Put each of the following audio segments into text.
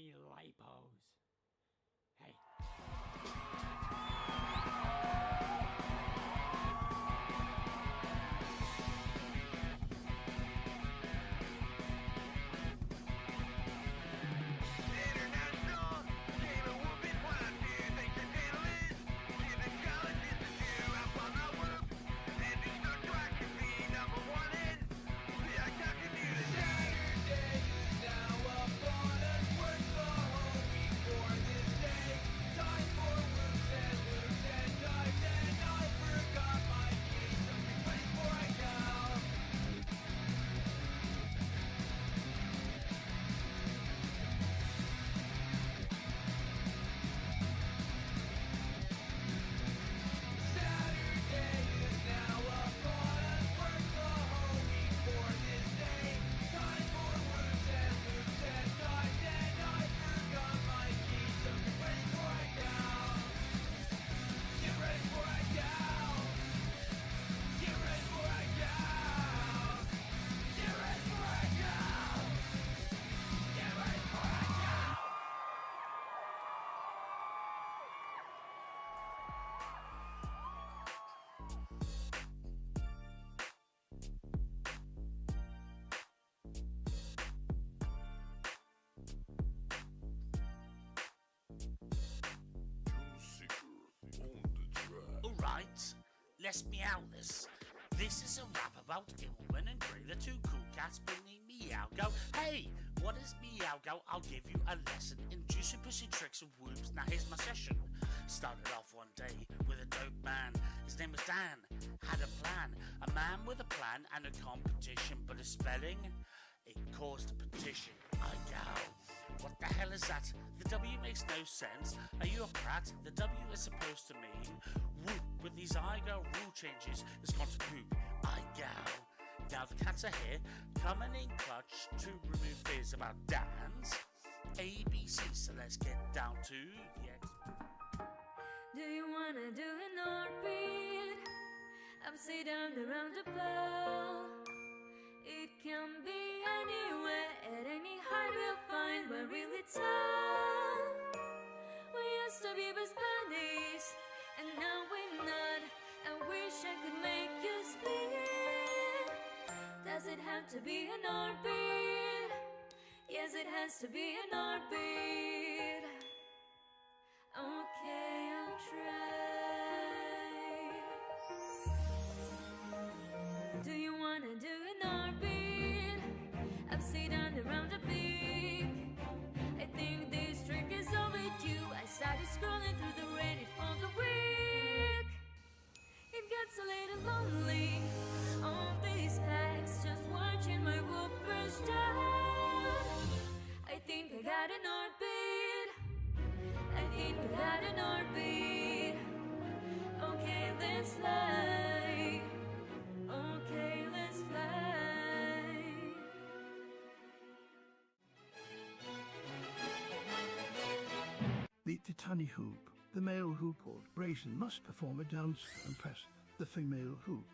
me lipos. Hey. Alright, let's meow this. This is a rap about Ilman and Grey, the two cool cats bringing Meow-Go. Hey, what is Meow-Go? I'll give you a lesson in juicy pussy tricks and whoops. Now here's my session. Started off one day with a dope man. His name was Dan. Had a plan. A man with a plan and a competition, but his spelling, it caused a petition. IGOW. What the hell is that? The W makes no sense. Are you a prat? The W is supposed to mean whoop. With these IGOW rule changes, it's gone to poop. IGOW. Now the cats are here, coming in clutch to remove fears about Dan's ABC. So let's get down to the X. Do you wanna do an orbit? Upside down around the ball. It can be anywhere, at any height we'll find we're really tall. We used to be best buddies, and now we're not. I wish I could make you split. Does it have to be an orbit? Yes, it has to be an orbit. Okay, I'll try. Do you wanna do an orbit? Upside down around the peak. I think this trick is overdue. I started scrolling through the Reddit for the week. It gets a little lonely on these packs, just watching my whoopers down. I think I got an orbit. I think I got an orbit. Okay, let's fly. Okay, let's fly. Meet the tunny hoop. The male hoop called Raisin must perform a dance and press the female hoop,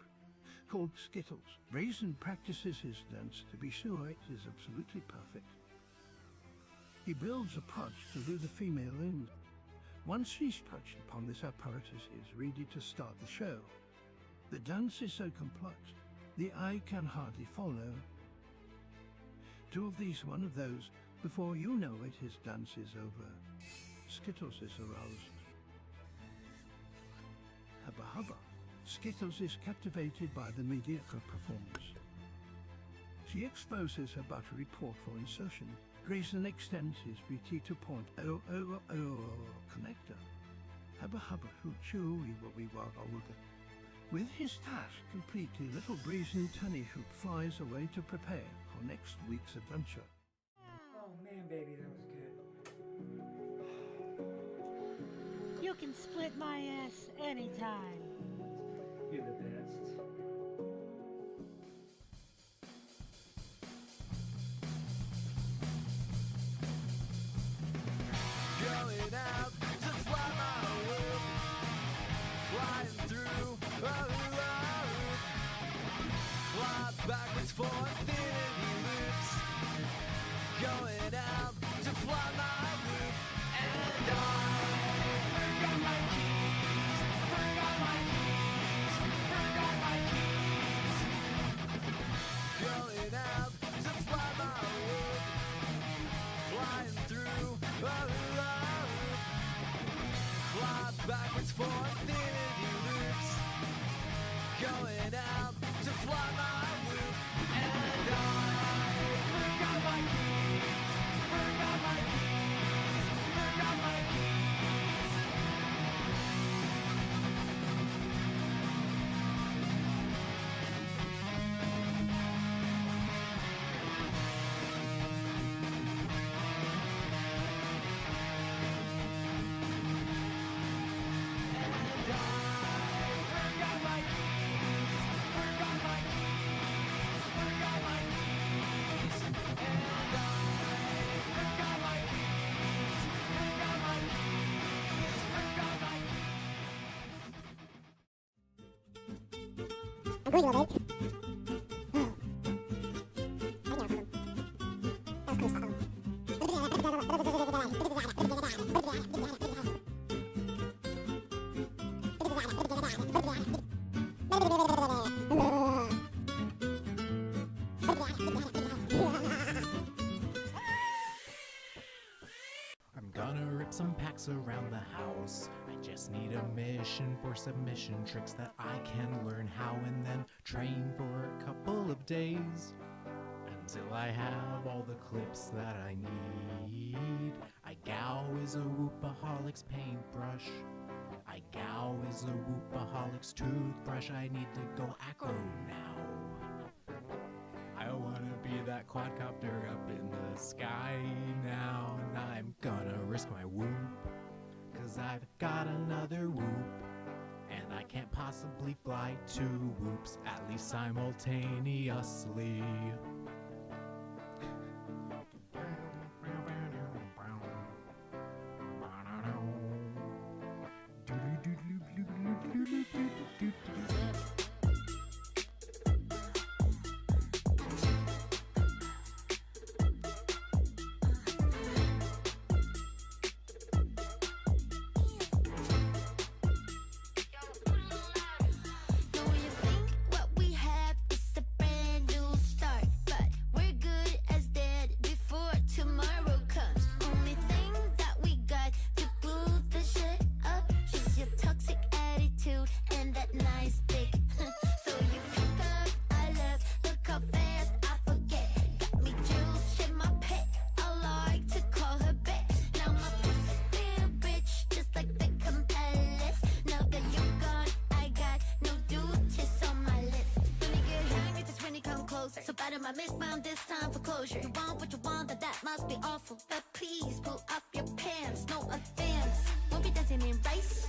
called Skittles. Raisin practices his dance to be sure it is absolutely perfect. He builds a pouch to lure the female in. Once she's touched upon this apparatus, he is ready to start the show. The dance is so complex, the eye can hardly follow. Two of these, one of those. Before you know it, his dance is over. Skittles is aroused. Hubba hubba. Skittles is captivated by the mediocre performance. She exposes her buttery port for insertion. Grayson extends his BT2.000 connector. Hubba hubba hoo chewy wobby wagga. With his task completed, little Brazen Tunny Hoop flies away to prepare for next week's adventure. Oh man, baby, that was good. You can split my ass anytime. You're the best. Going out to fly my whoop, flying through a hula hoop, fly backwards for infinity loops. Going out to fly my loop. And I forgot my keys, forgot my keys, forgot my keys. Going out to fly my loop, flying through a loop. Fly backwards for infinity loops. Going out to fly my loop. And I forgot my keys, forgot my keys, forgot my keys. And I forgot my keys, forgot my keys, forgot my keys. And I forgot my keys, forgot my keys, forgot my keys. I'm going to elevate. I know. That was close. I'm gonna rip some packs around the house. I just need a mission for submission tricks that I can learn how and then train for a couple of days. Until I have all the clips that I need. IGOW is a Whoopaholic's paintbrush. IGOW is a Whoopaholic's toothbrush. I need to go acro now. I wanna be that quadcopter up in the sky now. And I'm gonna risk my whoop, 'cause I've got another whoop. And I can't possibly fly two whoops, at least simultaneously. Don't you think what we have is a brand new start? But we're good as dead before tomorrow comes. Only thing that we got to glue the shit up is your toxic attitude and that nice dick. So you pick up, I left, look how fast I forget. Got me juice, shit my pet, I like to call her back. Now my pussy little bitch, just like the compellers. Now that you're gone, I got no duties on my list. When you get hungry, that's when you come closer. So bad my misbound, this time for closure. You want what you want, that must be awful. But please pull up your pants, no offense. Won't be dancing in race.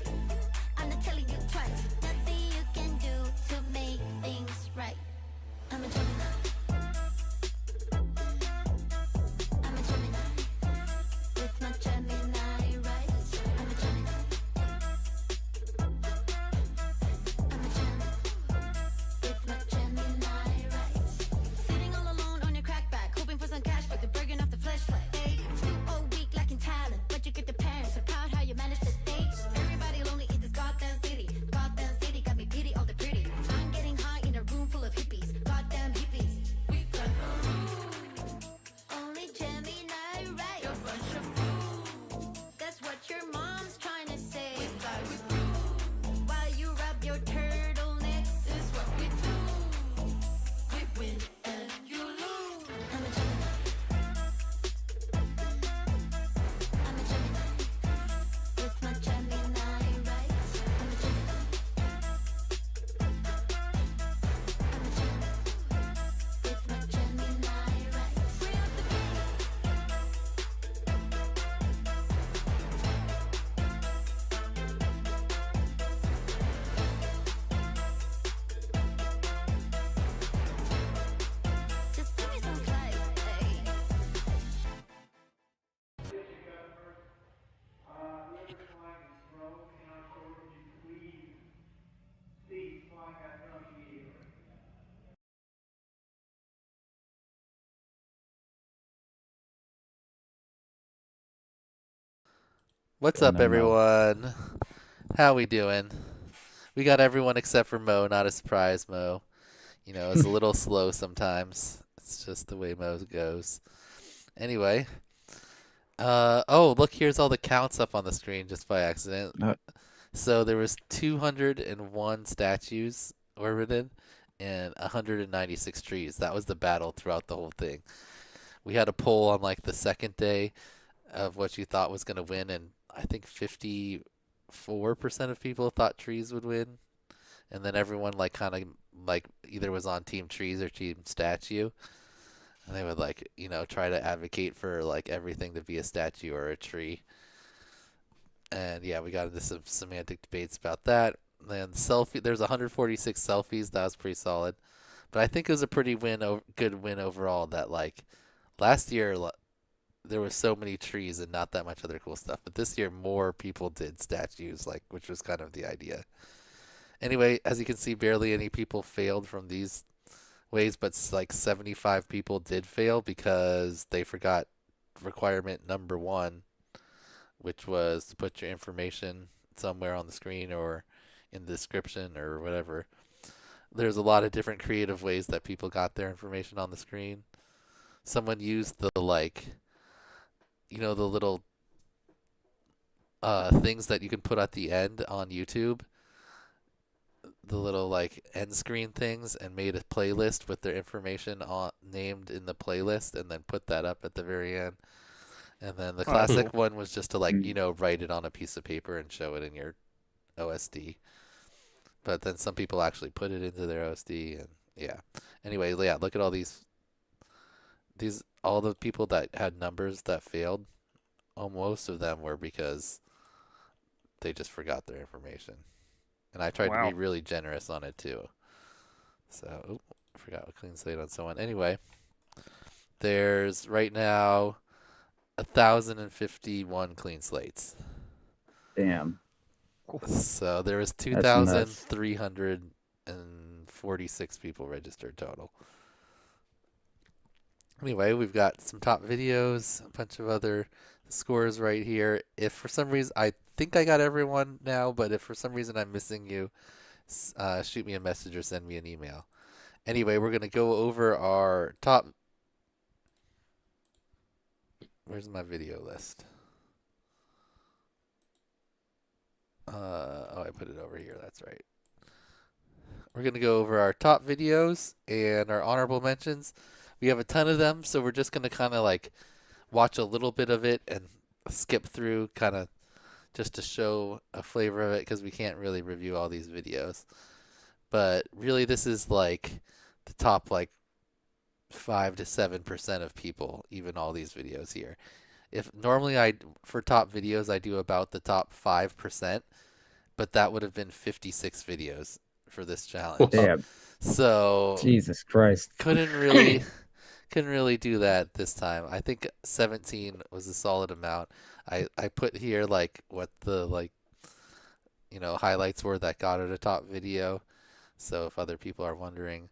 I'm not telling you twice. Nothing you can do to make things right. I'm a Gemini. I'm a Gemini. With my Gemini rights. I'm a Gemini. I'm a Gemini. With my Gemini rights. Sitting all alone on your crackback, hoping for some cash, but they're burning off the fleshlight. Hey, still all weak, lacking talent, but you get the parents. So proud how you manage to date. Everybody lonely What's No, up, no, no. everyone? How we doing? We got everyone except for Mo. Not a surprise, Mo. You know, it's a little slow sometimes. It's just the way Mo goes. Anyway. Oh, look, here's all the counts up on the screen just by accident. So there was 201 statues orbited and 196 trees. That was the battle throughout the whole thing. We had a poll on like the second day of what you thought was going to win, and I think 54% of people thought trees would win. And then everyone like kind of like either was on team trees or team statue. And they would like, you know, try to advocate for like everything to be a statue or a tree. And yeah, we got into some semantic debates about that. And selfie, there's 146 selfies. That was pretty solid. But I think it was a pretty good win overall. That like last year there was so many trees and not that much other cool stuff. But this year more people did statues, like which was kind of the idea. Anyway, as you can see, barely any people failed from these ways, but like 75 people did fail because they forgot requirement number 1, which was to put your information somewhere on the screen or in the description or whatever. There's a lot of different creative ways that people got their information on the screen. Someone used the like, you know, the little things that you can put at the end on YouTube. The little like end screen things, and made a playlist with their information named in the playlist, and then put that up at the very end. And then the classic one was just to like, you know, write it on a piece of paper and show it in your OSD. But then some people actually put it into their OSD, and yeah. Anyway, yeah, look at all these all the people that had numbers that failed. Most of them were because they just forgot their information. And I tried to be really generous on it too. So, I forgot a clean slate on someone. Anyway, there's right now 1,051 clean slates. Damn. So there was 2,346 people registered total. Anyway, we've got some top videos, a bunch of other scores right here. If for some reason, I think I got everyone now, but if for some reason I'm missing you, shoot me a message or send me an email. Anyway, we're going to go over our top... Where's my video list? Oh, I put it over here. That's right. We're going to go over our top videos and our honorable mentions. We have a ton of them, so we're just going to kind of like watch a little bit of it and skip through kind of just to show a flavor of it, because we can't really review all these videos. But really, this is like the top like 5 to 7% of people, even all these videos here. If normally for top videos I do about the top 5%, but that would have been 56 videos for this challenge. Damn. So Jesus Christ. couldn't really do that this time. I think 17 was a solid amount. I put here like what the like, you know, highlights were that got it a top video. So if other people are wondering.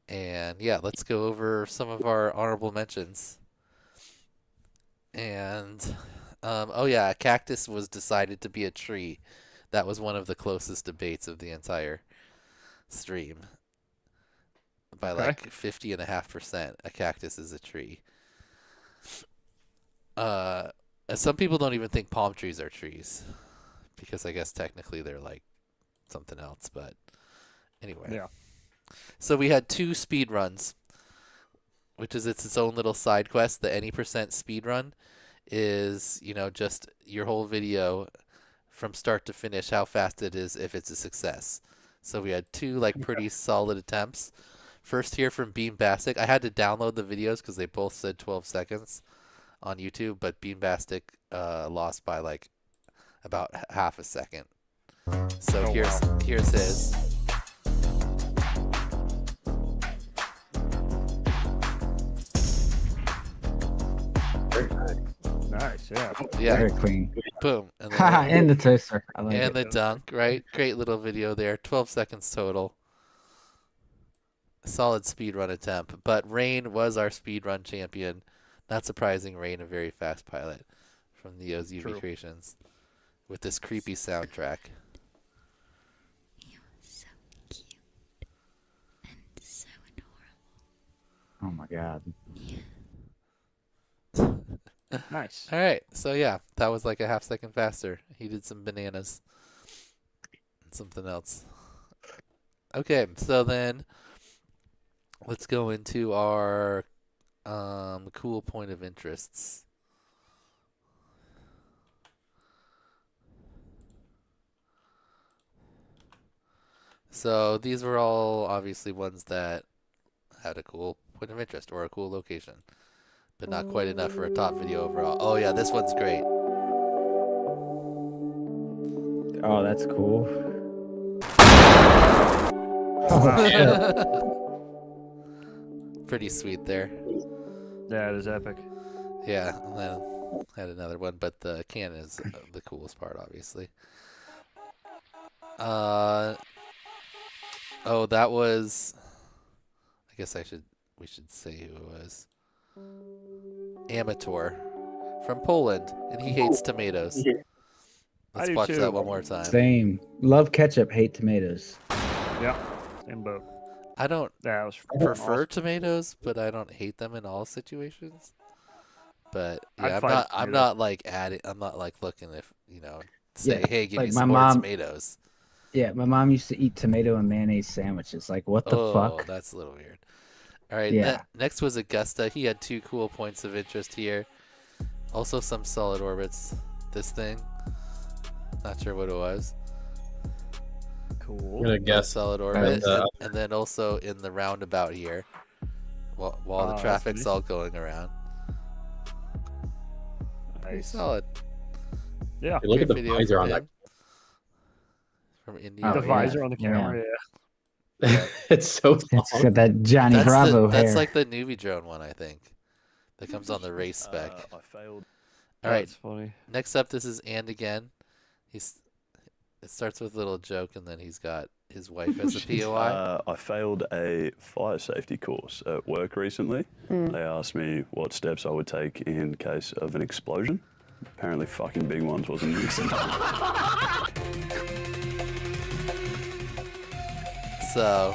And yeah, let's go over some of our honorable mentions. And oh yeah, a cactus was decided to be a tree. That was one of the closest debates of the entire stream. By like 50.5%, a cactus is a tree. Some people don't even think palm trees are trees, because I guess technically they're like something else. But anyway, yeah. So we had 2 speed runs, which is its own little side quest. The any percent speed run is, you know, just your whole video from start to finish, how fast it is if it's a success. So we had 2 like pretty solid attempts. First here from Beam Bastic. I had to download the videos because they both said 12 seconds on YouTube, but Beam Bastic lost by like about half a second. So here's his. Nice, yeah. Yeah. Very clean. Boom. And, And the toaster. I like and it. the dunk, right? Great little video there. 12 seconds total. Solid speedrun attempt. But Rain was our speedrun champion. Not surprising, Rain, a very fast pilot from Neo's UV Creations. with this creepy soundtrack. He was so cute and so adorable. Oh my god. Nice. All right, so yeah, that was like a half second faster. He did some bananas and something else. Okay, so then let's go into our cool point of interests. So these were all obviously ones that had a cool point of interest or a cool location, but not quite enough for a top video overall. Oh yeah, this one's great. Oh, that's cool. Pretty sweet there. Yeah, it is epic. Yeah, and then I had another one, but the cannon is the coolest part, obviously. Oh, that was. I guess we should say who it was. Amateur from Poland, and he hates tomatoes. Let's watch that one more time. Same. Love ketchup, hate tomatoes. Yeah, same boat. I don't Yeah, it was prefer awesome. tomatoes, but I don't hate them in all situations. But yeah, I'd fight I'm tomatoes. not like adding. I'm not like looking if say, Yeah, hey, give like me my some more mom- tomatoes. Yeah, my mom used to eat tomato and mayonnaise sandwiches. Like, what the Oh, fuck? that's a little weird. All right, Yeah. next was Augusta. He had 2 cool points of interest here. Also some solid orbits. This thing, not sure what it was. Cool. I'm gonna guess. Solid orbit, uh, and then also in the roundabout here, while the that's traffic's nice. all going around. Pretty Nice. solid. Yeah. Hey, look at the Video visor from on that. him. From India. The Oh, visor yeah. on the camera, yeah. It's so It's long. got that Johnny Bravo hair. That's like the newbie drone one, I think. That comes on the race spec. I failed. All right. That's funny. Next up, this is And again. It starts with a little joke, and then he's got his wife as a POI. I failed a fire safety course at work recently. They asked me what steps I would take in case of an explosion. Apparently fucking big ones wasn't missing. So,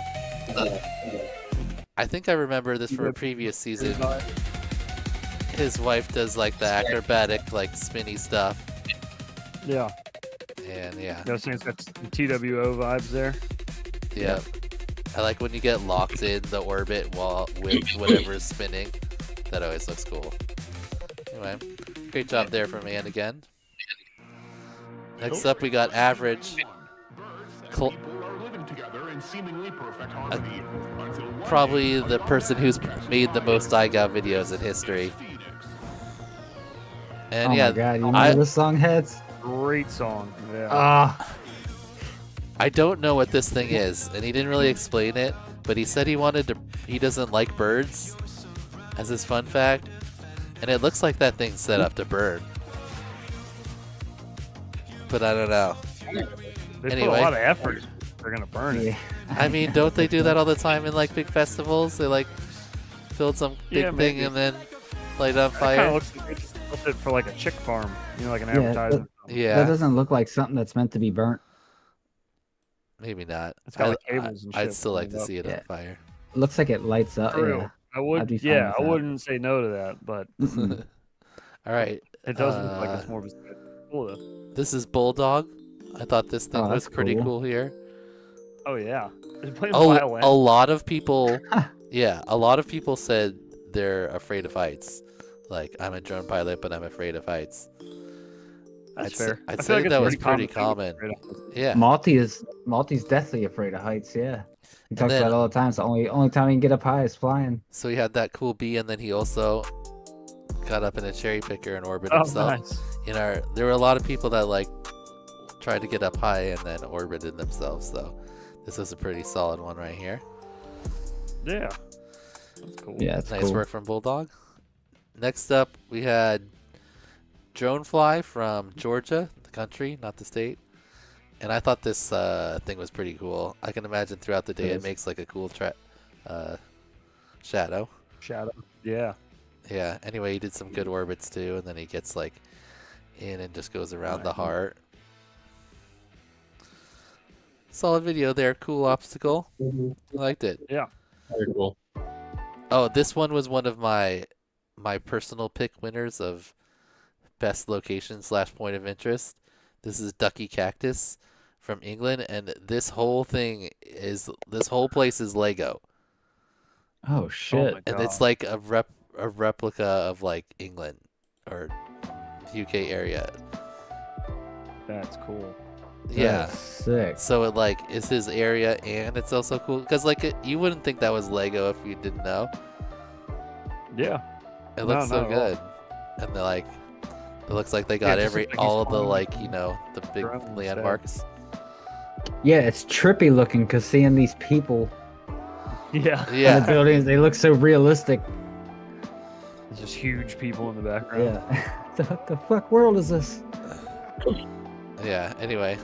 I think I remember this from a previous season. His wife does like the acrobatic, like spinny stuff, Yeah. and yeah, Those things got some TWO vibes there. yeah. I like when you get locked in the orbit with whatever is spinning. That always looks cool. Anyway, great job there from And again. Next up, we got Average. Probably the person who's made the most IGOW videos in history. And oh yeah, my god, you know this song, Heads? Great song. Yeah. I don't know what this thing is, and he didn't really explain it, but he said he doesn't like birds as his fun fact, and it looks like that thing's set up to burn. But I don't know. They Anyway. put a lot of effort. They're gonna burn it. Yeah. I mean, don't they do that all the time in like big festivals? They like build some big Yeah, thing maybe. and then light it on It kind fire. of looks like they just built it for like a chick farm, like an Yeah, advertisement. That Yeah, doesn't look like something that's meant to be burnt. maybe not. It's got like cables and shit. I'd still like to lined up. see it on Yeah. fire. It looks like it lights up. True. Yeah. I I'd would. be fine Yeah, with I that. wouldn't say no to that, but All right. it does look like it's more of a cool though. This is Bulldog. I thought this thing Oh, was that's pretty cool. cool here. Oh yeah. They're playing A violin. lot of people, yeah, a lot of people said they're afraid of heights. Like, I'm a drone pilot, but I'm afraid of heights. That's I'd fair. I'd I say feel like that it's was pretty thing to be common. afraid of. Yeah. Malty's deathly afraid of heights. Yeah, he talks then- about it all the time. It's the only time he can get up high is flying. So he had that cool bee, and then he also got up in a cherry picker and orbited Oh, himself. nice. There were a lot of people that like tried to get up high and then orbited themselves. So this was a pretty solid one right here. Yeah. That's cool. Yeah, it's Nice cool. work from Bulldog. Next up, we had Dronefly from Georgia, the country, not the state. And I thought this thing was pretty cool. I can imagine throughout the day it is. makes like a cool shadow. Shadow. Yeah. Yeah. Anyway, he did some good orbits too, and then he gets like in and just goes around the heart. solid video there. Cool obstacle. I liked it. Yeah. Very cool. Oh, this one was one of my personal pick winners of best location / point of interest. This is Ducky Cactus from England, and this whole place is Lego. Oh shit! And it's like a replica of like England or UK area. That's cool. Yeah, That's sick. so it like is his area, and it's also cool because like you wouldn't think that was Lego if you didn't know. Yeah. It looks so good, and they're like, it looks like they got all of the like the big landmarks. Yeah, it's trippy looking because seeing these people. Yeah. In the buildings, they look so realistic. There's just huge people in the background. Yeah. What the fuck world is this? Yeah. Anyway.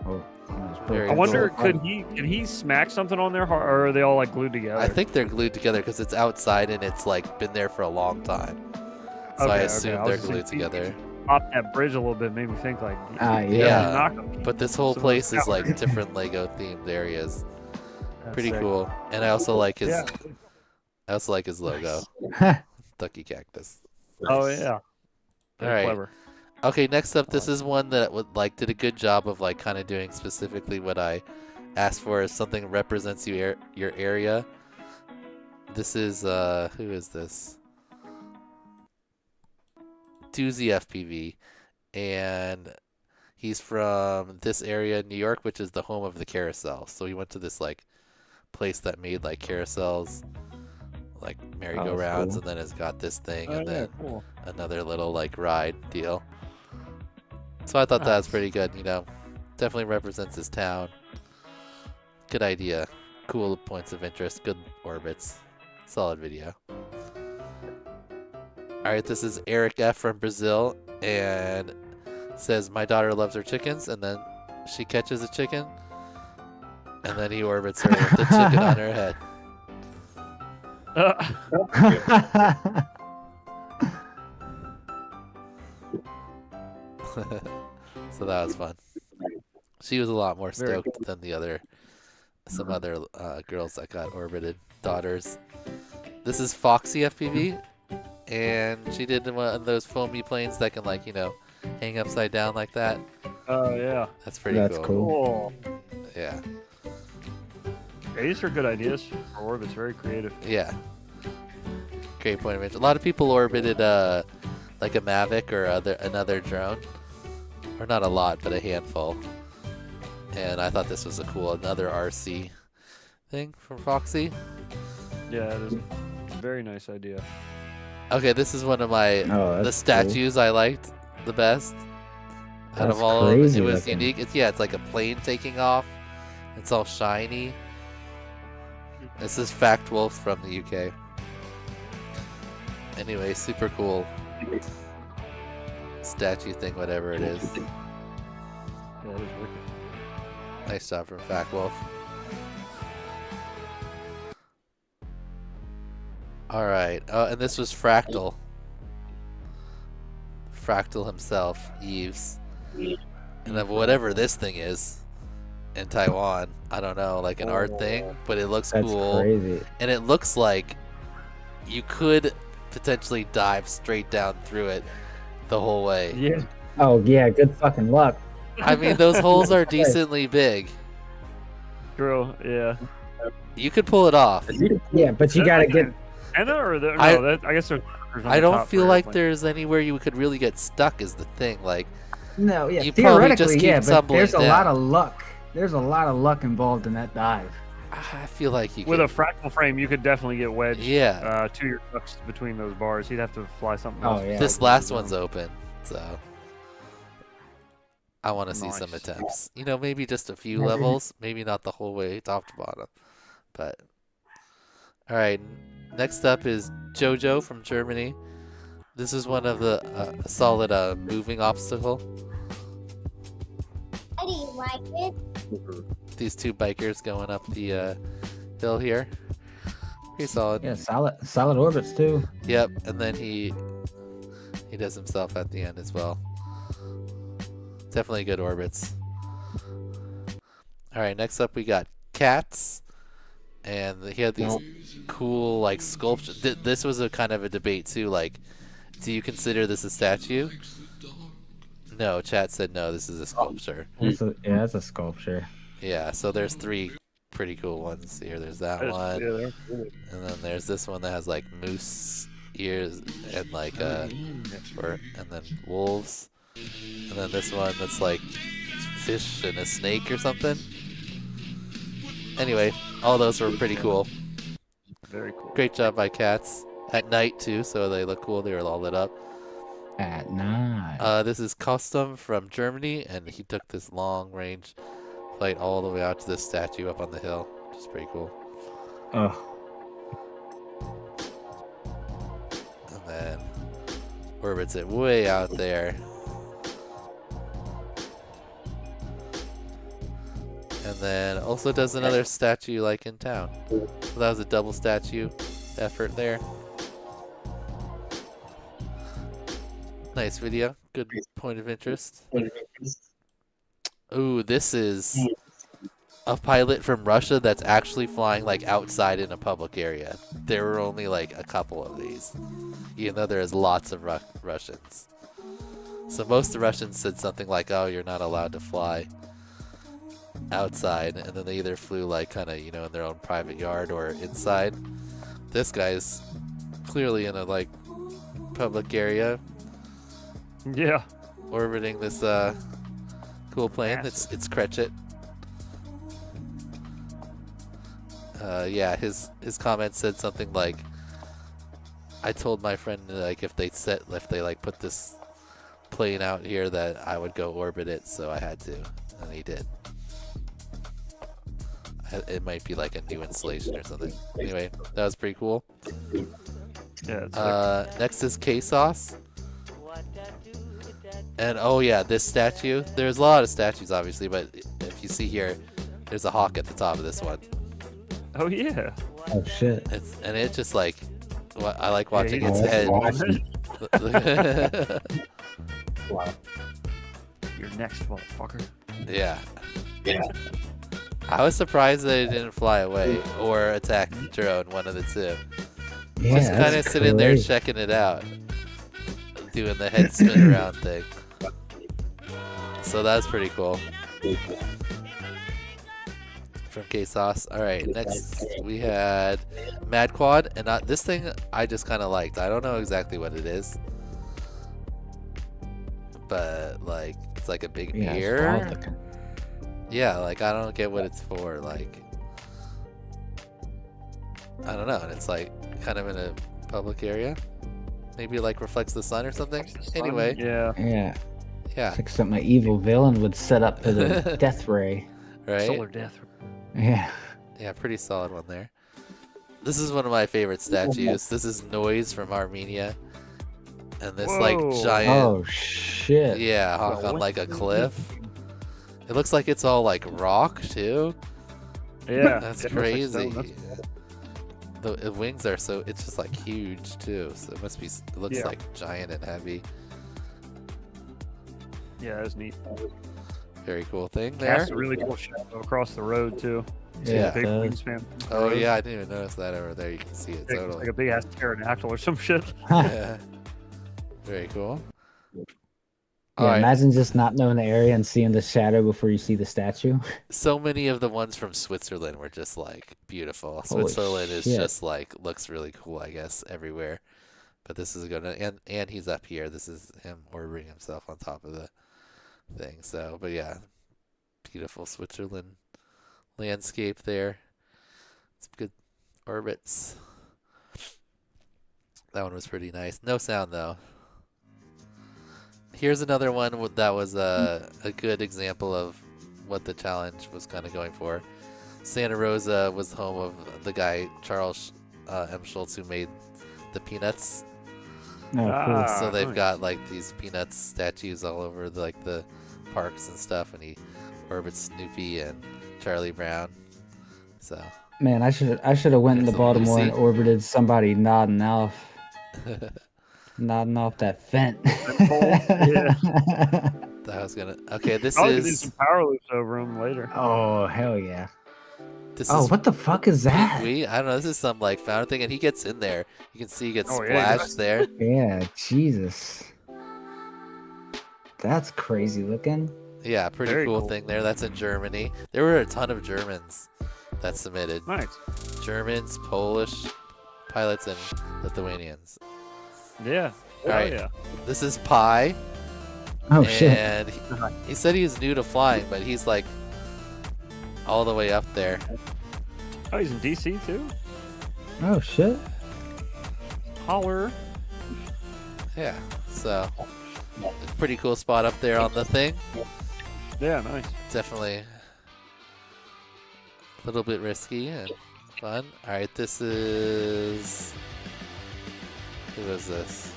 Oh, I wonder, could he smack something on there, or are they all like glued together? I think they're glued together because it's outside and it's like been there for a long time. So I assume they're glued together. Pop that bridge a little bit, made me think like. Yeah. But this whole place is like different Lego themed areas. Pretty sick. cool. And I also like his. Yeah. I also like his logo. Ducky Cactus. Oh yeah. All right. Clever. Okay, next up, this is one that did a good job of like kind of doing specifically what I asked for, is something that represents your area. This is who is this? Doozy FPV, and he's from this area in New York, which is the home of the carousel. So he went to this like place that made like carousels, like merry-go-rounds, cool. and then it's got this thing, Oh, and yeah, then cool. another little like ride deal. So I thought that was pretty good, definitely represents his town. Good idea. Cool points of interest, good orbits. Solid video. Alright, this is Eric F from Brazil, and says, my daughter loves her chickens, and then she catches a chicken, and then he orbits her with the chicken on her head. So that was fun. She was a lot more stoked than some other girls that got orbited daughters. This is Foxy FPV, and she did one of those foamy planes that can hang upside down like that. Oh yeah. That's pretty cool. Yeah. These are good ideas for orbits. Very creative. Yeah. Great point of interest. A lot of people orbited like a Mavic or another drone. Or not a lot, but a handful. And I thought this was another RC thing from Foxy. Yeah, it is a very nice idea. Okay, this is one of the statues I liked the best. Out of all of them, it was unique. It's like a plane taking off. It's all shiny. This is Fact Wolf from the UK. Anyway, super cool statue thing, whatever it is. Yeah, it is wicked. Nice job from Fact Wolf. Alright, and this was Fractal. Fractal himself, Eves. And of whatever this thing is in Taiwan, I don't know, like an art thing, but it looks cool. Crazy. And it looks like you could potentially dive straight down through it the whole way. Yeah. Oh yeah, good fucking luck. I mean, those holes are decently big. True. Yeah. You could pull it off. Yeah, but you gotta get. I guess there's. I don't feel like there's anywhere you could really get stuck. Is the thing like? No, yeah, you probably just theoretically, keep yeah, but tumbling there's a down. lot of luck. There's a lot of luck involved in that dive. I feel like you With could. a fractal frame, you could definitely get wedged. Yeah. To your hooks between those bars. You'd have to fly something Oh, else. yeah. This last one's open, so I want to see some attempts. Maybe just a few levels, maybe not the whole way top to bottom. But all right, next up is JoJo from Germany. This is one of the solid moving obstacle. Do you like it? These two bikers going up the hill here. Pretty solid. Yeah, solid orbits too. Yep, and then he does himself at the end as well. Definitely good orbits. All right, next up we got cats, and he had these cool like sculptures. This was a kind of a debate too. Like, do you consider this a statue? No, chat said no. This is a sculpture. Yeah, it's a sculpture. Yeah, so there's 3 pretty cool ones here. There's that one, Yeah, cool. and then there's this one that has like moose ears and like and then wolves, and then this one that's like fish and a snake or something. Anyway, all those were pretty cool. Very cool. Great job by cats. At night too, so they look cool. They were all lit up. At night. This is Custom from Germany, and he took this long range flight all the way out to this statue up on the hill, which is pretty cool. Oh. And then orbits it way out there. And then also does another statue like in town. So that was a double statue effort there. Nice video. Good point of interest. Ooh, this is a pilot from Russia that's actually flying like outside in a public area. There were only like a couple of these, even though there's lots of Russians. So most of the Russians said something like, "Oh, you're not allowed to fly outside," and then they either flew like kind of, you know, in their own private yard or inside. This guy's clearly in a like public area. Yeah. Orbiting this cool plane. It's Cretchet. Yeah, his comment said something like, "I told my friend like if they like put this plane out here that I would go orbit it, so I had to," and he did. It might be like a new installation or something. Anyway, that was pretty cool. Yeah. Next is K-Sauce. And oh yeah, this statue. There's a lot of statues, obviously, but if you see here, there's a hawk at the top of this one. Oh yeah. Oh shit. It just like, I like watching its head. Wow. You're next, motherfucker. Yeah. I was surprised that it didn't fly away or attack the drone, one of the two. Yeah, Just kind of sitting there checking it out, doing the head spin around thing. So that's pretty cool. From K-Sauce. Alright, next we had Mad Quad, and this thing I just kind of liked. I don't know exactly what it is, but like it's like a big mirror. Yeah, like I don't get what it's for. Like I don't know, and it's like kind of in a public area. Maybe it like reflects the sun or something. Anyway. Yeah. Yeah. Yeah. It's like something an evil villain would set up for the death ray. Right? Solar death. Yeah. Yeah, pretty solid one there. This is one of my favorite statues. This is Noise from Armenia. And this like giant... Oh, shit. Yeah, hawk on like a cliff. It looks like it's all like rock too. Yeah. That's it crazy. looks like The wings are so... It's just like huge too. So it must be... It looks like giant and heavy. Yeah, that's neat. Very cool thing there. That's a really cool shadow across the road too. Yeah. Big wingspan. Oh yeah, I didn't even notice that over there. You can see it It's totally. like a big ass pterodactyl or some shit. Yeah. Very cool. Yeah, imagine just not knowing the area and seeing the shadow before you see the statue. So many of the ones from Switzerland were just like beautiful. Switzerland is just like looks really cool, I guess, everywhere. But this is gonna and he's up here. This is him orbiting himself on top of the thing. So, but yeah, beautiful Switzerland landscape there. Some good orbits. That one was pretty nice. No sound though. Here's another one that was a good example of what the challenge was kind of going for. Santa Rosa was the home of the guy Charles M. Schultz, who made the Peanuts. Oh, cool. So they've got like these Peanuts statues all over the parks and stuff, and he orbits Snoopy and Charlie Brown. So Man, I should have went into Baltimore and orbited somebody nodding off that vent. that was gonna. Okay, this I'll do is. some power loops over him later. Oh, hell yeah. This Oh, is what the fuck is that? I don't know. This is some like fountain thing, and he gets in there. You can see he gets Oh, yeah, splashed there. Yeah, Jesus. That's crazy looking. Yeah, pretty Very cool cool. thing there. That's in Germany. There were a ton of Germans that submitted. Nice. Germans, Polish pilots, and Lithuanians. Yeah. All right. Yeah. This is Pi. Oh, shit. And he said he's new to flying, but he's like all the way up there. Oh, he's in DC too. Oh, shit. Holler. Yeah. So, pretty cool spot up there on the thing. Yeah, nice. Definitely a little bit risky and fun. All right, this is. Who is this?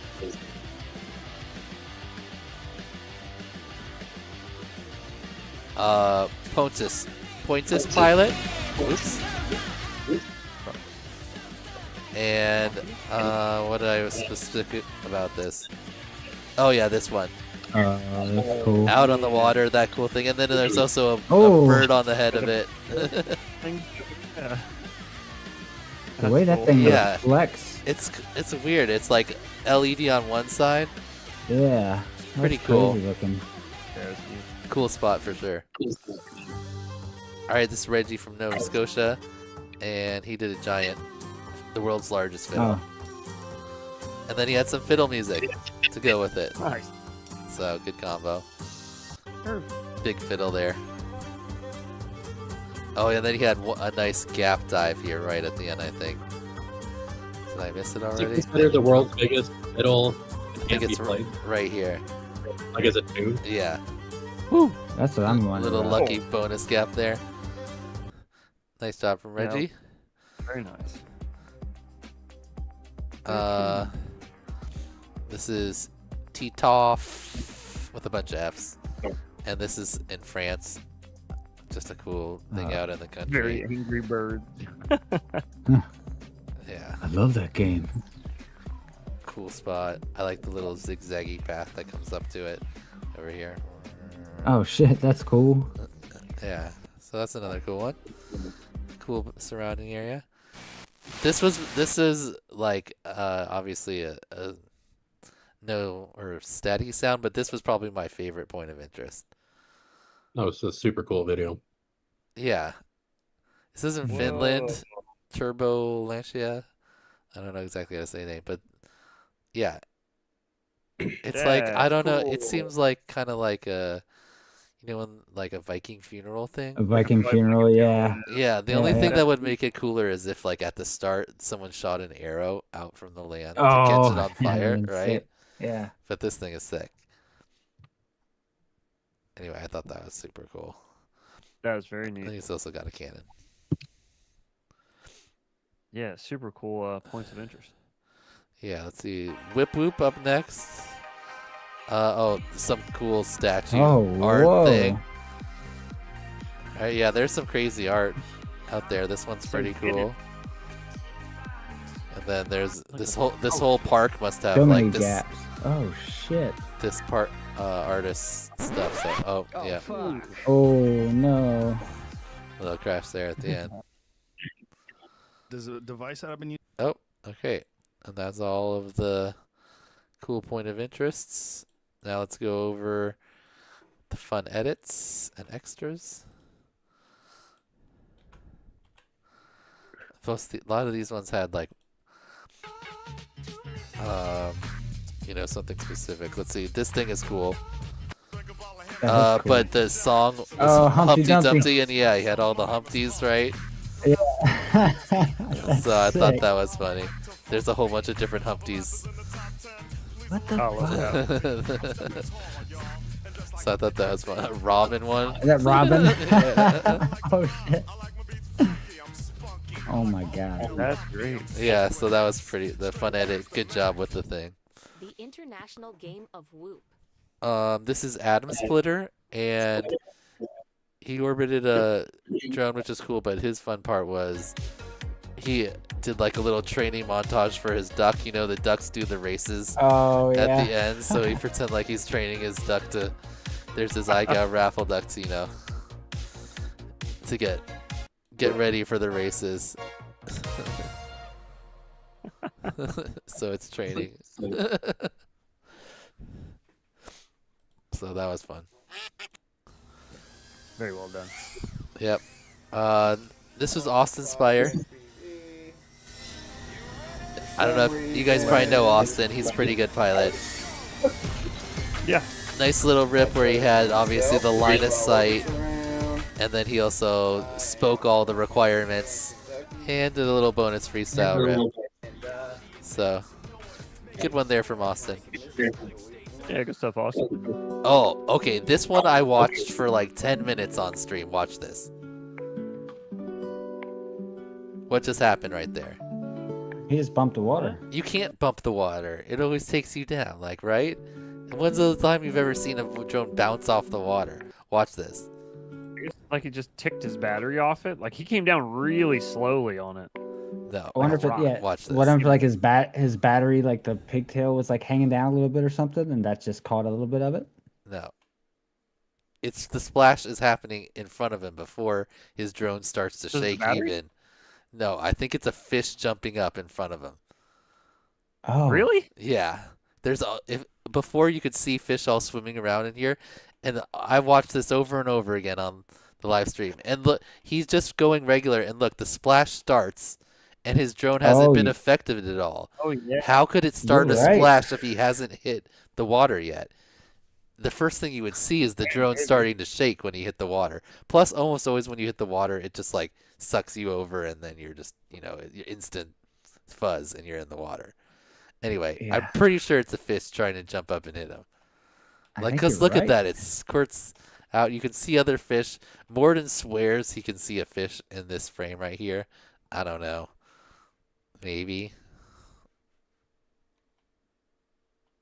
Pontus pilot. Oops. And what did I was specific about this? Oh yeah, this one. That's cool. Out on the water, that cool thing. And then there's also a Oh. bird on the head of it. Yeah. The way that thing Yeah. reflects. It's weird. It's like LED on one side. Yeah. That's Pretty cool. crazy looking. Cool spot for sure. All right, this is Reggie from Nova Scotia, and he did a giant, the world's largest fiddle. Oh. And then he had some fiddle music to go with it. Nice. So good combo. Sure. Big fiddle there. Oh, and then he had a nice gap dive here right at the end, I think. Did I miss it Is it already? considered the world's biggest fiddle? I think it's right here. Like, is it two? Yeah. Woo! That's what I'm wondering. Little about. lucky bonus gap there. Nice job from Yeah. Reggie. Very nice. This is Titoff with a bunch of F's. And this is in France. Just a cool thing out in the country. Very angry bird. Yeah. I love that game. Cool spot. I like the little zigzaggy path that comes up to it over here. Oh shit, that's cool. Yeah. So that's another cool one. Cool surrounding area. This is like obviously a no or static sound, but this was probably my favorite point of interest. Oh, it's a super cool video. Yeah. This is in Finland. Turbo Lancia. I don't know exactly how to say the name, but yeah. It's like, I don't know, it seems like kind of like a, you know, like a Viking funeral thing. A Viking funeral, yeah. Yeah, the only thing that would make it cooler is if, like, at the start, someone shot an arrow out from the land to catch it on fire, that's right? it. Yeah. But this thing is sick. Anyway, I thought that was super cool. That was very I think neat. it's also got a cannon. Yeah, super cool points of interest. Yeah, let's see. Whip Whoop up next. Oh, some cool statue art whoa. thing. All right, yeah, there's some crazy art out there. This one's pretty cool. And then there's this whole park must have So like many this gaps. Oh shit. this part artist stuff. So yeah, Oh no. little crash there at the end. Does a device that I've been using? Oh, okay. And that's all of the cool point of interests. Now let's go over the fun edits and extras. A lot of these ones had like, you know, something specific. Let's see. This thing is cool. That is cool. But the song was Humpty Humpty Dumpty, and yeah, he had all the Humpties, right? Yeah. So I thought sick. that was funny. There's a whole bunch of different Humpties. What the fuck? So I thought that was fun. A Robin one. Is that Robin? Yeah. Oh shit. Oh my god. That's great. Yeah, so that was the fun edit. Good job with the thing. The international game of Whoop. This is Atom Splitter, and he orbited a drone, which is cool, but his fun part was he did like a little training montage for his duck. You know, the ducks do the races Oh, at yeah. the end, so he pretend like he's training his duck to There's his IGOW raffle ductino to get ready for the races. So it's training. So that was fun. Very well done. Yep. This was Austin Spire. I don't know if you guys probably know Austin. He's a pretty good pilot. Yeah. Nice little rip where he had obviously the line of sight, and then he also spoke all the requirements and did a little bonus freestyle rip. So, good one there from Austin. Yeah, good stuff, Austin. Oh, okay. This one I watched for like 10 minutes on stream. Watch this. What just happened right there? He just bumped the water. You can't bump the water. It always takes you down, like, right? And when's the time you've ever seen a drone bounce off the water? Watch this. Like he just ticked his battery off it. Like he came down really slowly on it. No. I wonder if it, Watch this. What if like his battery, like the pigtail was like hanging down a little bit or something, and that just caught a little bit of it? No. It's the splash is happening in front of him before his drone starts to shake even. No, I think it's a fish jumping up in front of him. Oh. Really? Yeah. There's before you could see fish all swimming around in here, and I watched this over and over again on the live stream. And look, he's just going regular, and look, the splash starts, and his drone hasn't been affected at all. Oh yeah. How could it start You're a right. splash if he hasn't hit the water yet? The first thing you would see is the drone starting to shake when he hit the water. Plus, almost always when you hit the water, it just like sucks you over, and then you're just, you're instant fuzz, and you're in the water. Anyway, I'm pretty sure it's a fish trying to jump up and hit him. Like, because look at that. It squirts out. You can see other fish. Morden swears he can see a fish in this frame right here. I don't know. Maybe.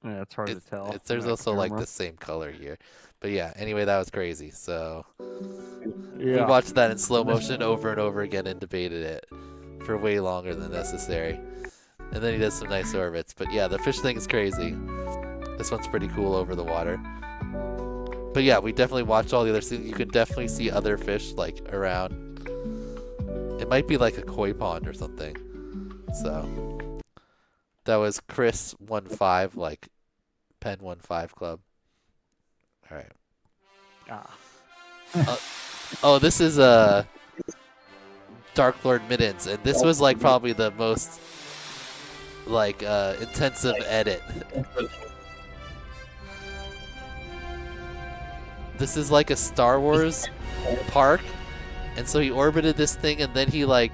Yeah, it's hard to tell. There's also like the same color here. But yeah, anyway, that was crazy. So we watched that in slow motion over and over again and debated it for way longer than necessary. And then he does some nice orbits. But yeah, the fish thing is crazy. This one's pretty cool over the water. But yeah, we definitely watched all the other things. You can definitely see other fish like around. It might be like a koi pond or something. So that was Chris 1-5, like Pen 1-5 Club. All right. Oh, this is Dark Lord Middens, and this was like probably the most like intensive edit. This is like a Star Wars park, and so he orbited this thing, and then he like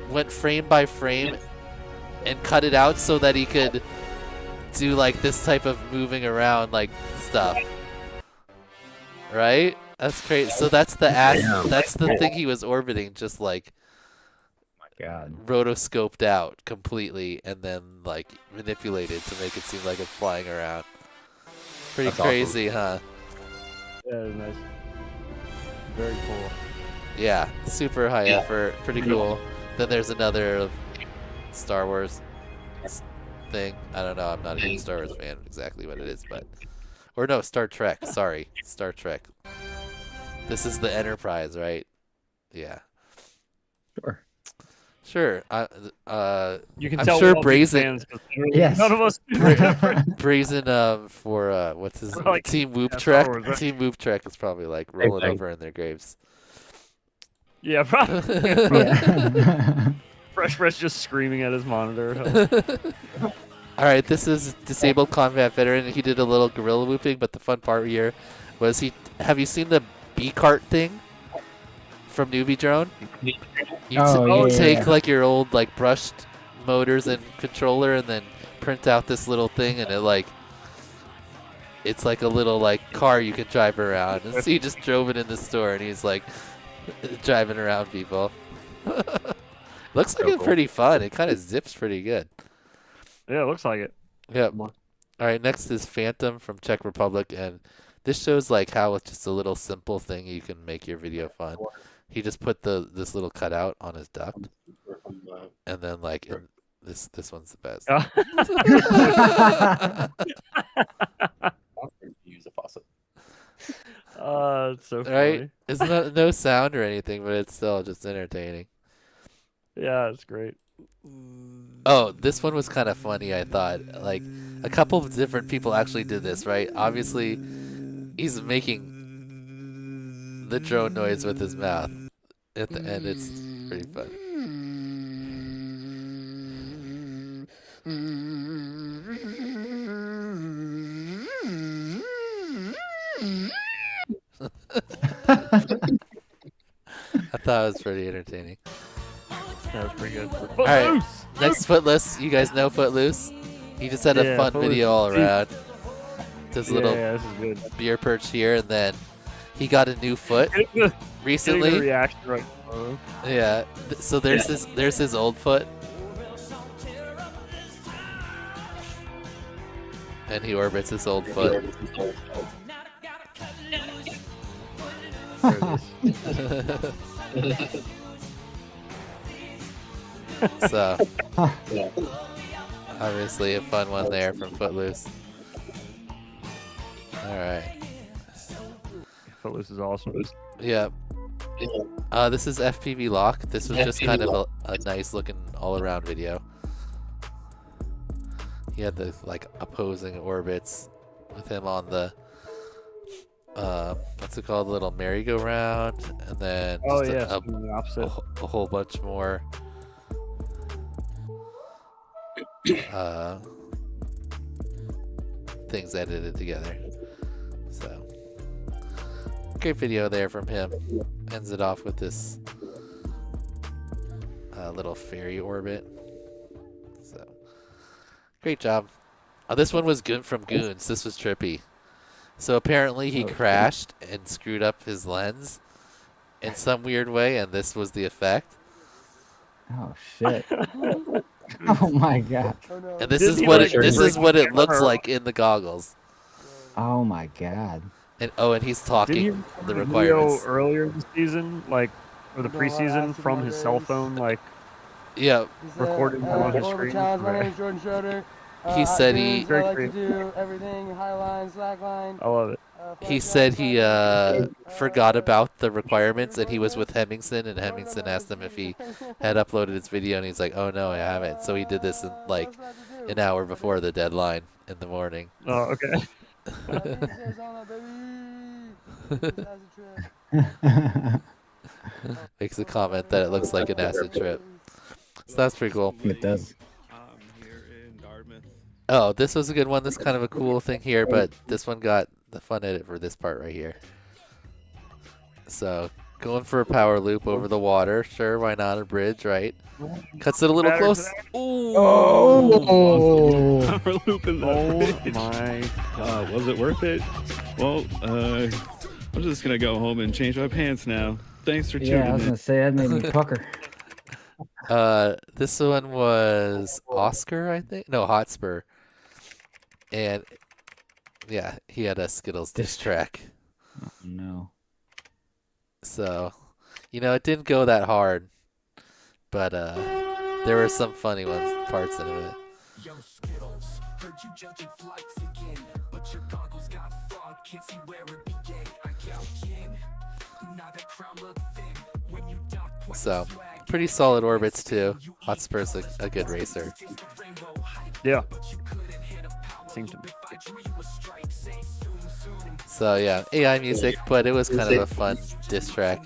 went frame by frame and cut it out so that he could do like this type of moving around like stuff. Right? That's great. So that's the that's the thing he was orbiting, just like rotoscoped out completely and then like manipulated to make it seem like it's flying around. Pretty That's crazy, awesome. huh? Yeah, nice. Very cool. Yeah, super high effort, pretty cool. Then there's another Star Wars thing. I don't know, I'm not a huge Star Wars fan exactly what it is, but or no, Star Trek, sorry. Star Trek. This is the Enterprise, right? Yeah. Sure. You can I'm tell sure we're all big Brazen. fans, but none of us. Brazen for what's his Like, Team Whoop yeah, Trek? Star Wars, right? Team Whoop Trek is probably like rolling over in their graves. Yeah, probably. Fresh just screaming at his monitor. All right, this is Disabled Combat Veteran. He did a little gorilla whooping, but the fun part here was have you seen the B-cart thing from Newbie Drone? You take like your old like brushed motors and controller and then print out this little thing, and it's like a little like car you can drive around. And so he just drove it in the store, and he's like driving around people. Looks like it's pretty fun. It kind of zips pretty good. Yeah, it looks like it. Yep. All right, next is Phantom from Czech Republic, and this shows like how with just a little simple thing you can make your video fun. He just put this little cutout on his duct, and then like this one's the best. It's so Right? funny. It's not no sound or anything, but it's still just entertaining. Yeah, it's great. Oh, this one was kind of funny, I thought. Like, a couple of different people actually did this, right? Obviously, he's making the drone noise with his mouth. At the end, it's pretty funny. I thought it was pretty entertaining. That was pretty good. All right, next Footloose. You guys know Footloose? He just had a Yeah, fun Footloose. video all around. This little Yeah, this is good. beer perch here, and then he got a new foot recently. Getting the reaction right. Yeah. So there's his old foot, and he orbits his old foot. So, obviously a fun one there from Footloose. All right. Footloose is awesome. Yeah. This is FPV Lock. This was just kind of a nice looking all around video. He had the like opposing orbits with him on the what's it called, little merry-go-round, and then just a whole bunch more things edited together. So great video there from him. Ends it off with this little fairy orbit. So great job. This one was good from Goons. This was trippy. So apparently he crashed and screwed up his lens in some weird way, and this was the effect. Oh shit. Oh my god. And this is what it looks like in the goggles. Oh my god. And and he's talking Didn't he the video requirements. earlier this season, like, or the preseason, from his cell phone, like, Yeah. recording on his screen? My name is Jordan Schroeder. He said he. I like to do everything, high line, slack line. I love it. He said he forgot about the requirements, and he was with Hemmingson, and Hemmingson asked him if he had uploaded his video, and he's like, "Oh no, I haven't." So he did this in like an hour before the deadline in the morning. Oh, okay. Makes a comment that it looks like an acid trip. So that's pretty cool. It does. Oh, this was a good one. This is kind of a cool thing here, but this one got the fun edit for this part right here. So, going for a power loop over the water. Sure, why not? A bridge, right? Cuts it a little close. Ooh. Oh! Power looping Oh that my god, was it worth it? Well, I'm just gonna go home and change my pants now. Thanks for tuning Yeah, I was in. gonna say that made me pucker. This one was Oscar, I think. No, Hotspur. And yeah, he had a Skittles diss track. Oh, no. So, it didn't go that hard, but there were some funny parts in it. Yo, Skittles, heard you judging flights again, but your goggles got fog, can't see where it began. I got kin, now that crown look thin. When you dock, So, pretty solid orbits too. Hotspur's a good racer. Yeah. Seems to be. So yeah, AI music, but it was kind of a fun diss track.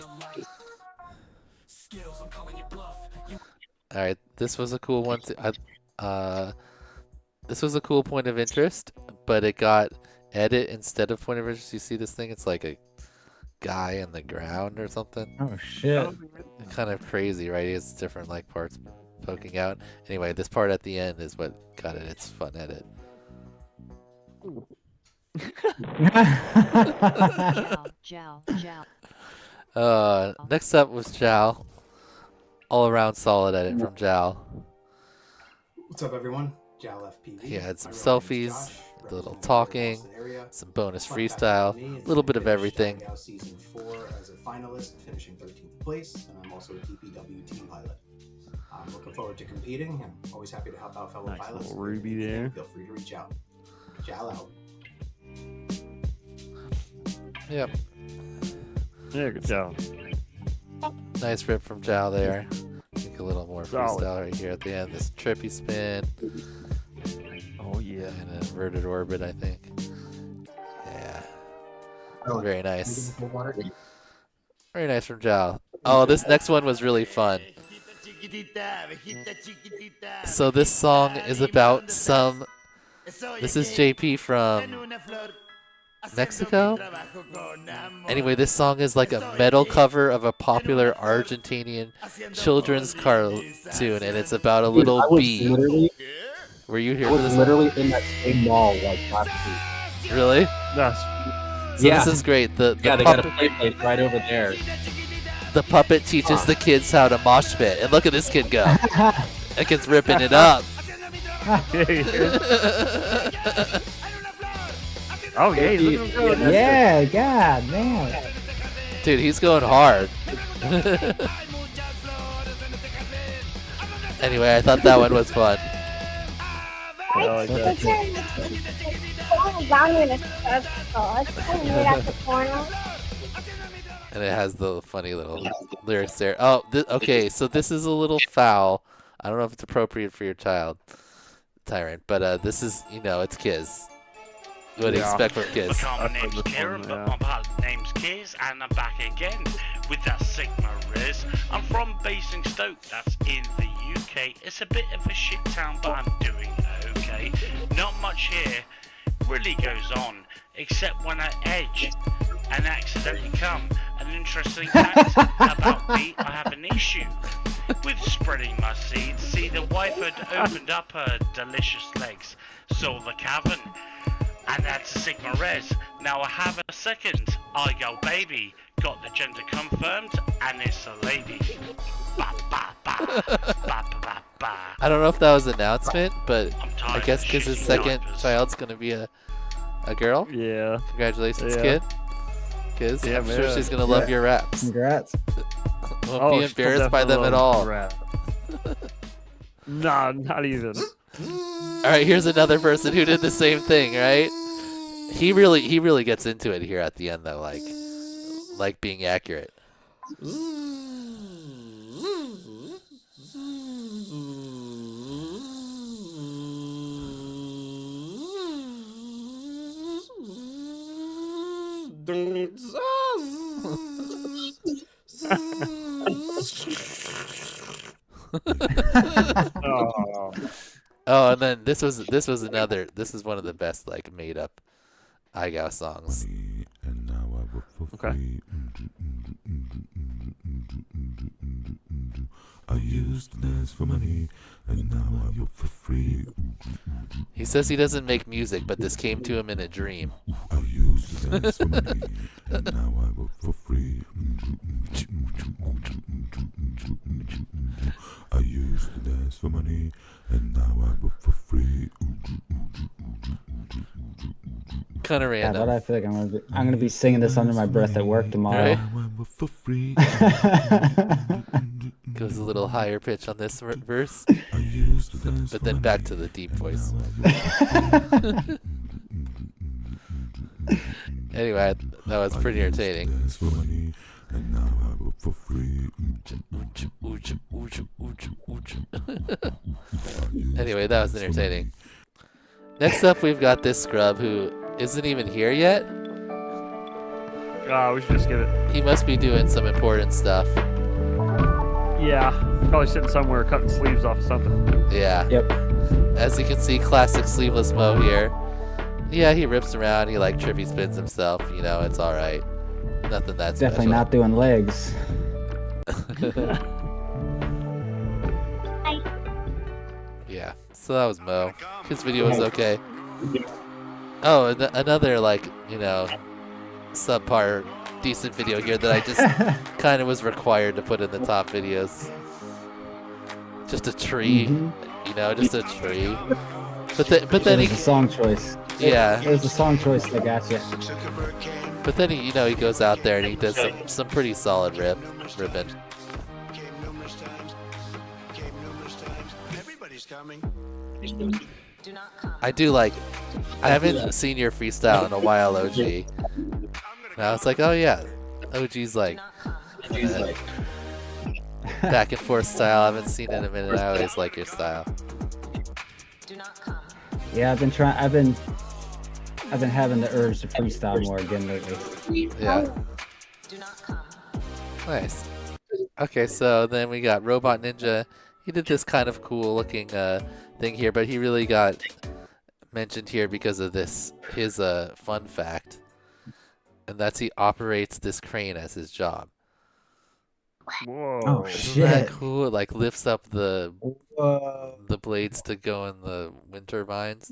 All right, this was a cool one. This was a cool point of interest, but it got edit instead of point of interest. You see this thing? It's like a guy in the ground or something. Oh shit. Kind of crazy, right? It's different like parts poking out. Anyway, this part at the end is what got it its fun edit. Next up was Jal. All around solid edit from Jal. What's up, everyone? Jal FPV. He had some selfies, a little talking, some bonus freestyle, a little bit of everything. Season 4 as a finalist, finishing 13th place, and I'm also a DPW team pilot. I'm looking forward to competing. I'm always happy to help out fellow Nice pilots. little Ruby there. Feel free to reach out. Jal out. Yep. Yeah, good job. Nice rip from Jao there. Think a little more Solid. freestyle right here at the end. This trippy spin. Oh yeah. And an inverted orbit, I think. Yeah. Very nice. Very nice from Jao. Oh, this next one was really fun. So this song is about some... This is JP from Mexico? Anyway, this song is like a metal cover of a popular Argentinian children's cartoon, and it's about a little bee. Were you here I for was this? literally in that same mall like last week. Really? That's So this is great. The Yeah, they got a puppet, play place right over there. the puppet teaches the kids how to mosh pit, and look at this kid go. That kid's ripping it up. Oh yeah, he's looking good. Yeah, God, man. Dude, he's going hard. Anyway, I thought that one was fun. I like that. And it has the funny little lyrics there. Oh, okay, so this is a little foul. I don't know if it's appropriate for your child, Tyrant, but this is, it's Kiz. What do you expect from Kiz? My name's Kieran, but my pal name's Kiz, and I'm back again with that Sigma Riz. I'm from Basingstoke, that's in the UK. It's a bit of a shit town, but I'm doing okay. Not much here really goes on, except when I edge and accidentally come. An interesting fact about me, I have an issue with spreading my seeds. See, the wife had opened up her delicious legs, saw the cavern, and that's a Sigma Res. Now I have a second IGOW baby. Got the gender confirmed, and it's a lady. Ba, ba, ba, ba, ba, ba, ba. I don't know if that was an announcement, but I tired guess of Kiz's shitty second diapers. child's gonna be a girl. Yeah. Congratulations, Yeah. kid. Kiz, Yeah, I'm sure man. she's gonna love your raps. Congrats. Won't be she'll embarrassed by them definitely at love all. the rap. Nah, not even. All right, here's another person who did the same thing, right? He really gets into it here at the end though, like being accurate. Oh, and then this is one of the best like made up IGOW songs. Okay. I used to dance for money, and now I work for free. He says he doesn't make music, but this came to him in a dream. I used to dance for money, and now I work for free. I used to dance for money, and now I work for free. Kind of God, random. but I feel like I'm gonna be singing this under my breath at work tomorrow. Right? For free. Goes a little higher pitch on this verse, but then back to the deep voice. Anyway, that was pretty entertaining. Anyway, that was entertaining. Next up, we've got this scrub who isn't even here yet. We should just give it. He must be doing some important stuff. Yeah, probably sitting somewhere cutting sleeves off of something. Yeah. Yep. As you can see, classic sleeveless Mo here. Yeah, he rips around. He like trippy spins himself. It's all right. Nothing that special. Definitely not doing legs. Yeah. So that was Mo. His video was okay. Oh, another subpar decent video here that I just kind of was required to put in the top videos. Just a tree, just a tree. But then It was a song choice. Yeah. It was a song choice that got you. But then he goes out there and he does some pretty solid ripping. I do I haven't seen your freestyle in a while, OG. And I was like, oh yeah, OG's like back and forth style. I haven't seen it in a minute. I always like your style. Yeah, I've been having the urge to freestyle more again lately. Yeah. Nice. Okay, so then we got Robot Ninja. He did this kind of cool looking thing here, but he really got mentioned here because of this, his fun fact. And that's he operates this crane as his job. Whoa. Oh, Isn't that shit. cool? It like lifts up the blades to go in the wind turbines.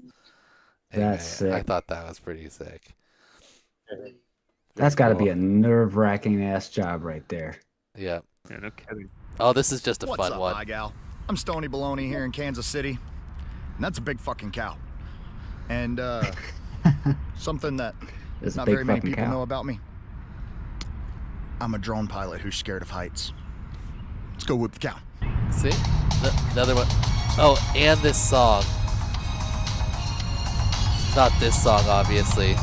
Anyway, That's sick. I thought that was pretty sick. That's got to cool. be a nerve-wracking ass job right there. Yeah. Yeah, no kidding. Oh, this is just a What's fun up, one. IGOW? I'm Stony Baloney here in Kansas City, and that's a big fucking cow. And something that It's a not big very many fucking people cow. know about me. I'm a drone pilot who's scared of heights. Let's go whoop the cow. See? Another one. Oh, and this song. Not this song, obviously.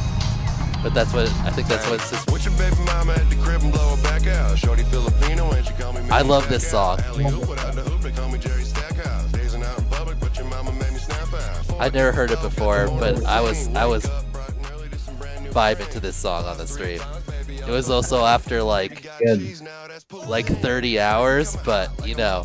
But that's what, I think that's what it's just. With your baby mama at the crib and blow her back out. Shorty Filipino and she call me I love this song. I never heard it before, but I was vibing to this song on the stream. It was also after like 30 hours, but you know.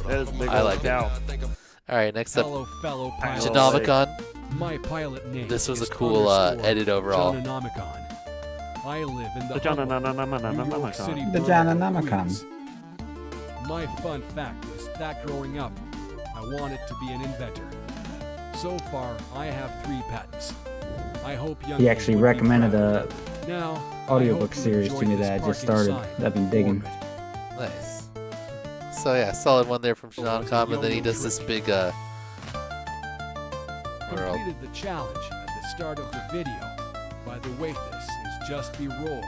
That is a big I old like cow. it. Alright, next up, Hello, fellow pilots. Genomicon. My pilot name This was a is cool edit overall. Genomicon. I live in the The New York City The borough of Genomicon. Queens. My fun fact is that growing up, I wanted to be an inventor. So far, I have 3 patents. I hope young He actually people would be recommended proud. a Now, audiobook I hope you series to enjoyed me this that I just parking started. sign that I've been digging. Nice. So yeah, solid one there from Genomicon, and then he does this big world. Completed the challenge at the start of the video. By the way, this is just B-roll.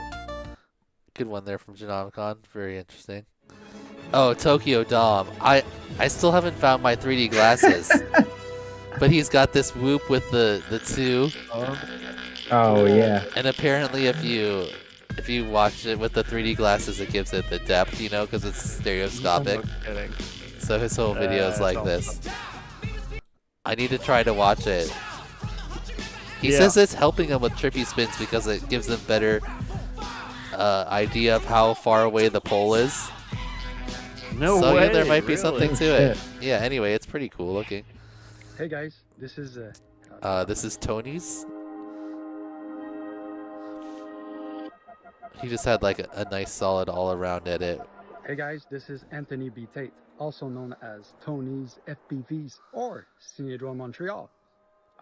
Good one there from Genomicon. Very interesting. Oh, Tokyo Dom. I still haven't found my 3D glasses. But he's got this whoop with the 2. Oh yeah. And apparently if you watch it with the 3D glasses, it gives it the depth, you know, because it's stereoscopic. So his whole video is like this. I need to try to watch it. He says it's helping him with trippy spins because it gives him better idea of how far away the pole is. No so way, yeah, there might be really? something to it. Yeah. Anyway, it's pretty cool looking. Hey guys, this is Tony's. He just had like a nice solid all-around edit. Hey guys, this is Anthony B. Tate, also known as Tony's FPVs or Cinédrome Montreal.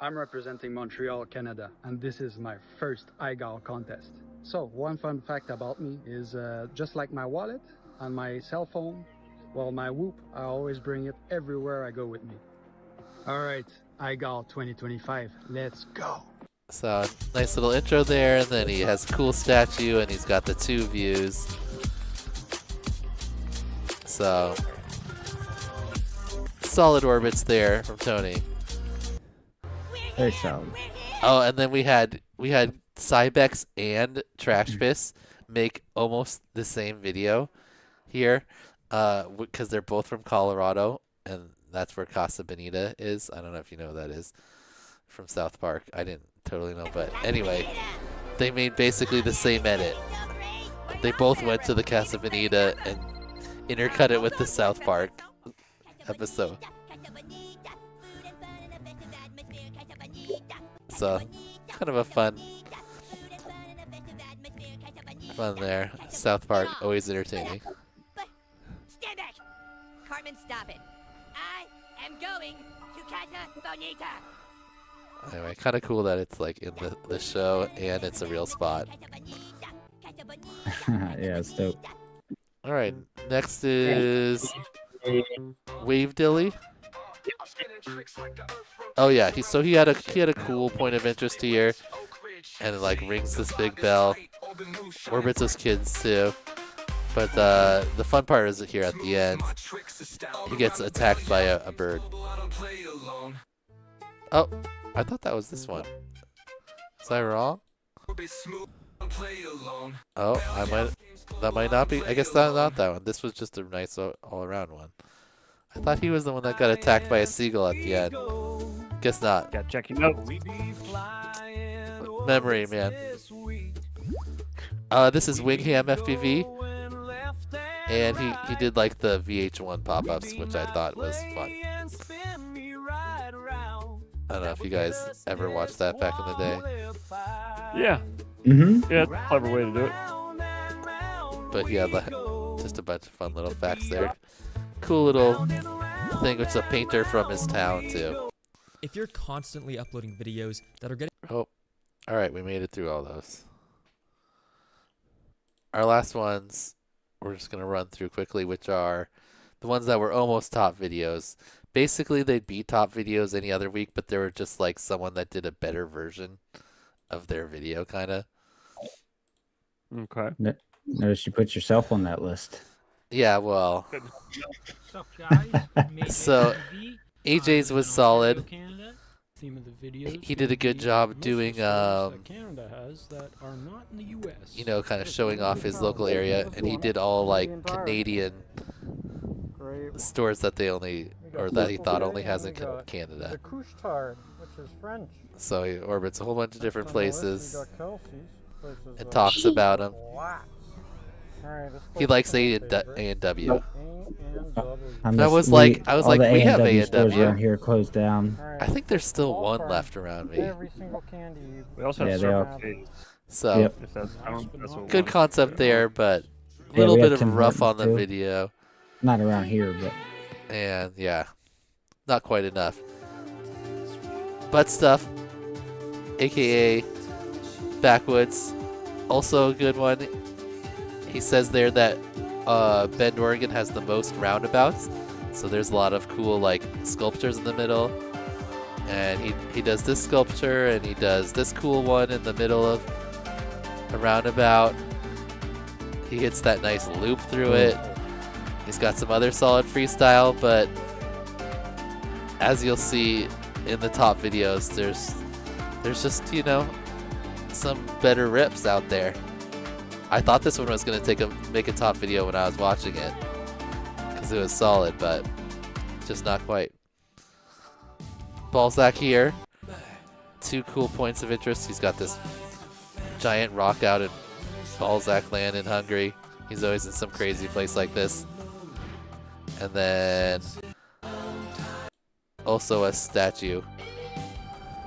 I'm representing Montreal, Canada, and this is my first IGOW contest. So, one fun fact about me is just like my wallet and my cell phone, well, my whoop, I always bring it everywhere I go with me. Alright, IGOW 2025, let's go! So, nice little intro there, and then he has a cool statue, and he's got the 2 views. So, solid orbits there from Tony. Very solid. Oh, and then we had Cybex and Trashpiss make almost the same video here, because they're both from Colorado, and that's where Casa Bonita is. I don't know if you know what that is from South Park. I didn't totally know, but anyway, they made basically the same edit. They both went to the Casa Bonita and intercut it with the South Park episode. So, kind of a fun there. South Park, always entertaining. Stand back! Cartman, stop it. I am going to Casa Bonita. Anyway, kind of cool that it's like in the show and it's a real spot. Yeah, it's dope. All right, next is Wave Dilly. Oh yeah, he had a cool point of interest here, and it like rings this big bell. Orbits his kids too, but the fun part is here at the end. He gets attacked by a bird. Oh, I thought that was this one. Was I wrong? Oh, that might not be. I guess that's not that one. This was just a nice all-around one. I thought he was the one that got attacked by a seagull at the end. Guess not. Got check your notes. Memory, man. This is Wingham FPV, and he did like the VH1 pop-ups, which I thought was fun. I don't know if you guys ever watched that back in the day. Yeah. Yeah, clever way to do it. But yeah, just a bunch of fun little facts there. Cool little thing, which is a painter from his town too. If you're constantly uploading videos that are getting... Oh, all right, we made it through all those. Our last ones, we're just going to run through quickly, which are the ones that were almost top videos. Basically, they'd be top videos any other week, but they were just like someone that did a better version of their video, kind of. Okay. Notice you put yourself on that list. Yeah, well. So, AJ's was solid. He did a good job doing, you know, kind of showing off his local area, and he did all like Canadian stores that they only, or that he thought only has in Canada. So he orbits a whole bunch of different places and talks about them. He likes A&W. I was like, we have A&W around here closed down. I think there's still one left around me. We also have arcades. So, Yep. If that's, that's what good concept there, but a Yeah, little we bit have of Tim rough on Hortons the too. video. Not around here, but And yeah, not quite enough. Butt stuff, aka Backwoods, also a good one. He says there that Bend, Oregon has the most roundabouts, so there's a lot of cool like sculptures in the middle. And he does this sculpture, and he does this cool one in the middle of a roundabout. He hits that nice loop through it. He's got some other solid freestyle, but as you'll see in the top videos, there's just, you know, some better rips out there. I thought this one was going to make a top video when I was watching it, because it was solid, but just not quite. Balzac here. 2 cool points of interest. He's got this giant rock out in Balzac land in Hungary. He's always in some crazy place like this. And then also a statue.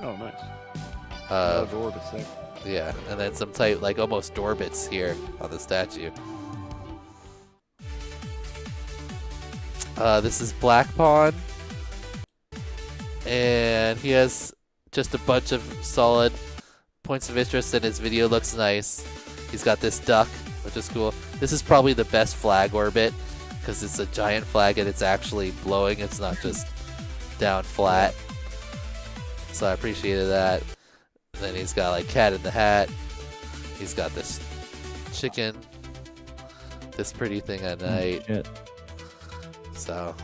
Oh, nice. Orbits there. Yeah, and then some type, like almost Dorbits here on the statue. This is Black Pawn. And he has just a bunch of solid points of interest, and his video looks nice. He's got this duck, which is cool. This is probably the best flag orbit, because it's a giant flag and it's actually blowing. It's not just down flat. So I appreciated that. And then he's got like Cat in the Hat. He's got this chicken. This pretty thing at night. shit. So,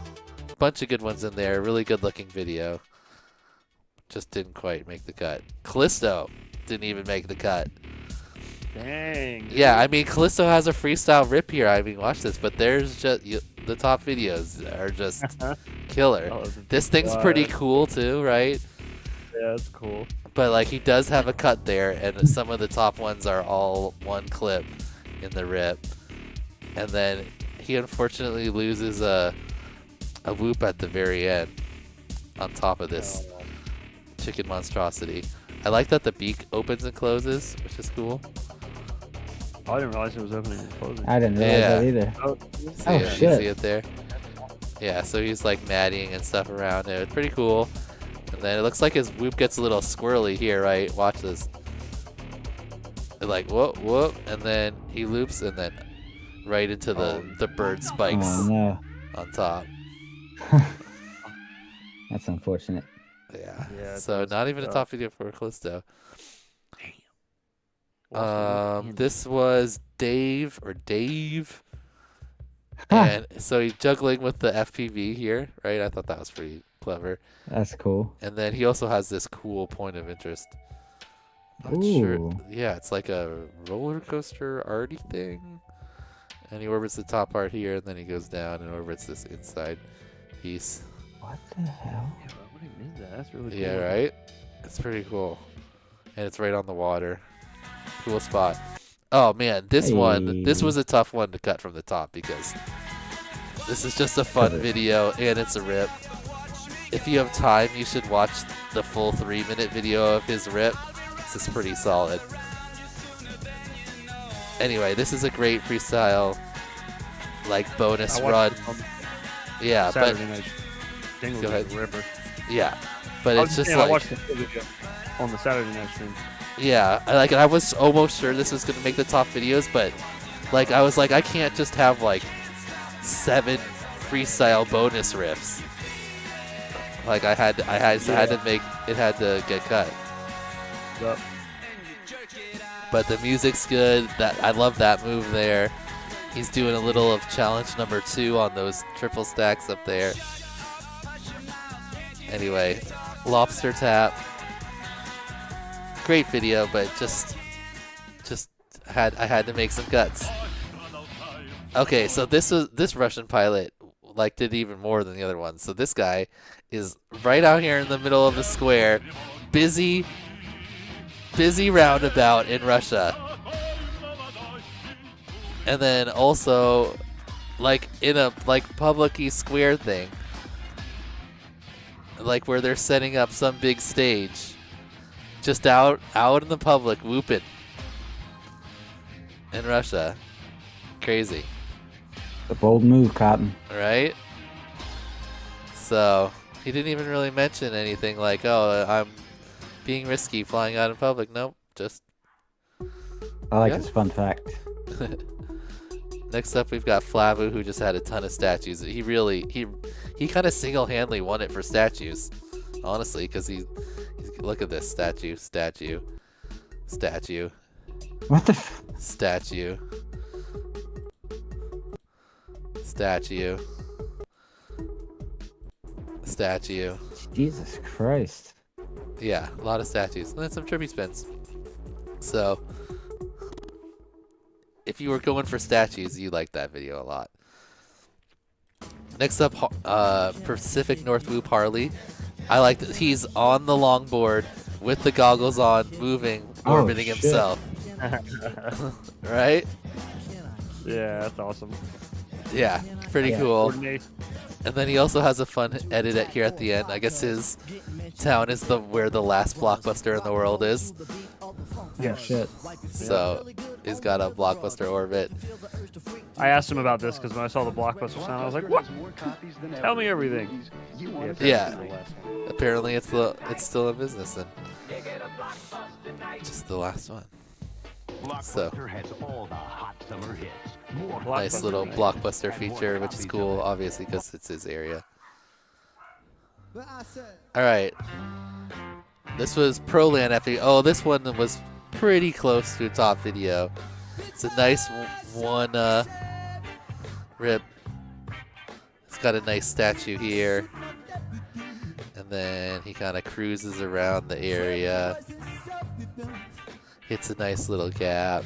bunch of good ones in there. Really good looking video. Just didn't quite make the cut. Callisto didn't even make the cut. Dang. Yeah, I mean, Callisto has a freestyle rip here. I mean, watch this, but there's just the top videos are just killer. This thing's pretty cool too, right? Yeah, it's cool. But like, he does have a cut there, and some of the top ones are all one clip in the rip. And then he unfortunately loses a whoop at the very end on top of this chicken monstrosity. I like that the beak opens and closes, which is cool. I didn't realize it was opening and closing. I didn't realize that either. Oh, Oh, You shit. see it there? Yeah, so he's like matting and stuff around it. It's pretty cool. And then it looks like his whoop gets a little squirrely here, right? Watch this. Like, whoop, whoop, and then he loops, and then right into the bird spikes Oh, no. on top. That's unfortunate. Yeah. So not even a top video for Callisto. This was Dave. And so he's juggling with the FPV here, right? I thought that was pretty clever. That's cool. And then he also has this cool point of interest. Not sure. Ooh. Yeah, it's like a roller coaster arty thing. And he orbits the top part here, and then he goes down and orbits this inside piece. What the hell? Yeah, what even is that? That's really cool. Yeah, right? It's pretty cool. And it's right on the water. Cool spot. Oh man, this was a tough one to cut from the top because this is just a fun video and it's a rip. If you have time, you should watch the full 3-minute video of his rip. This is pretty solid. Anyway, this is a great freestyle, like, bonus run. Yeah, Saturday but night. Dingle go was a ahead. ripper. Yeah, but I it's just I like, watched the video on the Saturday night stream. yeah, I was almost sure this was gonna make the top videos, but like I was like, I can't just have like 7 freestyle bonus riffs. Like I had to make it had to get cut. Yep. But the music's good. I love that move there. He's doing a little of challenge number 2 on those triple stacks up there. Anyway, lobster tap. Great video, but I had to make some cuts. Okay, so this Russian pilot like did even more than the other ones. So this guy is right out here in the middle of the square, busy roundabout in Russia. And then also like in a public-y square thing. Like where they're setting up some big stage. Just out in the public whooping. In Russia. Crazy. A bold move, Cotton. Right? So, he didn't even really mention anything like, oh, I'm being risky flying out in public. Nope, just... I like this fun fact. Next up, we've got Flavu, who just had a ton of statues. He kind of single-handedly won it for statues, honestly, because he's look at this statue. What the? Statue. Jesus Christ. Yeah, a lot of statues. And then some trippy spins. So, if you were going for statues, you liked that video a lot. Next up, Pacific Northwoop Harley. I like that he's on the longboard with the goggles on, moving, orbiting himself. Right? Yeah, that's awesome. Yeah, pretty cool. And then he also has a fun edit here at the end. I guess his town is where the last blockbuster in the world is. Yeah, shit. So he's got a blockbuster orbit. I asked him about this because when I saw the blockbuster sign, I was like, "What? Tell me everything." Yeah. Apparently, it's still in business and just the last one. So nice little blockbuster feature, which is cool, obviously, because it's his area. All right. This was Proland after. Oh, this one was pretty close to a top video. It's a nice one rip. It's got a nice statue here. And then he kind of cruises around the area. Hits a nice little gap.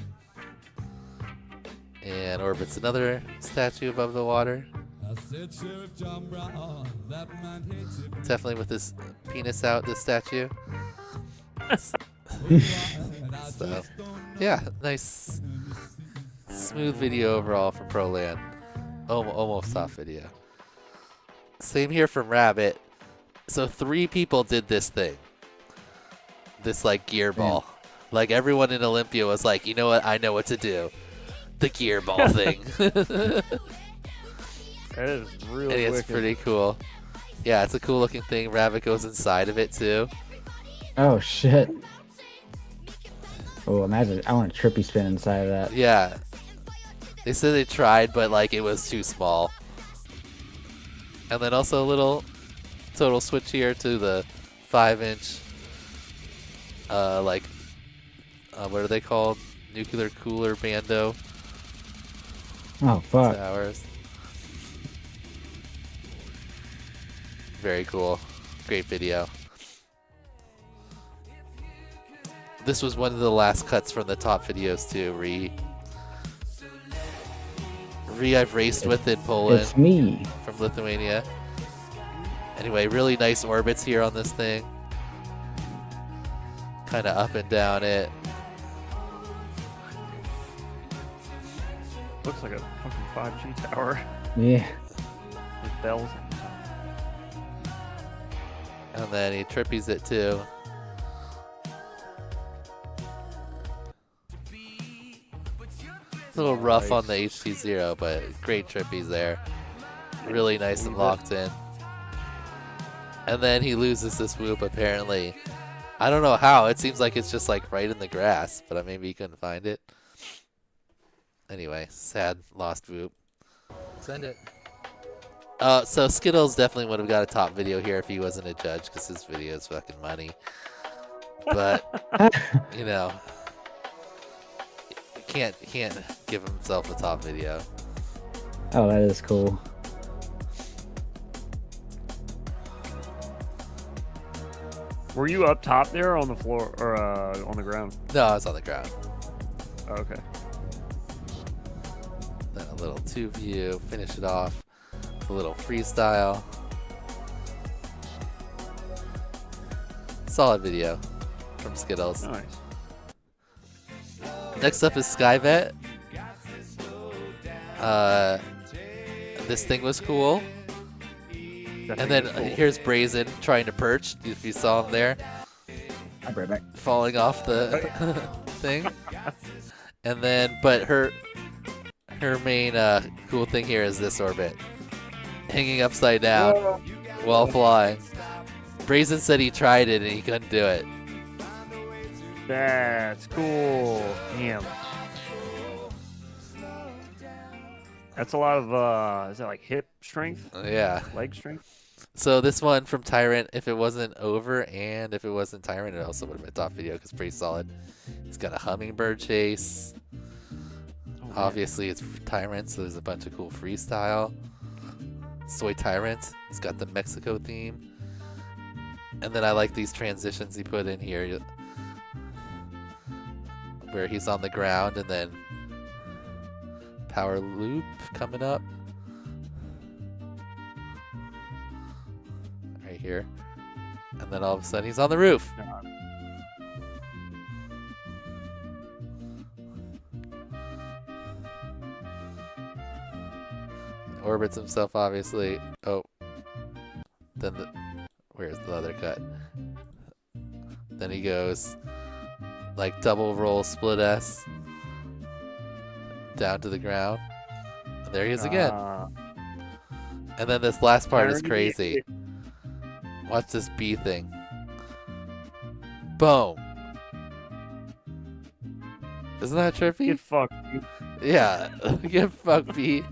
And orbits another statue above the water. Definitely with his penis out, this statue. So, yeah, nice, smooth video overall from Proland. Almost top video. Same here from Rabbit. So 3 people did this thing. This like gear ball. Like everyone in Olympia was like, you know what? I know what to do. The gear ball thing. That is really and it's pretty cool. Yeah, it's a cool looking thing. Rabbit goes inside of it too. Oh shit. Oh, imagine, I want a trippy spin inside of that. Yeah. They said they tried, but like it was too small. And then also a little total switch here to the 5-inch what are they called? Nuclear cooler bando. Oh fuck. Towers. Very cool. Great video. This was one of the last cuts from the top videos too. I've raced with in Poland. It's me. From Lithuania. Anyway, really nice orbits here on this thing. Kind of up and down it. Looks like a fucking 5G tower. Yeah. With bells. And then he trippies it too. A little rough on the HT0, but great trippies there. Really nice and locked in. And then he loses this whoop apparently. I don't know how. It seems like it's just like right in the grass, but maybe he couldn't find it. Anyway, sad lost whoop. Send it. So Skittles definitely would have got a top video here if he wasn't a judge, because his video is fucking money. But you know, he can't give himself a top video. Oh, that is cool. Were you up top there on the floor or on the ground? No, I was on the ground. Oh, okay. Then a little 2-view, finish it off. A little freestyle. Solid video from Skittles. Nice. Next up is Skyvet. This thing was cool. And then here's Brazen trying to perch, if you saw him there. I'll be right back. Falling off the thing. And then, but her main cool thing here is this orbit. Hanging upside down while flying. Brazen said he tried it and he couldn't do it. That's cool. Damn. That's a lot of, is that like hip strength? Yeah. Leg strength? So this one from Tyrant, if it wasn't over and if it wasn't Tyrant, it also would have been a top video because it's pretty solid. He's got a hummingbird chase. Obviously it's Tyrant, so there's a bunch of cool freestyle. Soy Tyrant, he's got the Mexico theme. And then I like these transitions he put in here, where he's on the ground and then power loop coming up. Right here. And then all of a sudden he's on the roof. Orbits himself, obviously. Oh. Then where's the other cut? Then he goes like double roll split S down to the ground. And there he is again. And then this last part is crazy. Watch this B thing. Boom. Isn't that trippy? Get fucked. Yeah. Get fucked, B.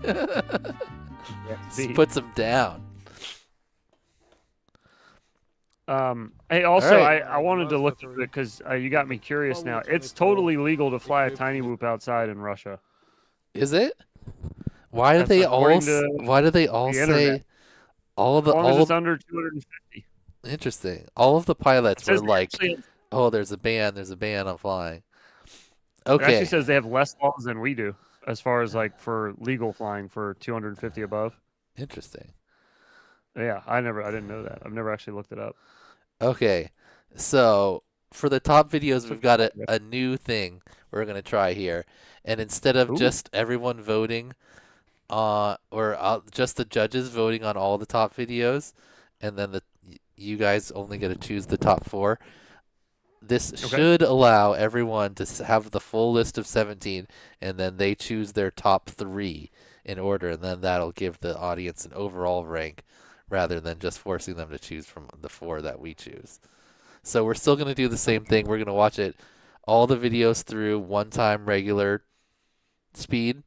Just puts him down. Hey, also, right. I wanted to look at it because you got me curious now. It's totally legal to fly a tiny whoop outside in Russia. Is it? Why do they all? Why do they all say all of the? As long as it's under 250. Interesting. All of the pilots were like, "Oh, there's a ban. There's a ban on flying." Okay. It actually says they have less laws than we do as far as like for legal flying for 250 above. Interesting. Yeah, I didn't know that. I've never actually looked it up. Okay, so for the top videos, we've got a new thing we're gonna try here, and instead of just everyone voting, just the judges voting on all the top videos, and then you guys only get to choose the top 4. This should allow everyone to have the full list of 17, and then they choose their top 3 in order, and then that'll give the audience an overall rank, rather than just forcing them to choose from the 4 that we choose. So we're still going to do the same thing. We're going to watch all the videos through one time regular speed,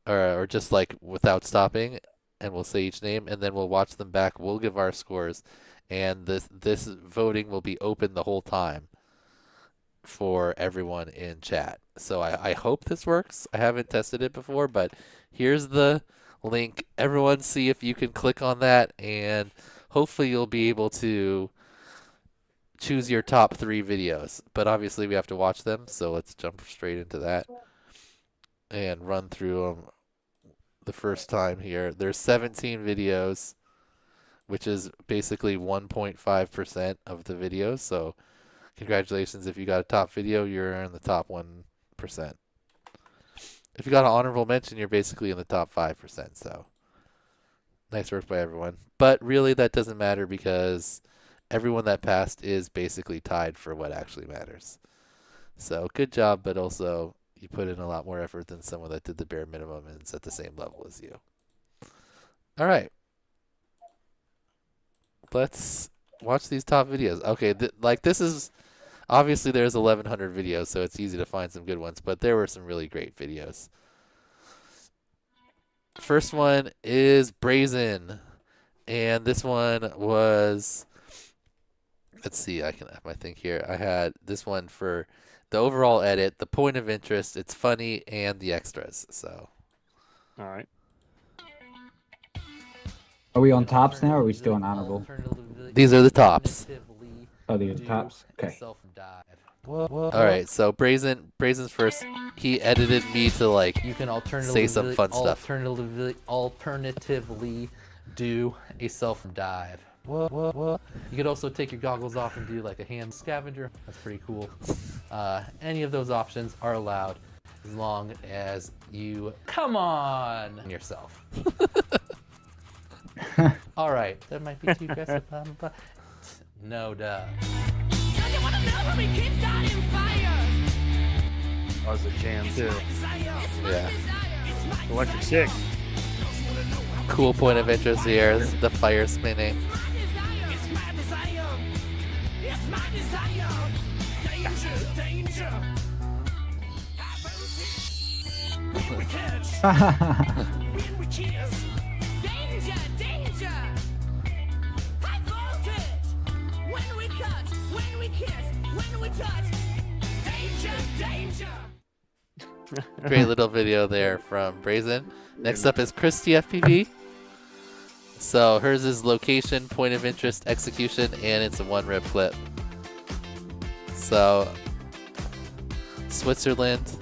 or just like without stopping, and we'll say each name, and then we'll watch them back. We'll give our scores, and this voting will be open the whole time for everyone in chat. So I hope this works. I haven't tested it before, but here's the link. Everyone see if you can click on that, and hopefully you'll be able to choose your top 3 videos. But obviously we have to watch them, so let's jump straight into that and run through them the first time here. There's 17 videos, which is basically 1.5% of the videos. So congratulations, if you got a top video, you're in the top 1%. If you got an honorable mention, you're basically in the top 5%. So nice work by everyone. But really, that doesn't matter because everyone that passed is basically tied for what actually matters. So good job, but also you put in a lot more effort than someone that did the bare minimum and is at the same level as you. All right. Let's watch these top videos. Okay, this is obviously there's 1,100 videos, so it's easy to find some good ones, but there were some really great videos. First one is Brazen, and this one was, let's see, I can have my thing here. I had this one for the overall edit, the point of interest, it's funny, and the extras. So, all right. Are we on tops now, or are we still on honorable? These are the tops. Oh, these are the tops. Okay. All right, so Brazen's first. He edited me to like you can say some fun stuff. Alternatively, do a self dive. You could also take your goggles off and do like a hand scavenger. That's pretty cool. Any of those options are allowed as long as you come on yourself. All right, that might be too aggressive. No duh. That was a jam too. Yeah. Electric Six. Cool point of interest here. The fire spinning. Great little video there from Brazen. Next up is Christy FPV. So hers is location, point of interest, execution, and it's a 1-rip clip. So Switzerland,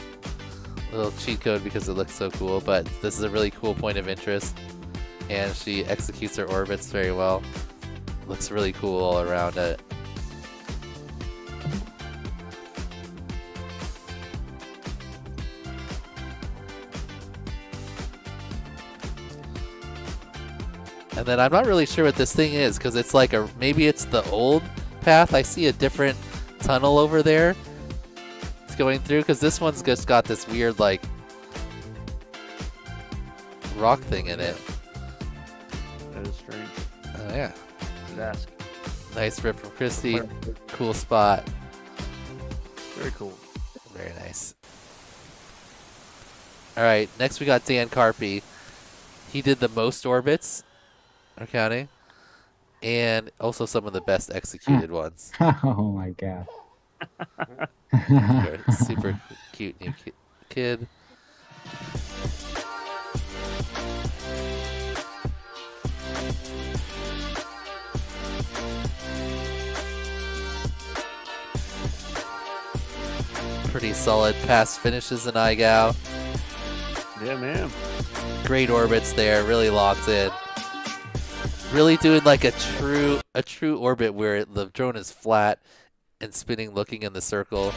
little cheat code because it looks so cool, but this is a really cool point of interest, and she executes her orbits very well. Looks really cool all around it. And then I'm not really sure what this thing is because it's like maybe it's the old path. I see a different tunnel over there it's going through because this one's just got this weird like rock thing in it. That is strange. Oh yeah. Should ask. Nice rip from Christy. Cool spot. Very cool. Very nice. All right, next we got Dan Carpy. He did the most orbits. Counting, and also some of the best executed ones. Oh my god. Super cute new kid. Pretty solid pass finishes in IGOW. Yeah, man. Great orbits there, really locked in. Really doing like a true orbit where the drone is flat and spinning, looking in the circle.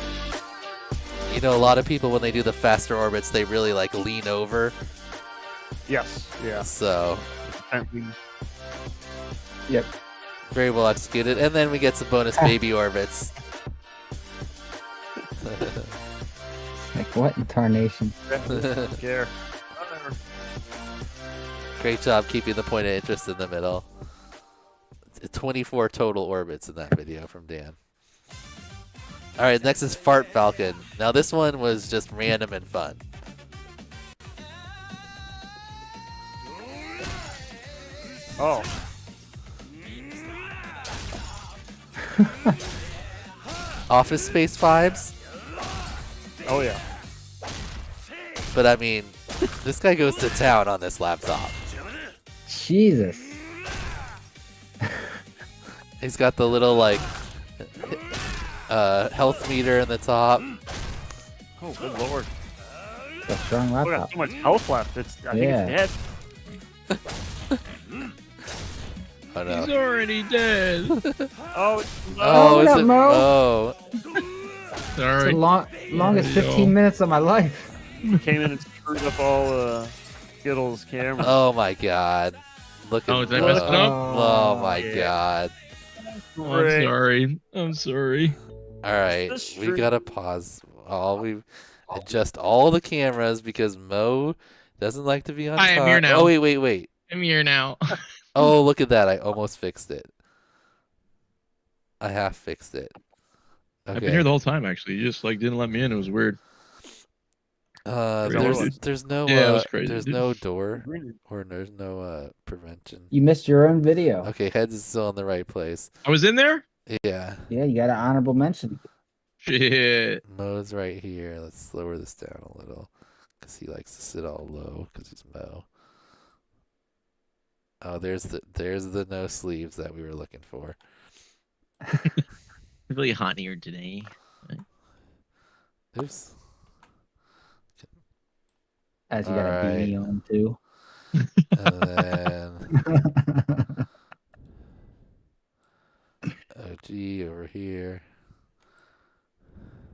You know, a lot of people when they do the faster orbits, they really like lean over. Yes. Yeah. So. Yep. Very well executed, and then we get some bonus baby orbits. Like what in tarnation? Care. Great job keeping the point of interest in the middle. 24 total orbits in that video from Dan. All right, next is Fart Falcon. Now this one was just random and fun. Oh. Office Space vibes. Oh yeah. But I mean, this guy goes to town on this laptop. Jesus. He's got the little like health meter in the top. Oh, good lord. A strong We got laptop. so much health left. I think Yeah. it's dead. Oh no. He's already dead. Oh, Oh, what is up, it Mo? It's Sorry. the longest 15 minutes of my life. Came in and screwed up all Skittles cameras. Oh my god. Look at Oh, did I mess it up? Oh my Yeah. god. Oh, I'm sorry. I'm sorry. Alright, This we stream- gotta pause. We adjust all the cameras because Mo doesn't like to be on I am top. here now. Oh wait. I'm here now. Oh, look at that. I almost fixed it. I half fixed it. Okay. I've been here the whole time actually. You just like didn't let me in. It was weird. There's no Yeah, it was crazy, there's dude. no door or there's no prevention. You missed your own video. Okay, heads is still in the right place. I was in there? Yeah. Yeah, you got an honorable mention. Shit. Mo's right here. Let's lower this down a little because he likes to sit all low because he's Mo. Oh, there's the no sleeves that we were looking for. Really hot here today. Oops. As you got a beanie on too. And then OG over here.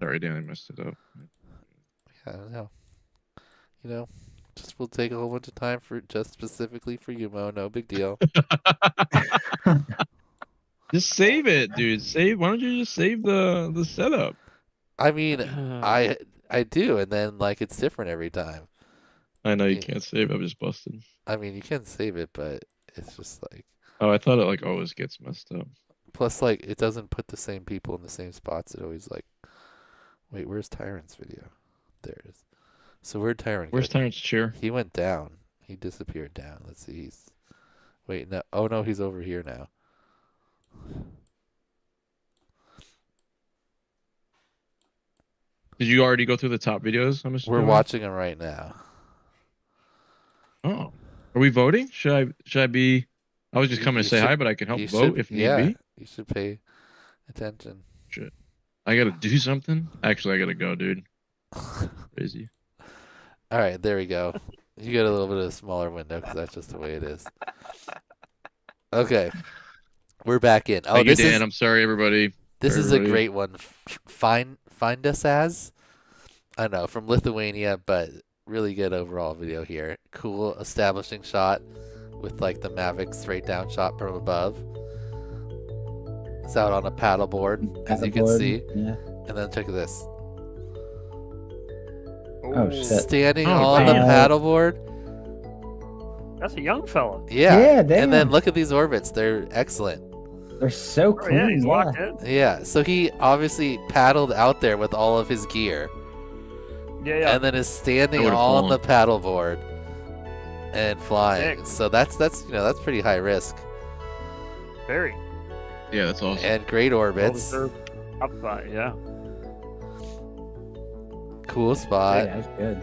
Sorry, Dan, I messed it up. Yeah, no. You know, just will take a whole bunch of time for just specifically for you, Mo. No big deal. Just save it, dude. Save. Why don't you just save the setup? I mean, I do, and then like it's different every time. I know you can't save. I'm just busted. I mean, you can save it, but it's just like. Oh, I thought it like always gets messed up. Plus, like it doesn't put the same people in the same spots. It always like. Wait, where's Tyrant's video? There it is. So where'd Tyrant go? Where's Tyrant's chair? He went down. He disappeared down. Let's see. He's. Wait, no. Oh no, he's over here now. Did you already go through the top videos? We're watching them right now. Oh, are we voting? Should I be? I was just coming to say hi, but I can help vote if need be. You should pay attention. Shit. I gotta do something. Actually, I gotta go, dude. Crazy. All right, there we go. You get a little bit of a smaller window because that's just the way it is. Okay, we're back in. Oh, Thank you, this Dan. is. I'm sorry, everybody. This is Everybody. a great one. Find us as. I don't know, from Lithuania, but really good overall video here. Cool establishing shot with like the Mavic straight down shot from above. It's out on a paddleboard, as you can see. Yeah. And then check this. Oh shit. Standing Oh, on the damn. paddleboard. That's a young fella. Yeah. Yeah, And then damn. look at these orbits. They're excellent. They're so Oh, yeah, clean. he's Yeah. locked in. Yeah. So he obviously paddled out there with all of his gear. Yeah. And then is standing would've on fallen. the paddleboard and flying. Sick. So that's that's pretty high risk. Very. Yeah, that's awesome. And great orbits. Up by, yeah. Cool spot. Yeah, that's good.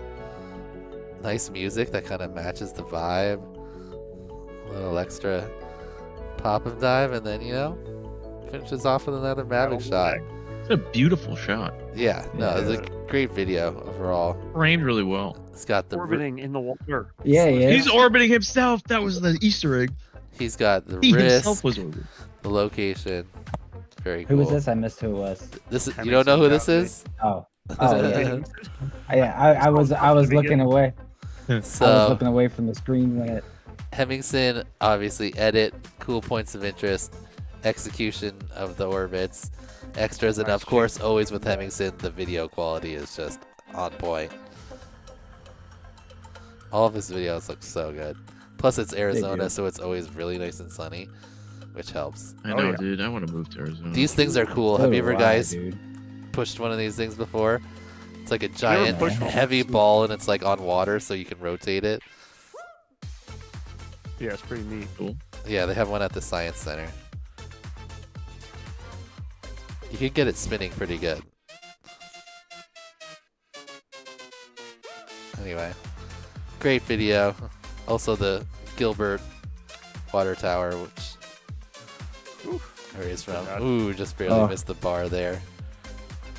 Nice music that kind of matches the vibe. A little extra pop and dive, and then finishes off with another Mavic shot. It's a beautiful shot. Yeah, no, it's a great video overall. Framed really well. It's got the Orbiting in the water. Yeah, yeah. He's orbiting himself. That was the Easter egg. He's got the He wrist, himself was orbiting. the location. Very Who cool. was this? I missed who it was. This is, you don't know who this is? Oh. Oh yeah. I was looking away. I was So looking away from the screen when it. Hemmingson, obviously edit, cool points of interest, execution of the orbits, extras, and of course, always with Hemmingson, the video quality is just on point. All of his videos look so good. Plus, it's Arizona, so it's always really nice and sunny, which helps. I know, dude. I want to move to Arizona. These things are cool. So Have you do ever I, guys dude. pushed one of these things before? It's like a giant, pushed one? heavy ball, and it's like on water, so you can rotate it. Yeah, it's pretty neat. Cool. Yeah, they have one at the Science Center. You can get it spinning pretty good. Anyway, great video. Also the Gilbert water tower, which where he's from. God. Ooh, just barely missed the bar there.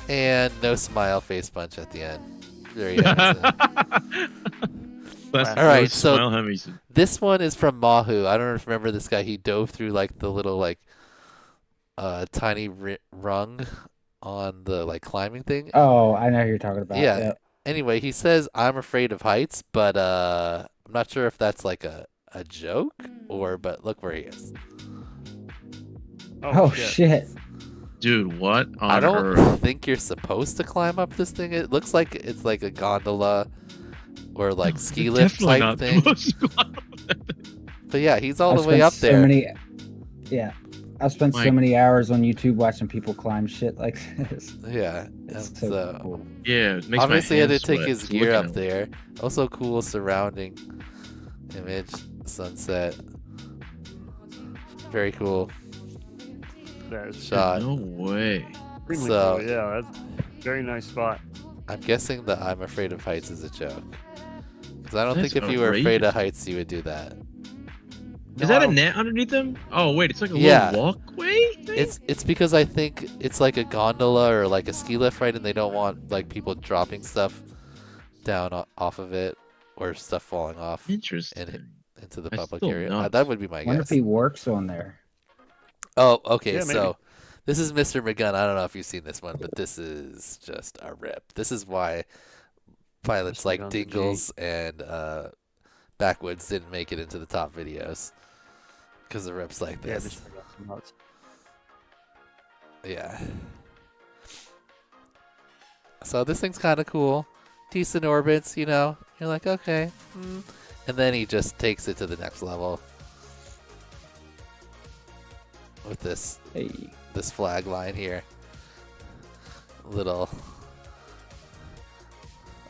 And no smile face punch at the end. There he ends it. All right, so this one is from Mahu. I don't remember this guy. He dove through like the little like tiny rung on the like climbing thing. Oh, I know who you're talking about. Yeah. Yep. Anyway, he says I'm afraid of heights, but I'm not sure if that's like a joke or. But look where he is. Oh shit. Dude, what on I don't earth? think you're supposed to climb up this thing. It looks like it's like a gondola or like ski lift Definitely type not thing. supposed to climb But yeah, he's all I've the way spent up so there. I've spent so many hours on YouTube watching people climb shit like this. Yeah, It's and so cool. Yeah, it makes obviously my had to hands take sweat his just gear looking up at it. there. Also cool surrounding image, sunset. Very cool shot. No way. Extremely So cool. Yeah, that's a very nice spot. I'm guessing that I'm afraid of heights is a joke. Because I don't That's think if you were afraid outrageous. of heights, you would do that. Is that a net underneath them? Oh wait, it's like a Yeah. little walkway thing? It's because I think it's like a gondola or like a ski lift, right? And they don't want like people dropping stuff down off of it or stuff falling off. Interesting. Into the That's public still area. nuts. That would be my Wonder guess. if he works on there. Oh, okay. Yeah, so maybe. this is Mr. McGunn. I don't know if you've seen this one, but this is just a rip. This is why pilots like McGunn's a G. Dingles and Backwoods didn't make it into the top videos because of rips like Yeah, this. just check out some nuts. Yeah. So this thing's kind of cool. Decent orbits, you know. You're like, okay. And then he just takes it to the next level with this this flag line here. Little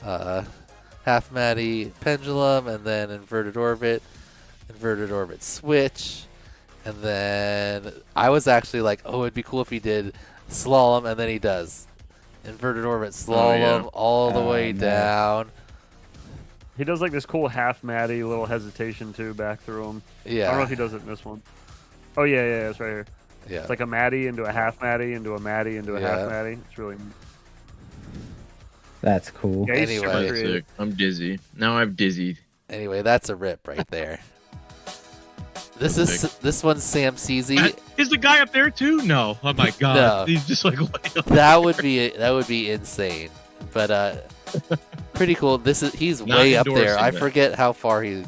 half matty pendulum, and then inverted orbit switch, and then I was actually like, oh, it'd be cool if he did slalom, and then he does inverted orbit slalom all the way down. He does like this cool half matty little hesitation too back through him. Yeah. I don't know if he does it in this one. Oh yeah, it's right here. Yeah. It's like a matty into a half matty into a matty into a half matty. It's really. That's cool. Yeah, he's super Anyway. creative. I'm dizzy. Now I'm dizzy. Anyway, that's a rip right there. This one's Sam CZ. Is the guy up there too? No. Oh my god. No. He's just like way up That would be insane. But pretty cool. He's Not way up there. endorsing I that. forget how far he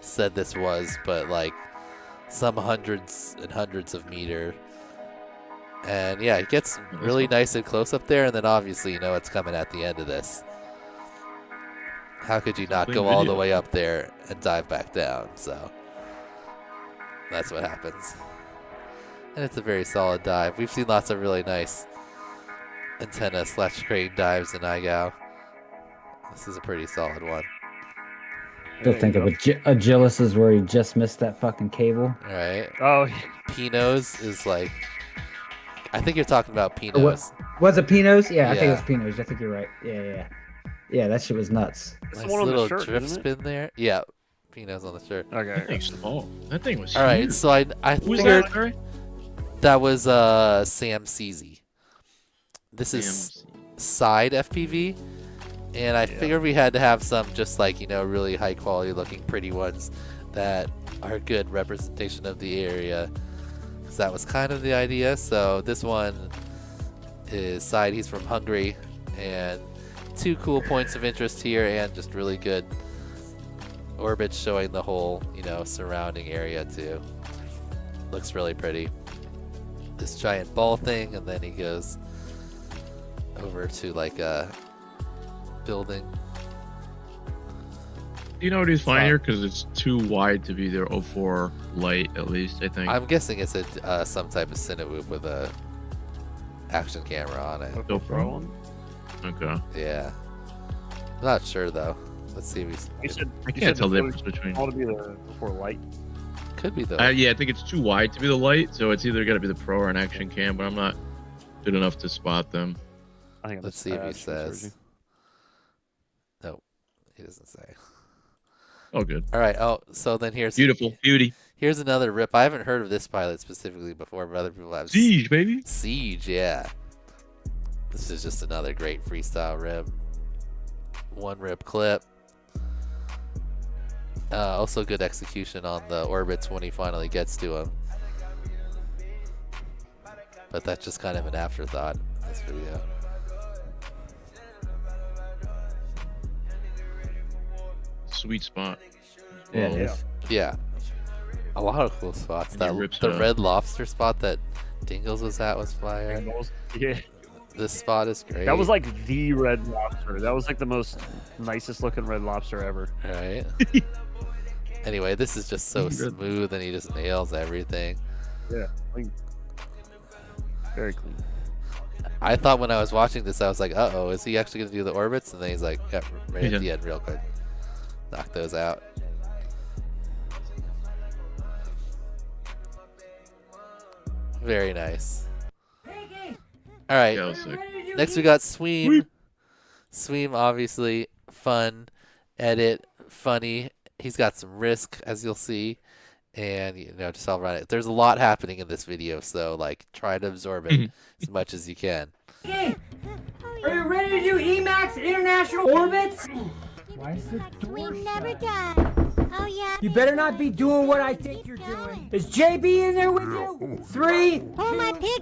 said this was, but like some hundreds and hundreds of meters. And yeah, it gets really nice and close up there, and then obviously you know it's coming at the end of this. How could you not Clean go all the video. way up there and dive back down? So that's what happens. And it's a very solid dive. We've seen lots of really nice antenna / crane dives in IGOW. This is a pretty solid one. Still think of Agilis is where he just missed that fucking cable. Right? Oh, Pinos is like, I think you're talking about Pinos. Was it Pinos? Yeah, I think it Yeah. was Pinos. I think you're right. Yeah, that shit was nuts. Nice little drift spin there. Yeah, Pinos on the shirt. Okay. That thing's small. That thing was All right, huge. so I Who's figured that, Larry? that was Sam CZ. This is side FPV, and I figured we had to have some just like, you know, really high quality looking pretty ones that are good representation of the area, because that was kind of the idea. So this one is side. He's from Hungary, and 2 cool points of interest here, and just really good orbits showing the whole, you know, surrounding area too. Looks really pretty. This giant ball thing, and then he goes over to like a building. Do you know what he's flying here? Because it's too wide to be their 04 light, at least, I think. I'm guessing it's a some type of Cinewoop with a action camera on it. GoPro one? Okay. Yeah. I'm not sure though. Let's see if he's. I can't tell the difference between. All to be the before light. Could be though. Yeah, I think it's too wide to be the light, so it's either got to be the Pro or an action cam, but I'm not good enough to spot them. I think Let's see if he says. Nope, he doesn't say. Oh, good. All right. Oh, so then here's Beautiful. Beauty. Here's another rip. I haven't heard of this pilot specifically before, but other people have. Siege, baby. Siege, yeah. This is just another great freestyle rip. One rip clip. Also good execution on the orbits when he finally gets to him. But that's just kind of an afterthought in this video. Sweet spot. Yeah, it is. Yeah. A lot of cool spots. And he rips The it up. red lobster spot that Dingles was at was fire. Yeah. This spot is great. That was like the red lobster. That was like the most nicest looking red lobster ever. Right. Anyway, this is just so smooth and he just nails everything. Yeah. Like, very clean. I thought when I was watching this, I was like, uh-oh, is he actually going to do the orbits? And then he's like, yeah, right at the end real quick. Knock those out. Very nice. All right. Next we got Sweem. Sweem, obviously, fun, edit, funny. He's got some risk, as you'll see. And, you know, just all around it. There's a lot happening in this video, so, like, try to absorb it as much as you can. Are you ready to do EMAX International Orbits? Why is the door Never done. Oh yeah. You better not be doing what I think you're doing. Is JB in there with you? 3, 2,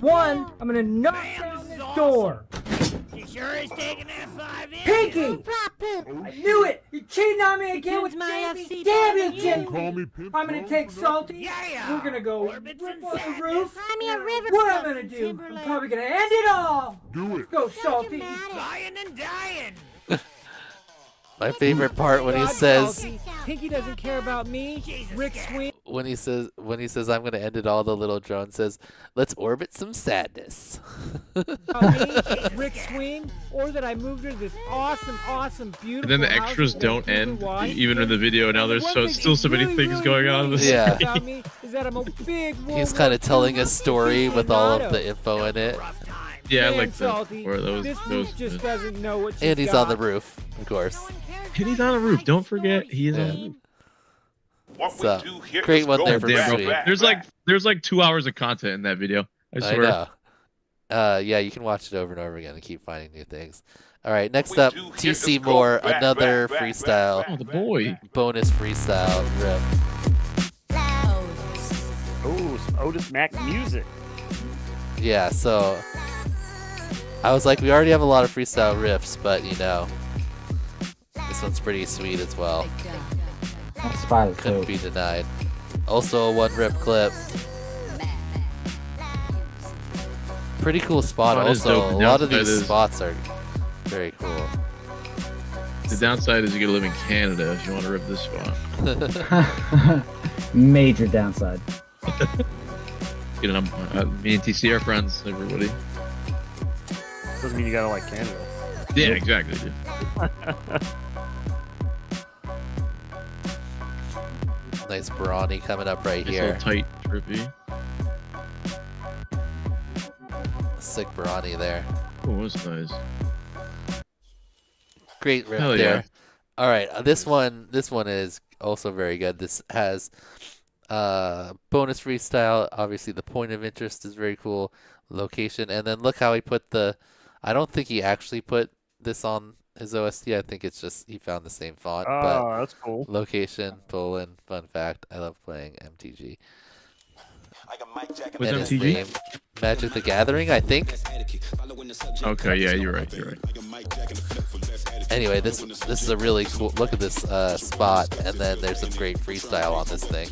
1. I'm gonna knock down this door. You sure is taking that 5 in? Pinky! I knew it! You're cheating on me again with JB. Damn you, JB! I'm gonna take Salty. We're gonna go rip on the roof. Buy me a river. What I'm gonna do? I'm probably gonna end it all. Do it. Go, Salty. Lying and dying. My favorite part when he says Pinky doesn't care about me. Rick Sweet. when he says I'm gonna end it all, the little drone says, "Let's orbit some sadness." Rick Sween, or that I moved her to this awesome, beautiful. And then the house extras with don't blue end white. even in the video. Now there's still so many things going on in this. Yeah. About me is that I'm a big He's kind of telling a story with all of the info in it. Yeah, I Man, like Salty, that. this roof just doesn't know what she's And he's got. on the roof, of course. And he's on the roof. Don't forget, he is on the roof. So, great one there for Damn, Sweet. bro. There's like 2 hours of content in that video. I I swear. know. Yeah, you can watch it over and over again and keep finding new things. All right, next up, TC Moore, another freestyle. Oh, the boy. Bonus freestyle rip. Oh, some Otis Mac music. Yeah, so I was like, we already have a lot of freestyle riffs, but you know, this one's pretty sweet as well. That spot is Couldn't dope. be denied. Also a one rip clip. Pretty cool spot. Spot is Also, dope. a The lot of downside these is- spots are very cool. The downside is you gotta live in Canada if you want to rip this spot. Major downside. You know, me and TC are friends, everybody. Doesn't mean you gotta like Canada. Yeah, exactly, dude. Nice brawny coming up right Nice here. little tight, trippy. Sick brawny there. Oh, that's nice. Great rip Hell there. yeah. All right, this one is also very good. This has bonus freestyle. Obviously, the point of interest is very cool. Location, and then look how he put the. I don't think he actually put this on his OST. I think it's just he found the same font. Oh, but that's cool. Location, Poland. Fun fact: I love playing MTG. What's And his MTG? name, Magic the Gathering, I think. Okay, yeah, you're right. You're right. Anyway, this is a really cool. Look at this spot, and then there's some great freestyle on this thing.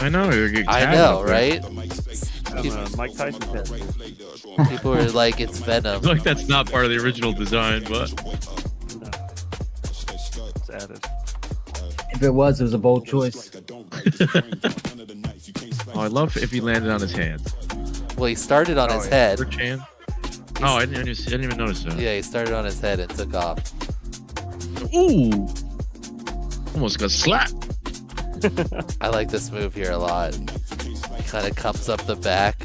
I know. You're getting I tagged know, up there. right? Mike Tyson People are like, it's Venom. I feel like that's not part of the original design, but It's added. If it was a bold choice. oh, I love if he landed on his hand. Well, he started on his yeah. head. First hand. Oh, I didn't even notice that. Yeah, he started on his head and took off. Ooh! Almost got slapped. I like this move here a lot. He kind of comes up the back,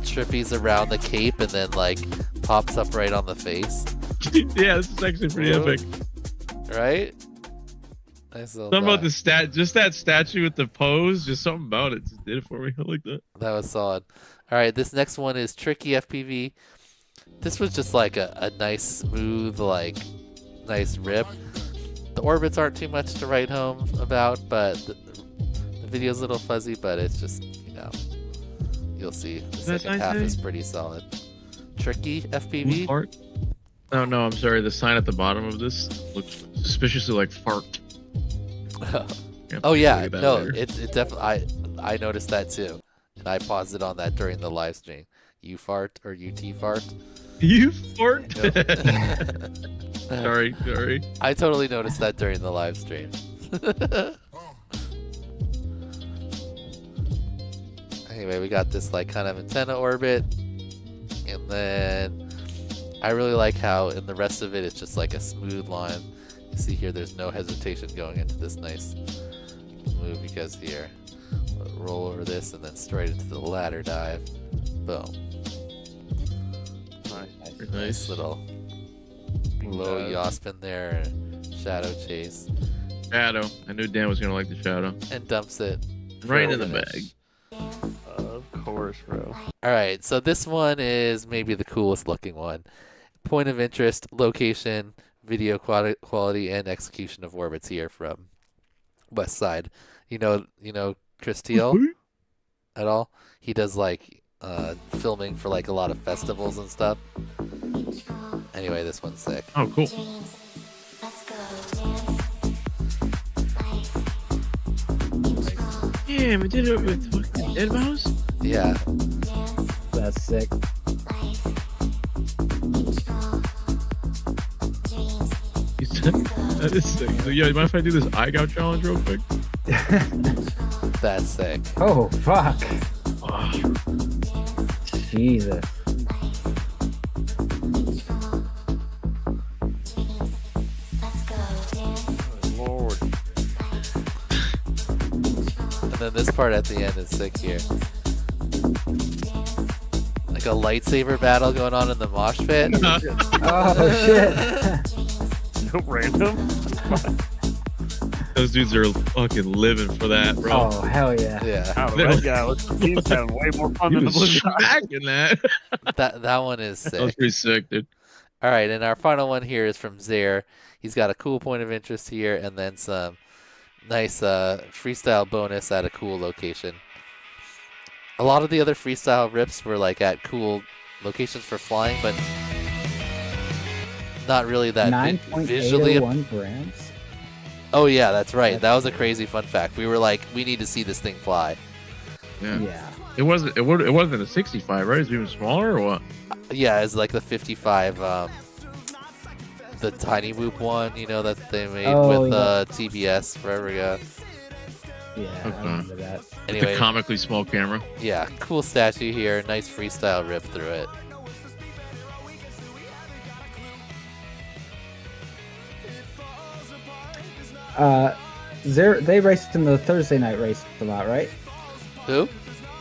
trippies around the cape, and then like pops up right on the face. Yeah, this is actually pretty epic. Right? Nice little Something about dive. just that statue with the pose, just something about it just did it for me. I like that. That was solid. All right, this next one is Tricky FPV. This was just like a nice, smooth, like, nice rip. The orbits aren't too much to write home about, but the video's a little fuzzy, but it's just, you know, you'll see. The second half is pretty solid. Tricky FPV? Fart? Oh, no, I'm sorry. The sign at the bottom of this looks suspiciously like fart. Oh, yeah. No, it definitely, I noticed that too. And I paused it on that during the live stream. You fart or UT fart? You fart? Sorry. I totally noticed that during the live stream. Anyway, we got this like kind of antenna orbit, and then I really like how in the rest of it it's just like a smooth line. You see here there's no hesitation going into this nice move because here, roll over this and then straight into the ladder dive. Boom. Nice little low yaw spin there, shadow chase. Shadow. I knew Dan was gonna like the shadow. And dumps it right in the bag. Of course, bro. Alright, so this one is maybe the coolest looking one. Point of interest, location, video quality, and execution of orbits here from West Side. You know Chris Teal at all? He does like filming for like a lot of festivals and stuff. Anyway, this one's sick. Oh, cool. Damn, we did it with fucking Dead Mouse? Yeah. That's sick. That is sick. So, yo, you mind if I do this IGOW challenge real quick? That's sick. Oh, fuck. Jesus. Lord. And then this part at the end is sick here. Like a lightsaber battle going on in the mosh pit. Oh, shit. So random. Those dudes are fucking living for that, bro. Oh, hell yeah. Yeah. Oh, the red guy was having way more fun than the blue guy. Back in that. That one is sick. That was pretty sick, dude. All right, and our final one here is from Zaire. He's got a cool point of interest here, and then some nice freestyle bonus at a cool location. A lot of the other freestyle rips were like at cool locations for flying, but not really that visually. 9.801 grams. Oh yeah, that's right. That was a crazy fun fact. We were like, we need to see this thing fly. Yeah. It wasn't a 65, right? It's even smaller or what? Yeah, it's like the 55, the tiny whoop one, you know, that they made with TBS forever ago. Yeah, I remember that. Anyway, the comically small camera. Yeah, cool statue here. Nice freestyle rip through it. They raced in the Thursday night race a lot, right? Who?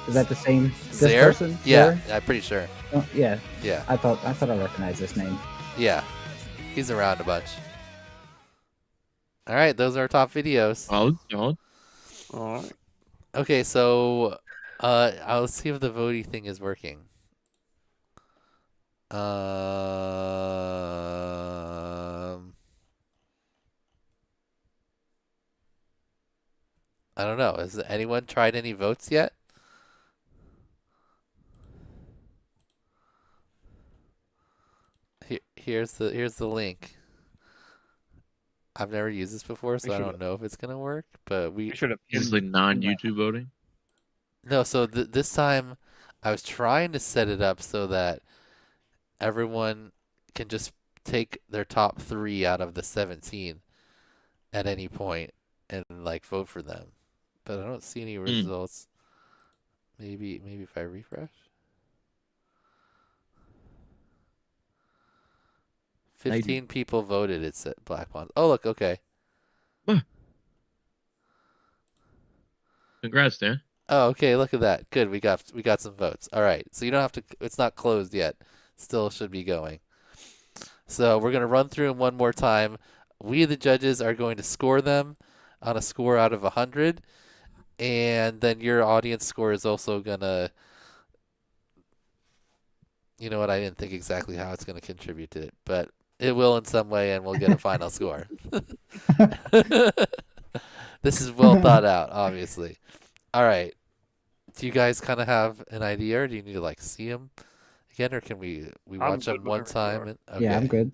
Is that the same Zaire? person? Yeah, Zaire? I'm pretty sure. Oh, yeah. Yeah. I thought I recognized this name. Yeah, he's around a bunch. All right, those are our top videos. Solid. All right. Okay, so I'll see if the voting thing is working. I don't know. Has anyone tried any votes yet? Here's the link. I've never used this before, so I don't know if it's gonna work. But we should have. This is like non-YouTube voting. No, so this time I was trying to set it up so that everyone can just take their top 3 out of the 17 at any point and like vote for them. But I don't see any results. Maybe if I refresh. 15 people voted. It's at Black Pond. Oh, look, okay. Congrats, Dan. Oh, okay. Look at that. Good. We got some votes. All right. So you don't have to. It's not closed yet. Still should be going. So we're gonna run through them one more time. We, the judges, are going to score them. on a score out of 100, and then your audience score is also gonna. You know what? I didn't think exactly how it's gonna contribute to it, but it will in some way, and we'll get a final score. This is well thought out, obviously. All right. Do you guys kind of have an idea, or do you need to like see them again, or can we watch them one time? And, okay. Yeah, I'm good.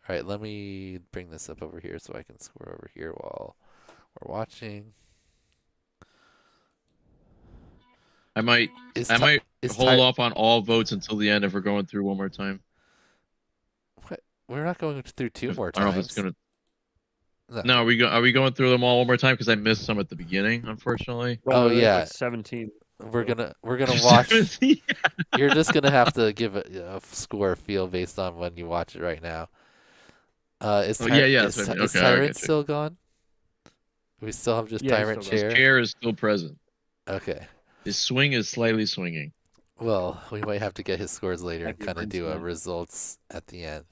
All right, let me bring this up over here so I can score over here while we're watching. I might hold off on all votes until the end if we're going through one more time. What? We're not going through two more I don't know if times. it's gonna. No. No, are we going through them all one more time? Because I missed some at the beginning, unfortunately. Oh yeah, like 17. We're gonna watch. You're just gonna have to give it a score feel based on when you watch it right now. Is Tyrant still gone? We still have just Tyrant Chair. His chair is still present. Okay. His swing is slightly swinging. Well, we might have to get his scores later and kind of do a results at the end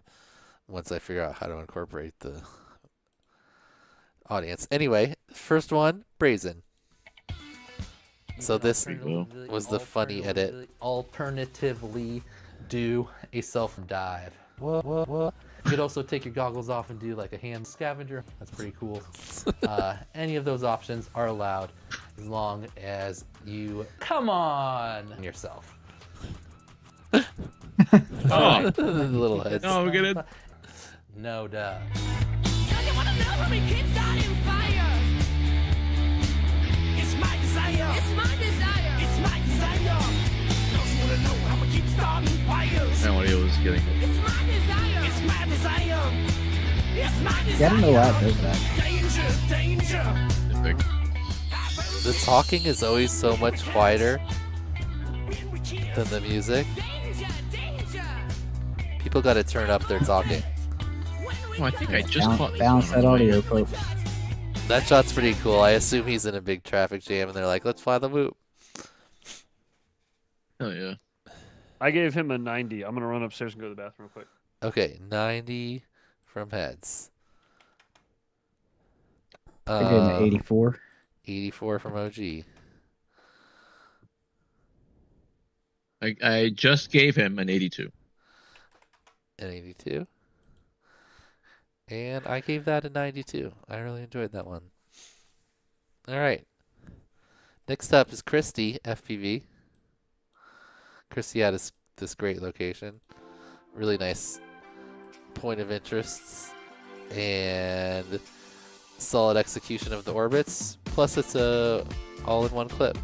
once I figure out how to incorporate the audience. Anyway, first one, Brazen. So this was the funny edit. Alternatively, do a self-dive. What? You could also take your goggles off and do like a hand scavenger. That's pretty cool. Any of those options are allowed as long as you come on yourself. Oh, the little heads. No, we're gonna. No duh. It's my desire. It's my desire. It's my desire. Don't you wanna know how I keep starting fires? That audio is getting. It's my desire. It's my desire. It's my desire. Yeah, I don't know why it does that. Danger. The talking is always so much quieter than the music. People gotta turn up their talking. Oh, I think I just balance that audio, folks. That shot's pretty cool. I assume he's in a big traffic jam and they're like, let's fly the whoop. Hell yeah. I gave him a 90. I'm going to run upstairs and go to the bathroom real quick. Okay, 90 from Heads. I gave him an 84. 84 from OG. I just gave him an 82. An 82. And I gave that a 92. I really enjoyed that one. All right. Next up is Christy, FPV. Christy had this great location. Really nice point of interests. And solid execution of the orbits. Plus it's a all-in-one clip.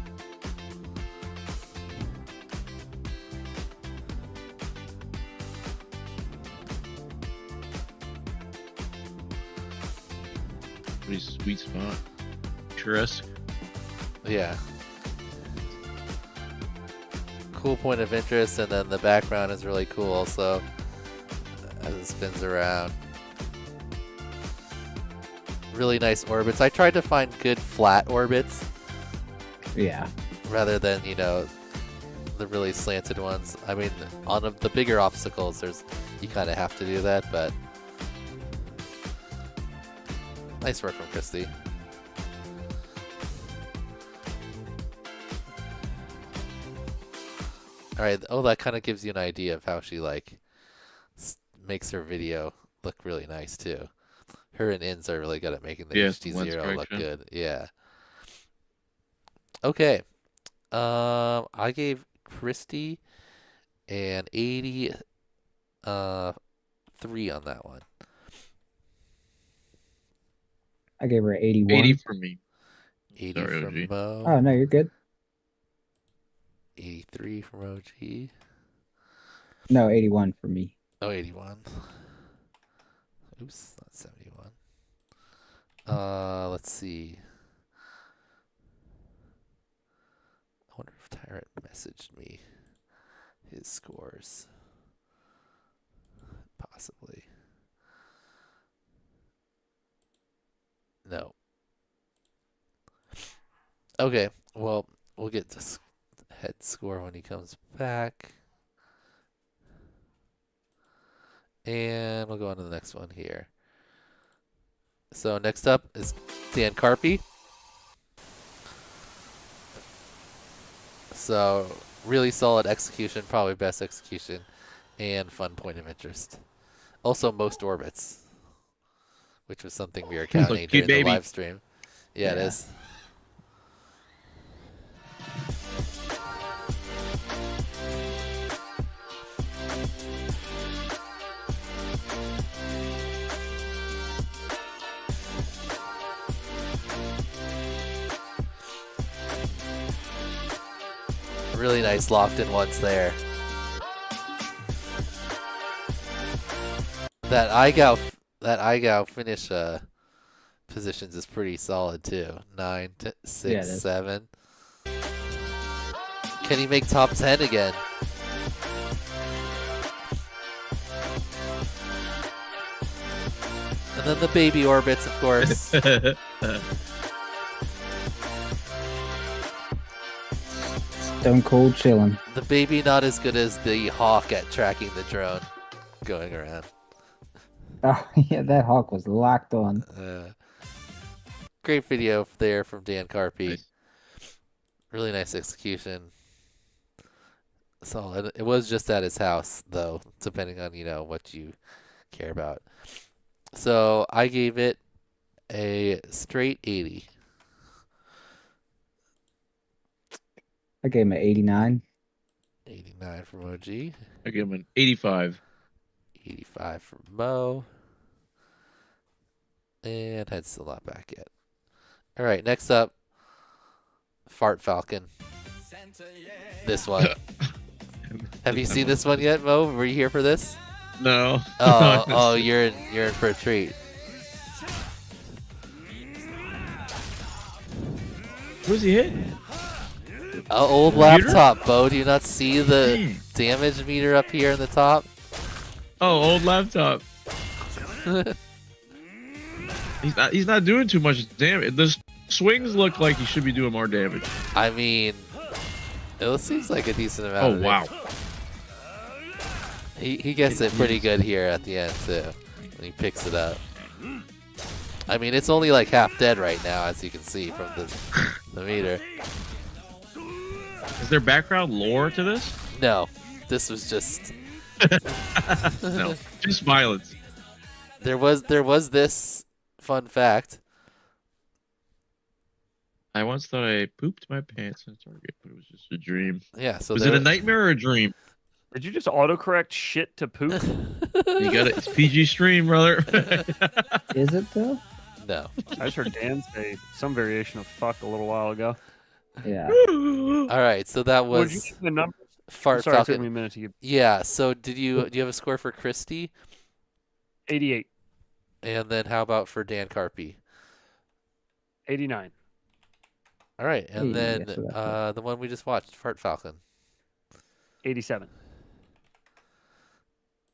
Pretty sweet spot. Picturesque. Yeah. Cool point of interest, and then the background is really cool also as it spins around. Really nice orbits. I tried to find good flat orbits. Yeah. Rather than, the really slanted ones. I mean, on the bigger obstacles, you kind of have to do that, but nice work from Christy. All right. Oh, that kind of gives you an idea of how she makes her video look really nice too. Her and Ins are really good at making the HD0 look good. Yeah. Okay. I gave Christy an 83 on that one. I gave her an 81. 80 for me. 80 Sorry, from OG. Mo. Oh, no, you're good. 83 from OG. No, 81 for me. Oh, 81. Oops, not 71. Let's see. I wonder if Tyrant messaged me his scores. Possibly. No. Okay, well, we'll get this head score when he comes back. And we'll go on to the next one here. So next up is Dan Carpy. So really solid execution, probably best execution, and fun point of interest. Also most orbits, which was something we were counting during the live stream. Yeah, it is. Really nice locked in ones there. That IGOW finish positions is pretty solid too. 9, 6, 7. Can he make top 10 again? And then the baby orbits, of course. Stone cold chilling. The baby not as good as the hawk at tracking the drone going around. Oh yeah, that hawk was locked on. Great video there from Dan Carpy. Nice. Really nice execution. Solid. It was just at his house though, depending on what you care about. So I gave it a straight 80. I gave him an 89. 89 from OG. I gave him an 85. 85 from Mo. And head's still not back yet. All right, next up, Fart Falcon. This one. Have you seen this one yet, Mo? Were you here for this? No. Oh, you're in for a treat. Who's he hitting? Old laptop, Bo. Do you not see the damage meter up here in the top? Oh, old laptop. He's not doing too much damage. The swings look like he should be doing more damage. I mean, it seems like a decent amount. Oh wow. He gets it pretty good here at the end too, when he picks it up. I mean, it's only like half dead right now, as you can see from the meter. Is there background lore to this? No, this was just no, just violence. There was this fun fact. I once thought I pooped my pants in Target, but it was just a dream. Yeah. So was it a nightmare or a dream? Did you just autocorrect shit to poop? You got it. It's PG stream, brother. Is it though? No. I just heard Dan say some variation of fuck a little while ago. Yeah. All right, so that was. Would you give the numbers? Fart Sorry, Falcon. it took me a minute to get. Yeah. So do you have a score for Christy? 88. And then how about for Dan Carpy? 89. All right, and then the one we just watched, Fart Falcon. 87.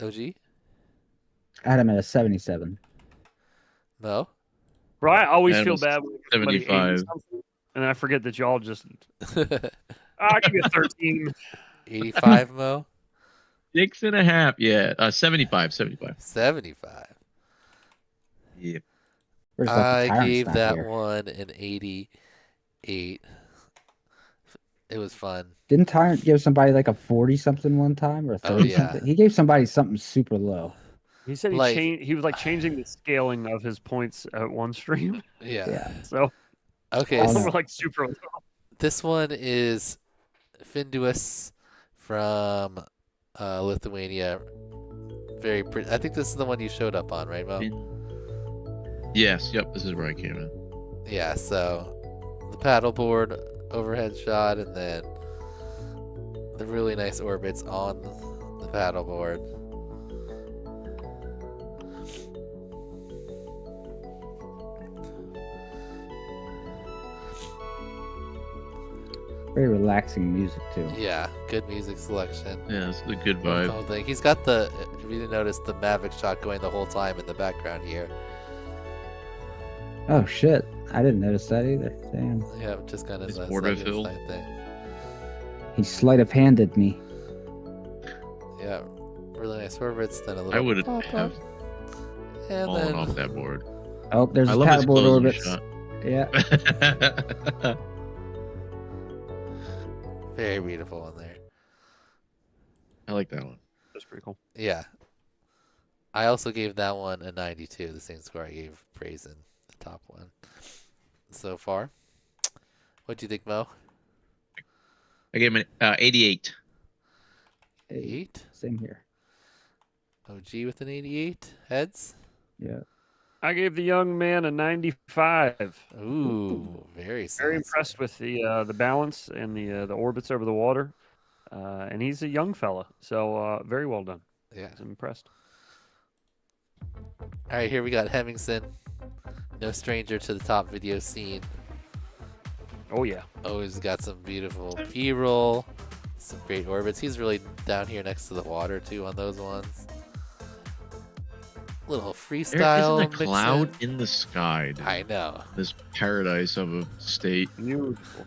OG? I had him at a 77. No. Bro, I always And feel bad when somebody 75. 80 something, and I forget that y'all just. I give you a 13. 85, Mo? 6.5. Yeah. 75. 75. 75. Yep. I gave that one an 88. It was fun. Didn't Tyrant give somebody like a 40 something one time or 30 yeah. something? He gave somebody something super low. He said he was like changing the scaling of his points at one stream. Yeah. So. Okay. Some were like super low. This one is Finduous from Lithuania. Very pretty. I think this is the one you showed up on, right, Mo? Yes. Yep. This is where I came in. Yeah. So the paddleboard overhead shot, and then the really nice orbits on the paddleboard. Very relaxing music too. Yeah, good music selection. Yeah, it's a good vibe. Whole thing. He's got the, if you didn't notice, the Mavic shot going the whole time in the background here. Oh shit! I didn't notice that either. Damn. Yeah, just kind of It's a Porterfield. side thing. He sleight of handed me. Yeah, really nice orbits. Then a little. I would have pop-up. And fallen then off that board. Oh, there's I a love his paddleboard closing orbits. shot. Yeah. Very beautiful in there. I like that one. That's pretty cool. Yeah. I also gave that one a 92, the same score I gave Brazen, the top one. So far. What do you think, Mo? I gave him an 88. 8? Same here. OG with an 88. Heads? Yeah. I gave the young man a 95. Ooh, very impressed with the balance and the orbits over the water. And he's a young fella, so very well done. Yeah. I'm impressed. All right, here we got Hemmingson. No stranger to the top video scene. Oh, yeah. Always got some beautiful B-roll, some great orbits. He's really down here next to the water, too, on those ones. Little freestyle. There isn't a cloud in the sky. Dude. I know. This paradise of a state. Beautiful.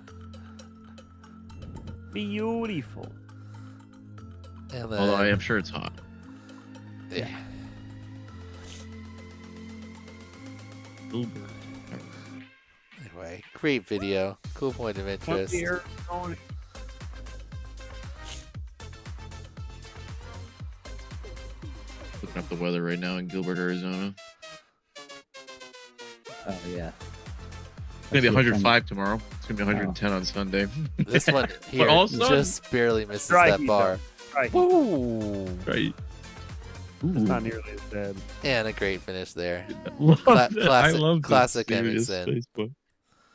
Beautiful. And then, Although I am sure it's hot. Yeah. Anyway, great video. Cool point of interest. Looking up the weather right now in Gilbert, Arizona. Oh, yeah. It's going to be 105 tomorrow. It's going to be 110 on Sunday. This one here just barely misses that bar. Woo! Right. It's not nearly as bad. And a great finish there. I love classic this Hemmingson. Facebook.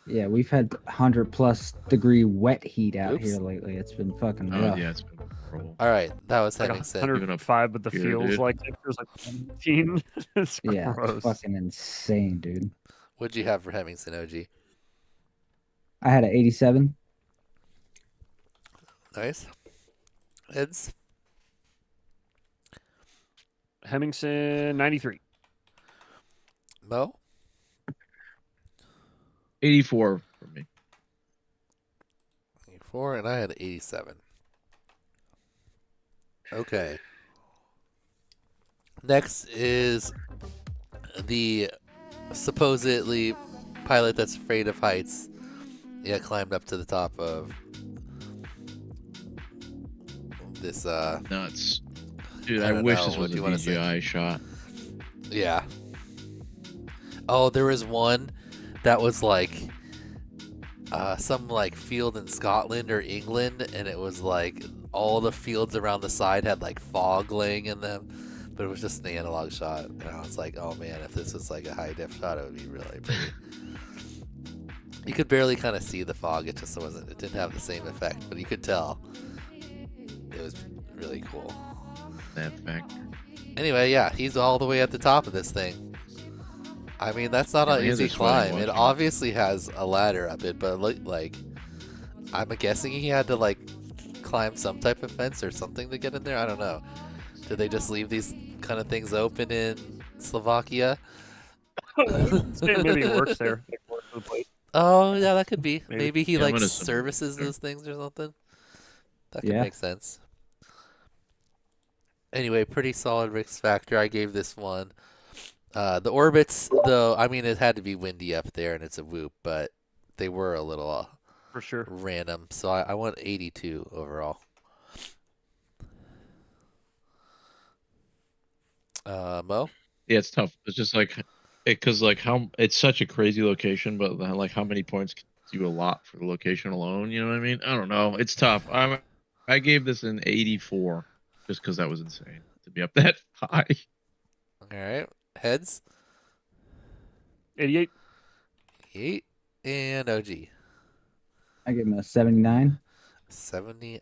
Yeah, we've had 100+ degree wet heat out here lately. It's been fucking rough. Yeah, it's been horrible. All right, that was Like Hemmingson. 105, but the Here, feels dude. like it feels like 17. It's Yeah, gross. it's fucking insane, dude. What'd you have for Hemmingson, OG? I had an 87. Nice. Heads? Hemmingson, 93. Mo? 84 for me. 84, and I had 87. Okay. Next is the supposedly pilot that's afraid of heights. Yeah, climbed up to the top of this Nuts. Dude, I I don't wish know. this What was do a you wanna say? VGI shot. Yeah. Oh, there was one that was like some like field in Scotland or England, and it was like all the fields around the side had like fog laying in them, but it was just an analog shot. And I was like, oh man, if this was like a high def shot, it would be really pretty. You could barely kind of see the fog. It just wasn't. It didn't have the same effect, but you could tell. It was really cool. That factor. Anyway, yeah, he's all the way at the top of this thing. I mean, that's not Yeah, an my hands easy are sweating climb. It watching. obviously has a ladder up it, but like, I'm guessing he had to like climb some type of fence or something to get in there. I don't know. Did they just leave these kind of things open in Slovakia? Maybe it works there. It works for the place. Oh, yeah, that could be. Maybe. Maybe he Yeah, I'm like gonna assume services there. those things or something. That could Yeah. make sense. Anyway, pretty solid risk factor. I gave this one. The orbits, though, I mean, it had to be windy up there, and it's a whoop, but they were a little For sure. random. So I went 82 overall. Mo? Yeah, it's tough. It's just like, because like how it's such a crazy location, but like how many points can you allot for the location alone? You know what I mean? I don't know. It's tough. I gave this an 84 just because that was insane to be up that high. All right. Heads? 88. 88. And OG? I give him a 79. 79.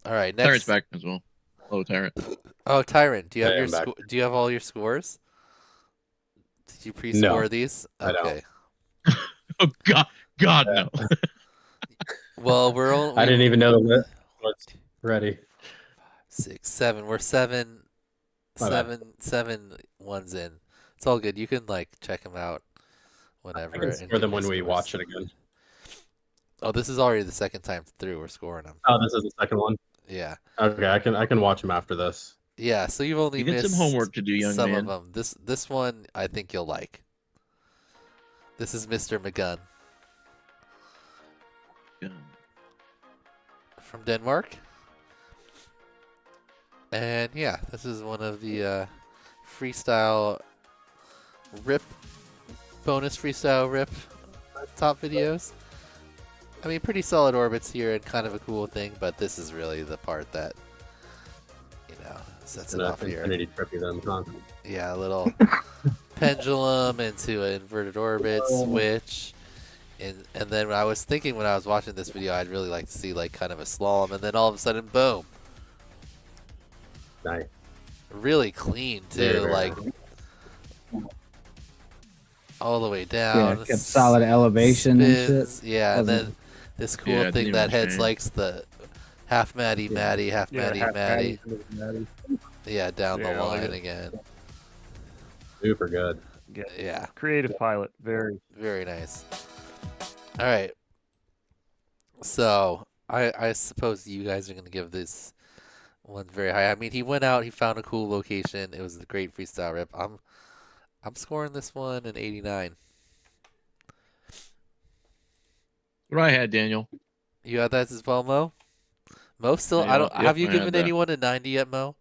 All right, Tyrant's next. back as well. Hello, Tyrant. Oh, Tyrant, do you have Yeah, your I'm back. do you have all your scores? Did you pre-score No, these? I don't. Okay. Oh God, no. Well, we're only. I didn't even know the list was ready. 6, 7. We're 7 My bad. ones in. It's all good. You can like check them out whenever. I can and score give them me when we scores. watch it again. Oh, this is already the second time through. We're scoring them. Oh, this is the second one. Yeah. Okay, I can watch them after this. Yeah. So you've only You get missed some homework to do, young some man. of them. This one I think you'll like. This is Mr. McGunn. From Denmark. And yeah, this is one of the freestyle rip, bonus freestyle rip top videos. I mean, pretty solid orbits here and kind of a cool thing, but this is really the part that, you know, sets it off here. Infinity trippy them, huh? Yeah, a little pendulum into an inverted orbit switch. And then I was thinking when I was watching this video, I'd really like to see like kind of a slalom, and then all of a sudden, boom. Nice. Really clean too, Very like all the way down. Yeah, got solid elevation and spins, shit. Yeah, and Wasn't- then this cool thing that Heads likes, the half Maddie, Maddie, half Maddie, Maddie. Yeah, down the Yeah, I like line it. again. Super good. Yeah. Creative pilot. Very nice. All right. So I suppose you guys are going to give this one very high. I mean, he went out, he found a cool location. It was a great freestyle rip. I'm scoring this one an 89. What I had, Daniel. You had that as well, Mo? Mo still? Yeah, I don't. yep, Have you I had given that. anyone a 90 yet, Mo?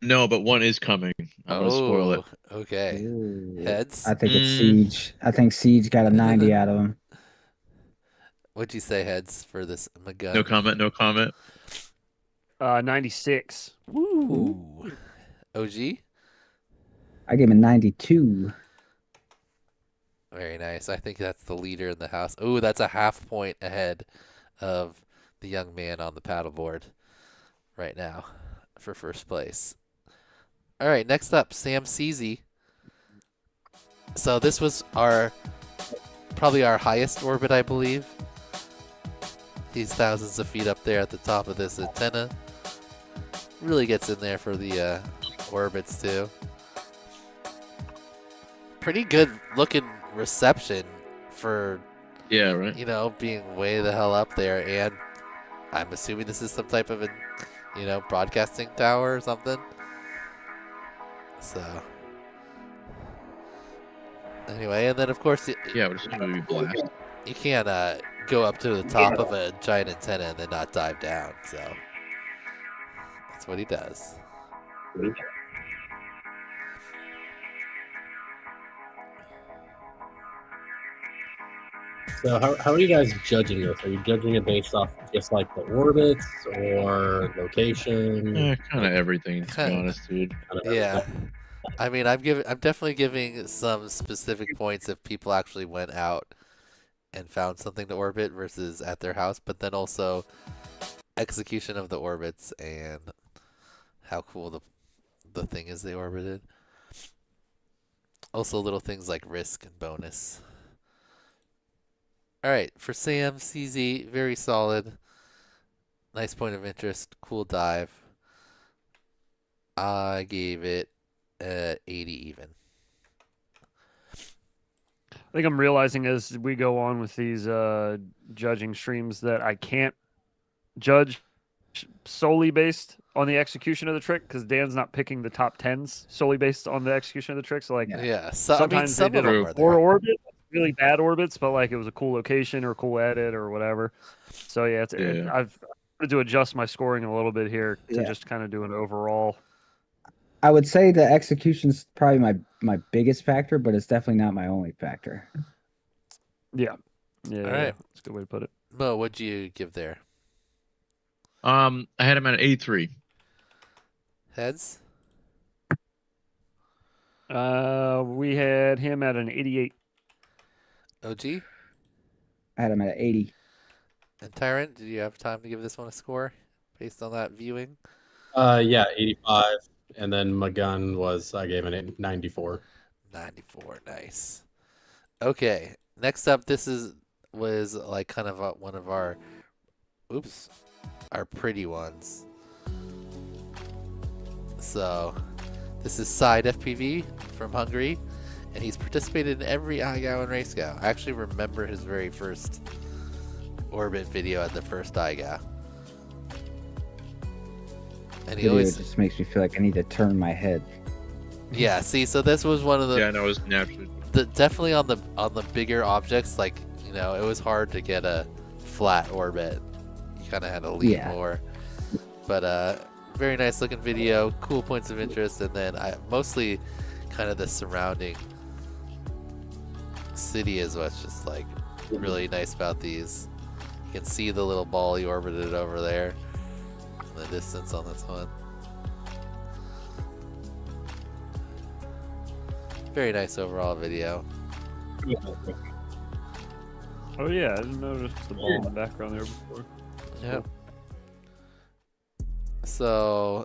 No, but one is coming. I'm gonna spoil it. Okay. Heads. I think it's Siege. I think Siege got a 90 out of him. What'd you say, Heads, for this McGunn? No comment. No comment. 96. Ooh. OG? I gave him a 92. Very nice. I think that's the leader in the house. Ooh, that's a half point ahead of the young man on the paddleboard right now for first place. All right, next up, Sam CZ. So this was probably our highest orbit, I believe. He's thousands of feet up there at the top of this antenna. Really gets in there for the orbits too. Pretty good looking reception for, yeah, right, you know, being way the hell up there. And I'm assuming this is some type of broadcasting tower or something. So anyway, and then of course yeah, but it's gonna be blast. You can't go up to the top of a giant antenna and then not dive down. So that's what he does. So how are you guys judging this? Are you judging it based off just like the orbits or location? Yeah, kind of everything, to be honest, dude. Yeah. I mean, I'm definitely giving some specific points if people actually went out and found something to orbit versus at their house, but then also execution of the orbits and how cool the thing is they orbited. Also little things like risk and bonus. All right, for Sam CZ, very solid. Nice point of interest, cool dive. I gave it 80 even. I think I'm realizing as we go on with these judging streams that I can't judge solely based on the execution of the trick because Dan's not picking the top 10s solely based on the execution of the trick. So like, yeah, so, sometimes I mean, they some of did them a poor orbit, really bad orbits, but like it was a cool location or a cool edit or whatever. So yeah, I've had to adjust my scoring a little bit here to just kind of do an overall. I would say the execution's probably my biggest factor, but it's definitely not my only factor. Yeah. All right. That's a good way to put it. Mo, what'd you give there? I had him at 83. Heads? We had him at an 88. OG? I had him at 80. And Tyrant, did you have time to give this one a score based on that viewing? Yeah, 85. And then McGunn I gave it 94. 94, nice. Okay, next up, this was like kind of one of our pretty ones. So, this is Side FPV from Hungary, and he's participated in every IGOW and RaceGow. I actually remember his very first orbit video at the first IGOW. And he always just makes me feel like I need to turn my head. Yeah, see, so this was one of the... Yeah, no, it was naturally... definitely on the bigger objects, like, you know, it was hard to get a flat orbit. You kind of had to lean more. But very nice looking video, cool points of interest, and then mostly kind of the surrounding city is what's just like really nice about these. You can see the little ball he orbited over there in the distance on this one. Very nice overall video. Oh yeah, I didn't notice the ball in the background there before. Yep. So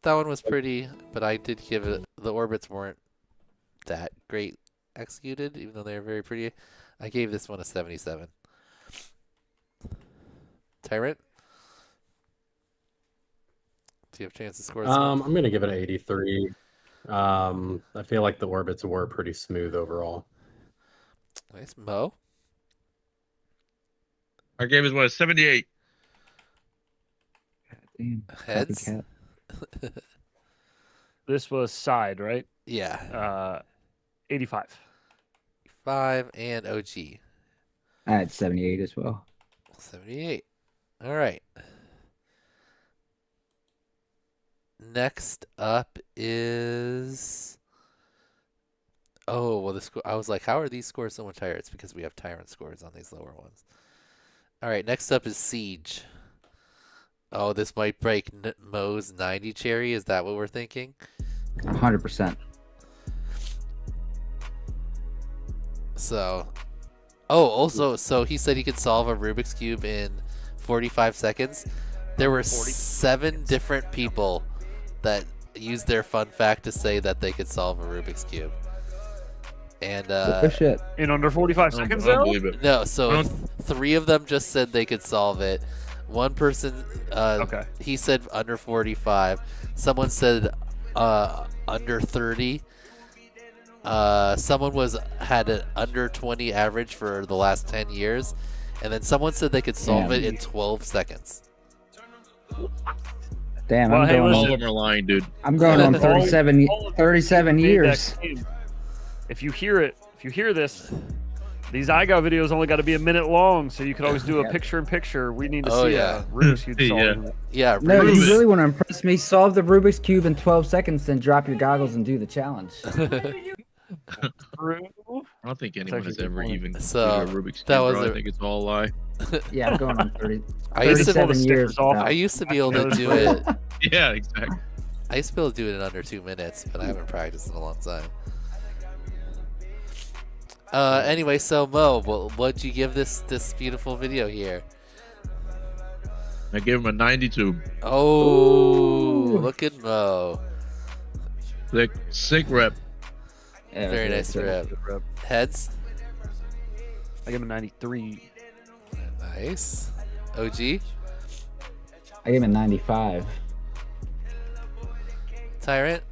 that one was pretty, but I did give it, the orbits weren't that great executed, even though they were very pretty. I gave this one a 77. Tyrant? Do you have a chance to score this one? I'm gonna give it an 83. I feel like the orbits were pretty smooth overall. Nice. Mo? I gave this one a 78. Heads? This was side, right? Yeah. 85. 5 and OG. I had 78 as well. 78. All right. Next up is... Oh, well, the score. I was like, how are these scores so much higher? It's because we have Tyrant scores on these lower ones. All right, next up is Siege. Oh, this might break Mo's 90 cherry. Is that what we're thinking? 100%. So, also, so he said he could solve a Rubik's Cube in 45 seconds. There were 7 different people that used their fun fact to say that they could solve a Rubik's Cube. And shit. In under 45 seconds, though? No, so 3 of them just said they could solve it. One person, he said under 45. Someone said under 30. Someone had an under 20 average for the last 10 years. And then someone said they could solve it in 12 seconds. Damn, Well, I'm hey, going. all of them are lying, dude. I'm going on 37 years. If you hear this, these IGOW videos only got to be a minute long, so you could always do a picture-in-picture. We need to see a Rubik's Cube solving. Yeah. No, you really want to impress me? Solve the Rubik's Cube in 12 seconds, then drop your goggles and do the challenge. I don't think anyone has ever even So, completed a Rubik's Cube. that was bro. I a- think it's all a lie. Yeah, I'm going on 30. I used to 37 years. I used to be able to do it. Yeah, exactly. I used to be able to do it in under 2 minutes, but I haven't practiced in a long time. Anyway, so Mo, what'd you give this beautiful video here? I gave him a 92. Oh, look at Mo. Sick rep. Yeah, Very nice rep. Heads? I give him a 93. Nice. OG? I gave him a 95. Tyrant?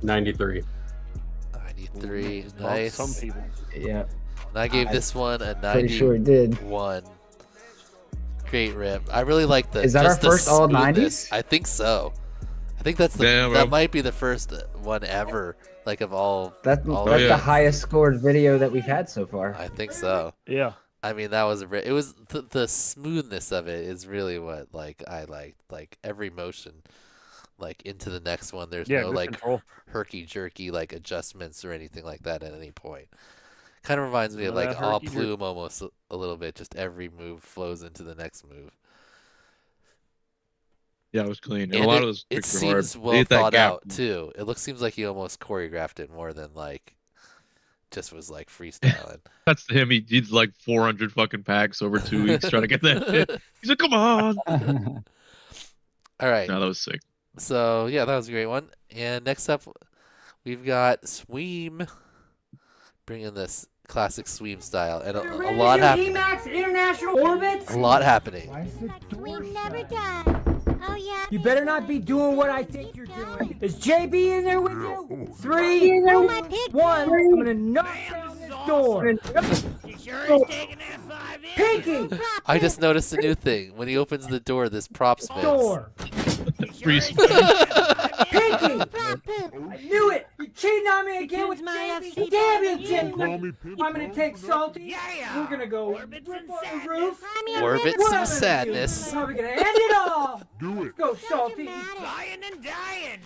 93. 93. Nice. Some people. Yeah. And I gave this one a 91. Pretty sure it did. Great rip. I really like the. Is that our just the first all smoothness. 90s? I think so. I think that's that might be the first one ever, like of all. That's the highest scored video that we've had so far. I think so. Yeah. I mean, that was it was the smoothness of it is really what I liked. Like every motion, like into the next one. There's no good like control. herky jerky like adjustments or anything like that at any point. Kind of reminds me of None like of that all herky-jerky. plume almost a little bit. Just every move flows into the next move. Yeah, it was clean. And And a lot it, of those it tricks are hard. seems They well hit that thought gap. out too. It seems like he almost choreographed it more than like just was like freestyling. That's him. He did like 400 fucking packs over 2 weeks trying to get that shit. He's like, come on. All right. No, that was sick. So yeah, that was a great one. And next up, we've got Sweem, bringing this classic Sweem style, and a lot happening. EMAX International Orbits. A lot happening. We've never done. Oh yeah. You better not be doing what I think you're doing. Is JB in there with you? 3, 2, 1. I'm gonna knock down this door. Pinky. I just noticed a new thing. When he opens the door, this prop spins. Door. Freeze. Pinky. I knew it! You're cheating on me again with Jamie! Damn you, Jimmy! I'm gonna take Salty. Yeah! We're gonna go rip on the roof. Orbit some sadness. How are we gonna end it all? Do it. Go, Salty. Dying and dying.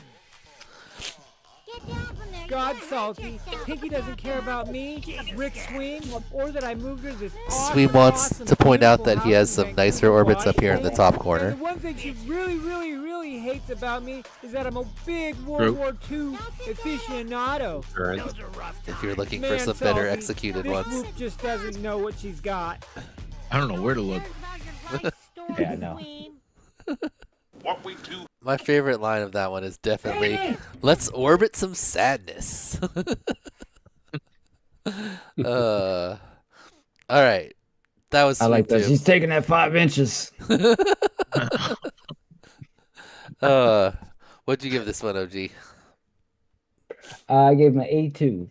God, Salty. Pinky doesn't care about me, Rick Swing, or that I moved her this Sween wants to point out that he has some nicer orbits up here in the top corner. And the one thing she really hates about me is that I'm a big World War II aficionado. If you're looking for some better executed this ones. Whoop just doesn't know what she's got. I don't know where to look. Yeah, I know. What we do. My favorite line of that one is definitely, let's orbit some sadness. All right. That was I like sweet that. too. She's taking that 5 inches. What'd you give this one, OG? I gave him an 82.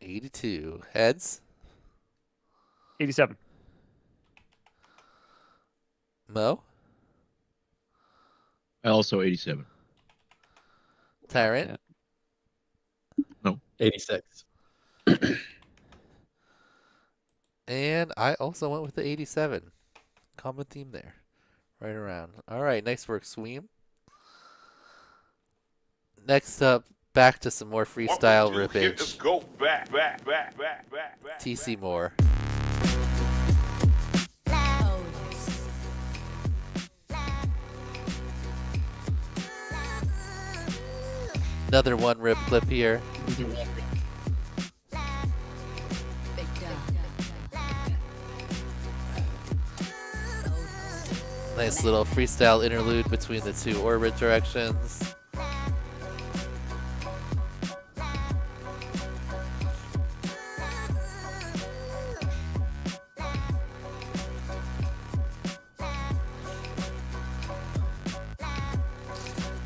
82. Heads? 87. Mo? Also 87. Tyrant? No. 86. And I also went with the 87. Common theme there. Right around. All right, nice work, Sweem. Next up, back to some more freestyle rippage. Let's go back. TC Moore. Another one rip clip here. Nice little freestyle interlude between the two orbit directions.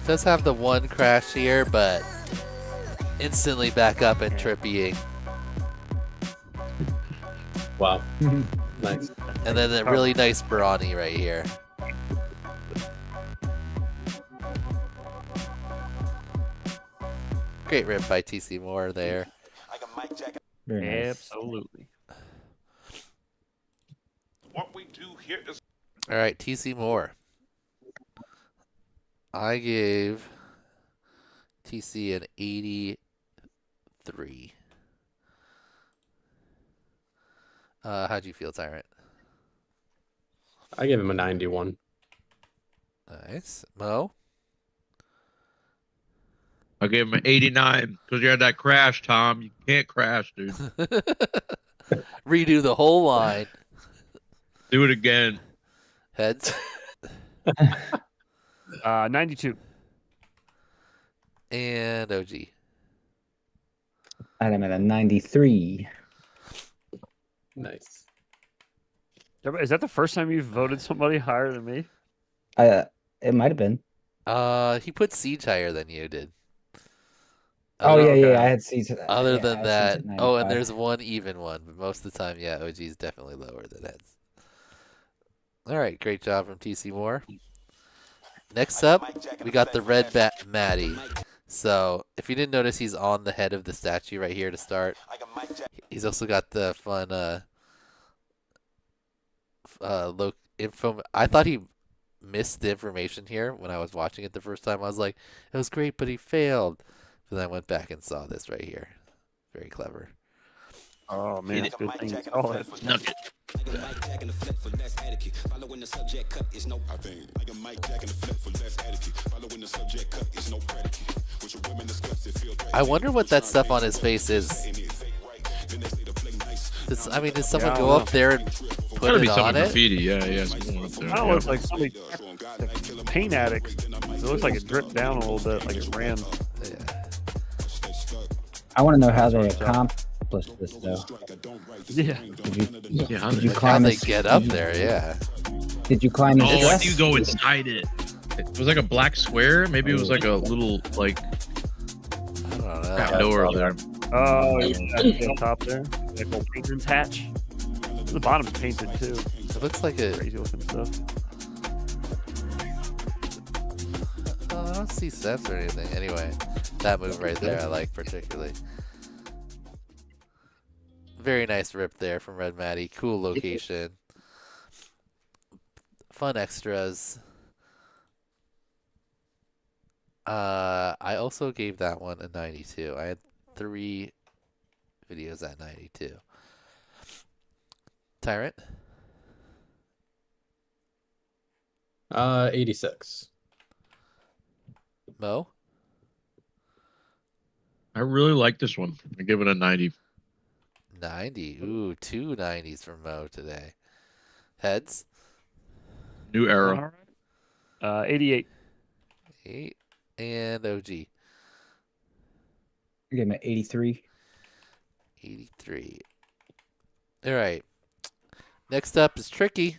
Does have the one crash here, but instantly back up and trippying. Wow. Nice. And then a really nice brawny right here. Great rip by TC Moore there. Very nice. Absolutely. What we do here is. All right, TC Moore. I gave TC an 83. How'd you feel, Tyrant? I gave him a 91. Nice. Mo? I gave him an 89 because you had that crash, Tom. You can't crash, dude. Redo the whole line. Do it again. Heads? 92. And OG. I had him at a 93. Nice. Is that the first time you've voted somebody higher than me? It might have been. He put Siege higher than you did. Oh, yeah, I had Siege. Other yeah, than I that, had Siege at oh, and 95. there's one even one, but most of the time, yeah, OG is definitely lower than Heads. All right, great job from TC Moore. Next up, we got the red Maddie. So, if you didn't notice, he's on the head of the statue right here to start. He's also got the fun info. I thought he missed the information here when I was watching it the first time. I was like, it was great, but he failed. But then I went back and saw this right here. Very clever. Oh man, it's good thing. Oh, that's Nugget. I wonder what that stuff on his face is. I mean, did someone go up there and put it on it? Graffiti. Yeah. Someone up there. That looks like somebody paint addict. It looks like it dripped down a little bit, like it ran. Yeah. I want to know how they accomplished this, though. Yeah. Did you How climb they his- get up there? Yeah. Did you climb his Oh, I dress? think you go inside it. It was like a black square. Maybe it was like a little like I don't know. trap door there. Oh, yeah, on top there. Like a little painter's hatch. The bottom's painted too. It looks like a Crazy looking stuff. I don't don't see steps or anything. Anyway, that move right there I like particularly. Very nice rip there from Red Matty. Cool location. Fun extras. I also gave that one a 92. I had 3 videos at 92. Tyrant? 86. Mo? I really like this one. I give it a 90. 90. Ooh, 2 90s from Mo today. Heads? New era. 88. 8. And OG? I give him an 83. 83. All right. Next up is Tricky.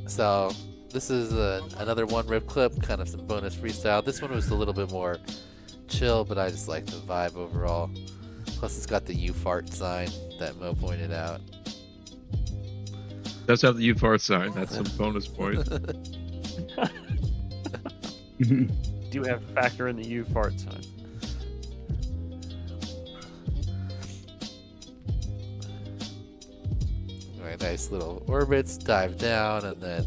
So this is another one rip clip, kind of some bonus freestyle. This one was a little bit more chill, but I just like the vibe overall. Plus it's got the you fart sign that Mo pointed out. Does have the U fart sign. That's some bonus points. Do have to factor in the U fart sign. Alright, nice little orbits, dive down, and then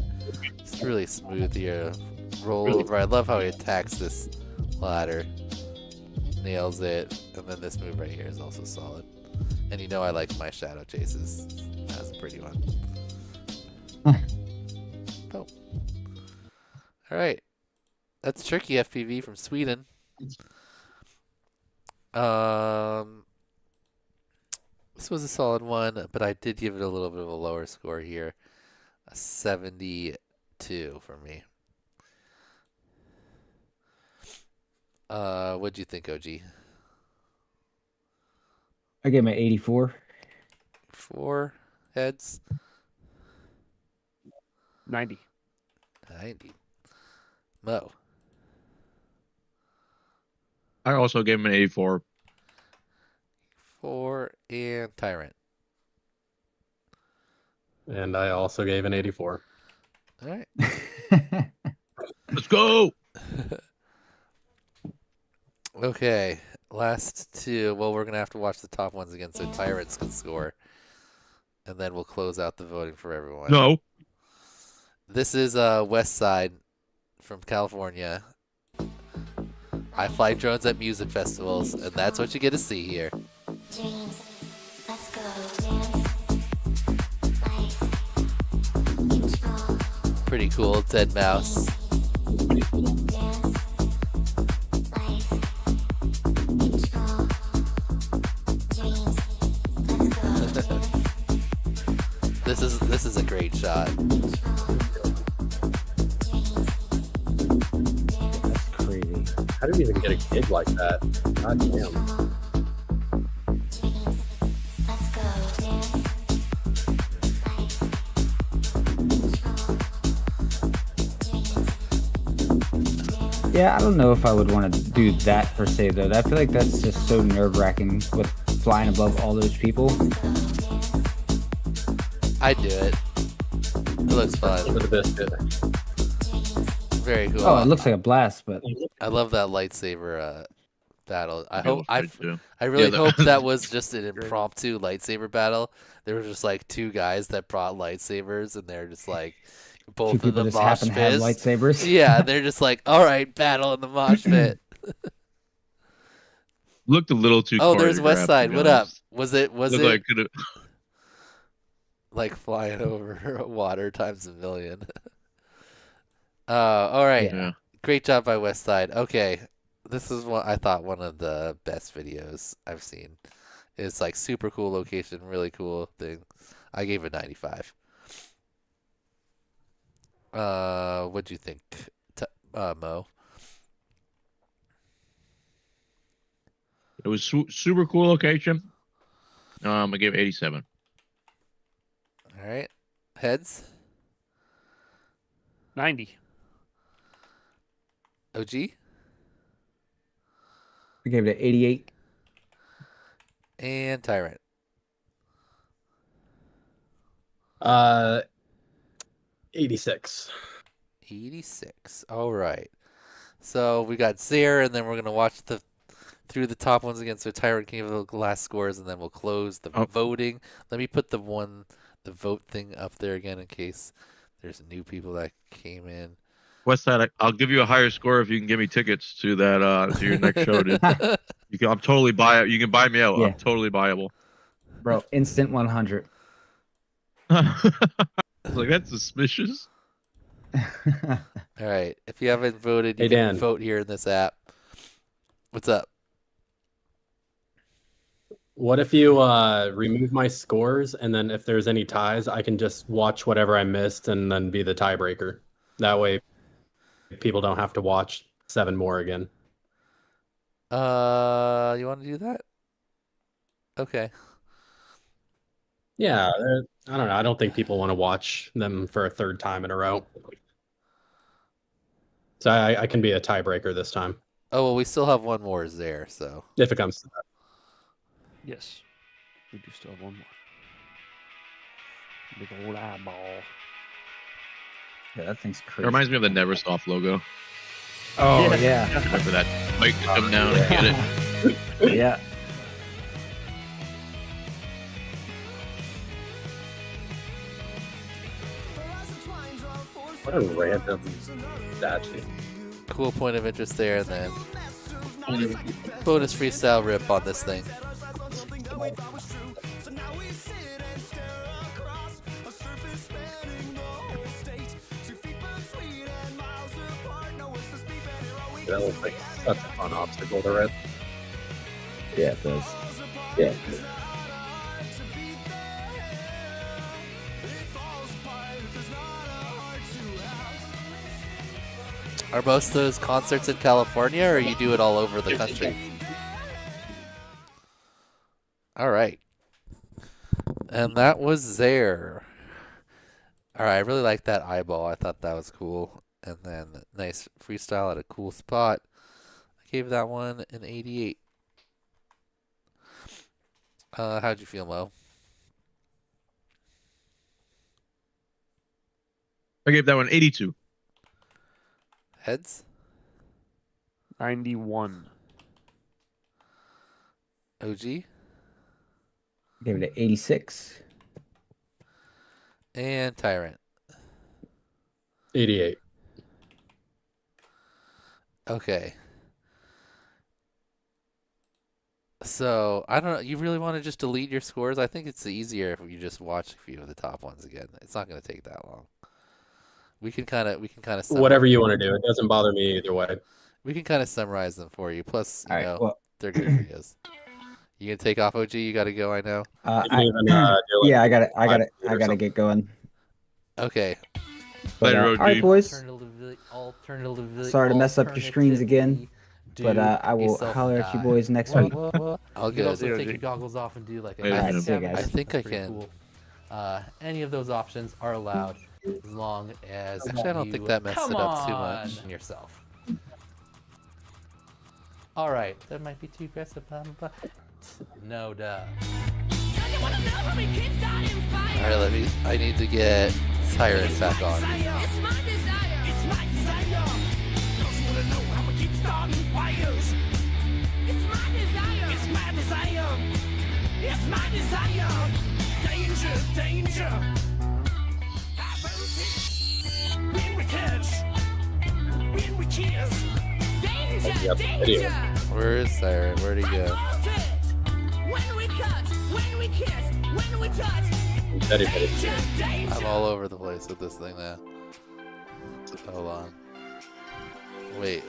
it's really smooth here. Roll over. I love how he attacks this ladder. Nails it. And then this move right here is also solid. And you know I like my shadow chases. That's a pretty one. Oh. Alright. That's Tricky FPV from Sweden. This was a solid one, but I did give it a little bit of a lower score here. A 72 for me. What'd you think, OG? I gave him an 84. 4 heads. 90. 90. Mo. I also gave him an 84. 4 and Tyrant. And I also gave an 84. All right. Let's go. Okay. Last 2. Well, we're going to have to watch the top ones again so Tyrants can score. And then we'll close out the voting for everyone. No. This is West Side from California. I fly drones at music festivals, and that's what you get to see here. Dreams, let's go dance. Life, control. Pretty cool, Dead Mouse. Dance. Life, control. Dreams, let's go dance. This is a great shot. That's crazy. How do you even get a gig like that? God damn. Yeah, I don't know if I would want to do that per se, though. I feel like that's just so nerve-wracking with flying above all those people. I'd do it. It looks fun. With a biscuit. Very cool. Oh, it looks like a blast, but I love that lightsaber battle. I Yeah, really that- hope that was just an impromptu lightsaber battle. There were just like 2 guys that brought lightsabers, and they're just like both two of people them just mosh happen to have pits. lightsabers. Yeah, they're just like, all right, battle in the mosh pit. Looked a little too. Oh, there's West choreographed, Side. to be What up? honest. Was it Looked like could've- like flying over water times a million? All right. Yeah. Great job by West Side. Okay, this is what I thought one of the best videos I've seen. It's like super cool location, really cool thing. I gave it 95. What'd you think, Mo? It was super cool location. I gave it 87. All right, heads. 90. OG. I gave it an 88. And Tyrant. 86. 86. All right. So we got Zare, and then we're gonna watch through the top ones again. So Tyrant can give the last scores, and then we'll close the voting. Let me put the vote thing up there again in case there's new people that came in. Westside, I'll give you a higher score if you can give me tickets to that to your next show, dude. I'm totally buy. You can buy me out. Yeah. I'm totally buyable. Bro, instant 100. Like, that's suspicious. All right. If you haven't voted, you Hey, can Dan. vote here in this app. What's up? What if you remove my scores, and then if there's any ties, I can just watch whatever I missed and then be the tiebreaker. That way, people don't have to watch 7 more again. You want to do that? Okay. Yeah, I don't know. I don't think people want to watch them for a 3rd time in a row. So I can be a tiebreaker this time. Oh, well, we still have one more there, so. If it comes to that. Yes. We do still have one more. Big old eyeball. Yeah, that thing's It crazy. reminds me of the Neversoft logo. Oh, yeah. Remember that bike to come down and get it. Yeah. What a random statue. Cool point of interest there, and then bonus freestyle rip on this thing. That looks like such a fun obstacle to rip. Yeah, it does. Yeah. Are most of those concerts in California, or you do it all over the country? All right. And that was there. All right, I really like that eyeball. I thought that was cool. And then nice freestyle at a cool spot. I gave that one an 88. How'd you feel, Mo? I gave that one 82. Heads? 91. OG? Gave it an 86. And Tyrant? 88. Okay. So, I don't know. You really want to just delete your scores? I think it's easier if you just watch a few of the top ones again. It's not going to take that long. We can kind of Whatever you want to do. It doesn't bother me either way. We can kind of summarize them for you. Plus, you All right, know, well- they're good videos. You gonna take off, OG? You got to go. I know. Yeah, I gotta get going. Okay. But, all right, boys. Alternatively, Sorry to mess up your screens again, but I will holler at you boys next week. All You can good. also take your goggles off and do like a Alright, ice see you scavenger. guys. I think I Pretty can. cool. Any of those options are allowed as long as Actually, I don't think that messed it up too much. yourself. All right, that might be too aggressive, but no duh. All right, I need to get Tyrant back on. It's my desire. It's my desire. Don't you wanna know how I keep starting fires? It's my desire. It's my desire. It's my desire. Danger, danger. When we catch, when we kiss. Danger, danger. Where is Tyrant? Where'd he go? When we cut, when we kiss, when we touch. Danger, danger. I'm all over the place with this thing now. Hold on. Wait.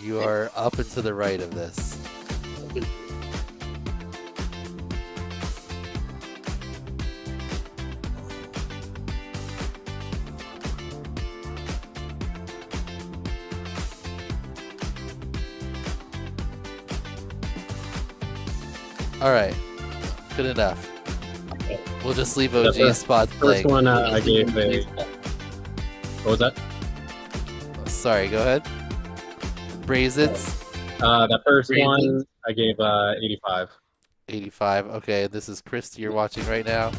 You are up and to the right of this. All right. Good enough. We'll just leave OG's spot blank. First one I gave a... What was that? Sorry, go ahead. Brazeds. The first one I gave 85. 85. Okay, this is Chris you're watching right now.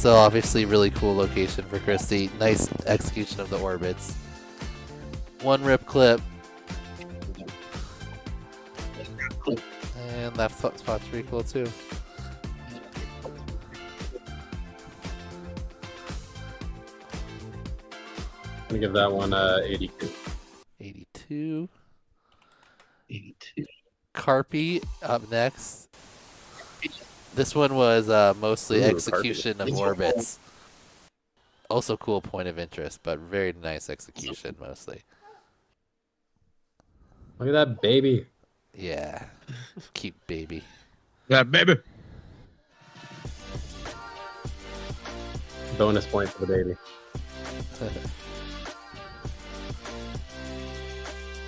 So obviously really cool location for Christie. Nice execution of the orbits. One rip clip. And that spot's pretty cool too. I'm gonna give that one 82. 82. 82. Carpy up next. This one was mostly execution of orbits. Also cool point of interest, but very nice execution mostly. Look at that baby. Yeah. Keep baby. That baby. Bonus point for the baby.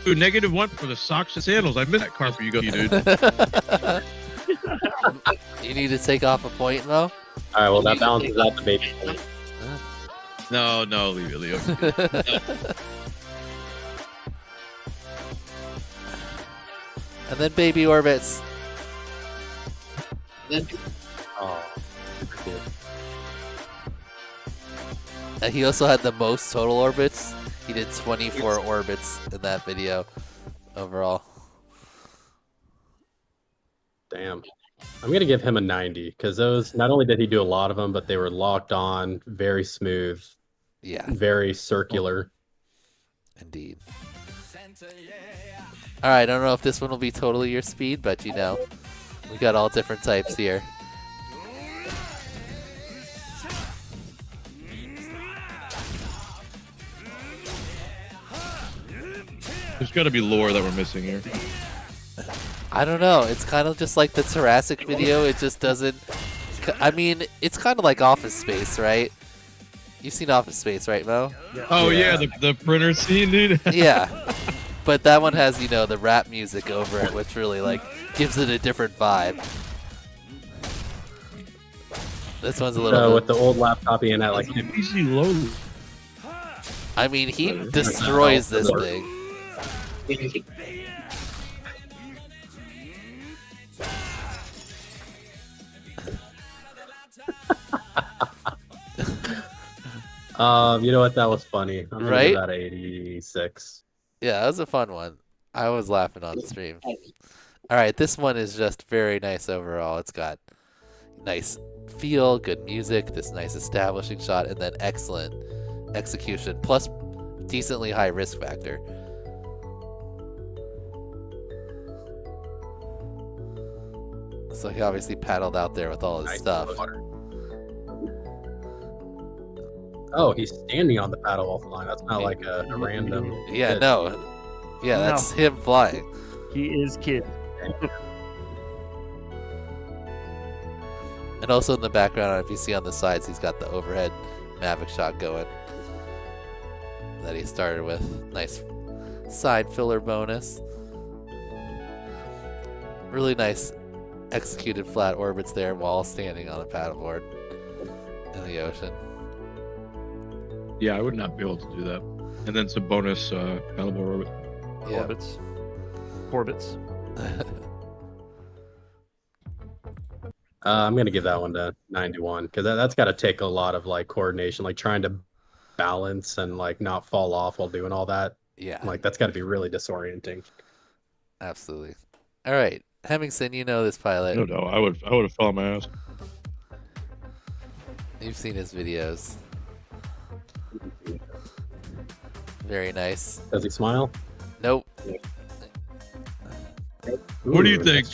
Dude, -1 for the socks and sandals. I missed that car for you, dude. You need to take off a point, though? Alright, well, that balances out the baby. No, leave it, Leo. And then baby orbits. Oh. And he also had the most total orbits. He did 24 orbits in that video overall. Damn. I'm going to give him a 90 because those, not only did he do a lot of them, but they were locked on, very smooth. Yeah. Very circular. Indeed. Alright, I don't know if this one will be totally your speed, but you know, we got all different types here. There's got to be lore that we're missing here. I don't know. It's kind of just like the Jurassic video. It just doesn't... I mean, it's kind of like Office Space, right? You've seen Office Space, right, Mo? Oh, yeah, the printer scene, dude. Yeah. But that one has, you know, the rap music over it, which really, like, gives it a different vibe. This one's a little bit... With the old laptop being at, like... Easy load. I mean, he destroys this thing. You know what? That was funny. I'm gonna Right? give that 86. Yeah, that was a fun one. I was laughing on stream. Alright, this one is just very nice overall. It's got nice feel, good music, this nice establishing shot, and then excellent execution, plus decently high risk factor. So he obviously paddled out there with all his stuff. Oh, he's standing on the paddle off the line. That's not like a random... Yeah, kid. no. Yeah, that's him flying. He is kid. And also in the background, if you see on the sides, he's got the overhead Mavic shot going that he started with. Nice side filler bonus. Really nice executed flat orbits there while standing on a paddleboard in the ocean. Yeah, I would not be able to do that. And then some bonus paddleboard orbit. Yeah. Orbits. I'm gonna give that one to 91 because that's got to take a lot of like coordination, like trying to balance and like not fall off while doing all that. Yeah. Like that's got to be really disorienting. Absolutely. All right, Hemmingson, you know this pilot. No, I would have fell on my ass. You've seen his videos. Very nice. Does he smile? Nope. What do you think?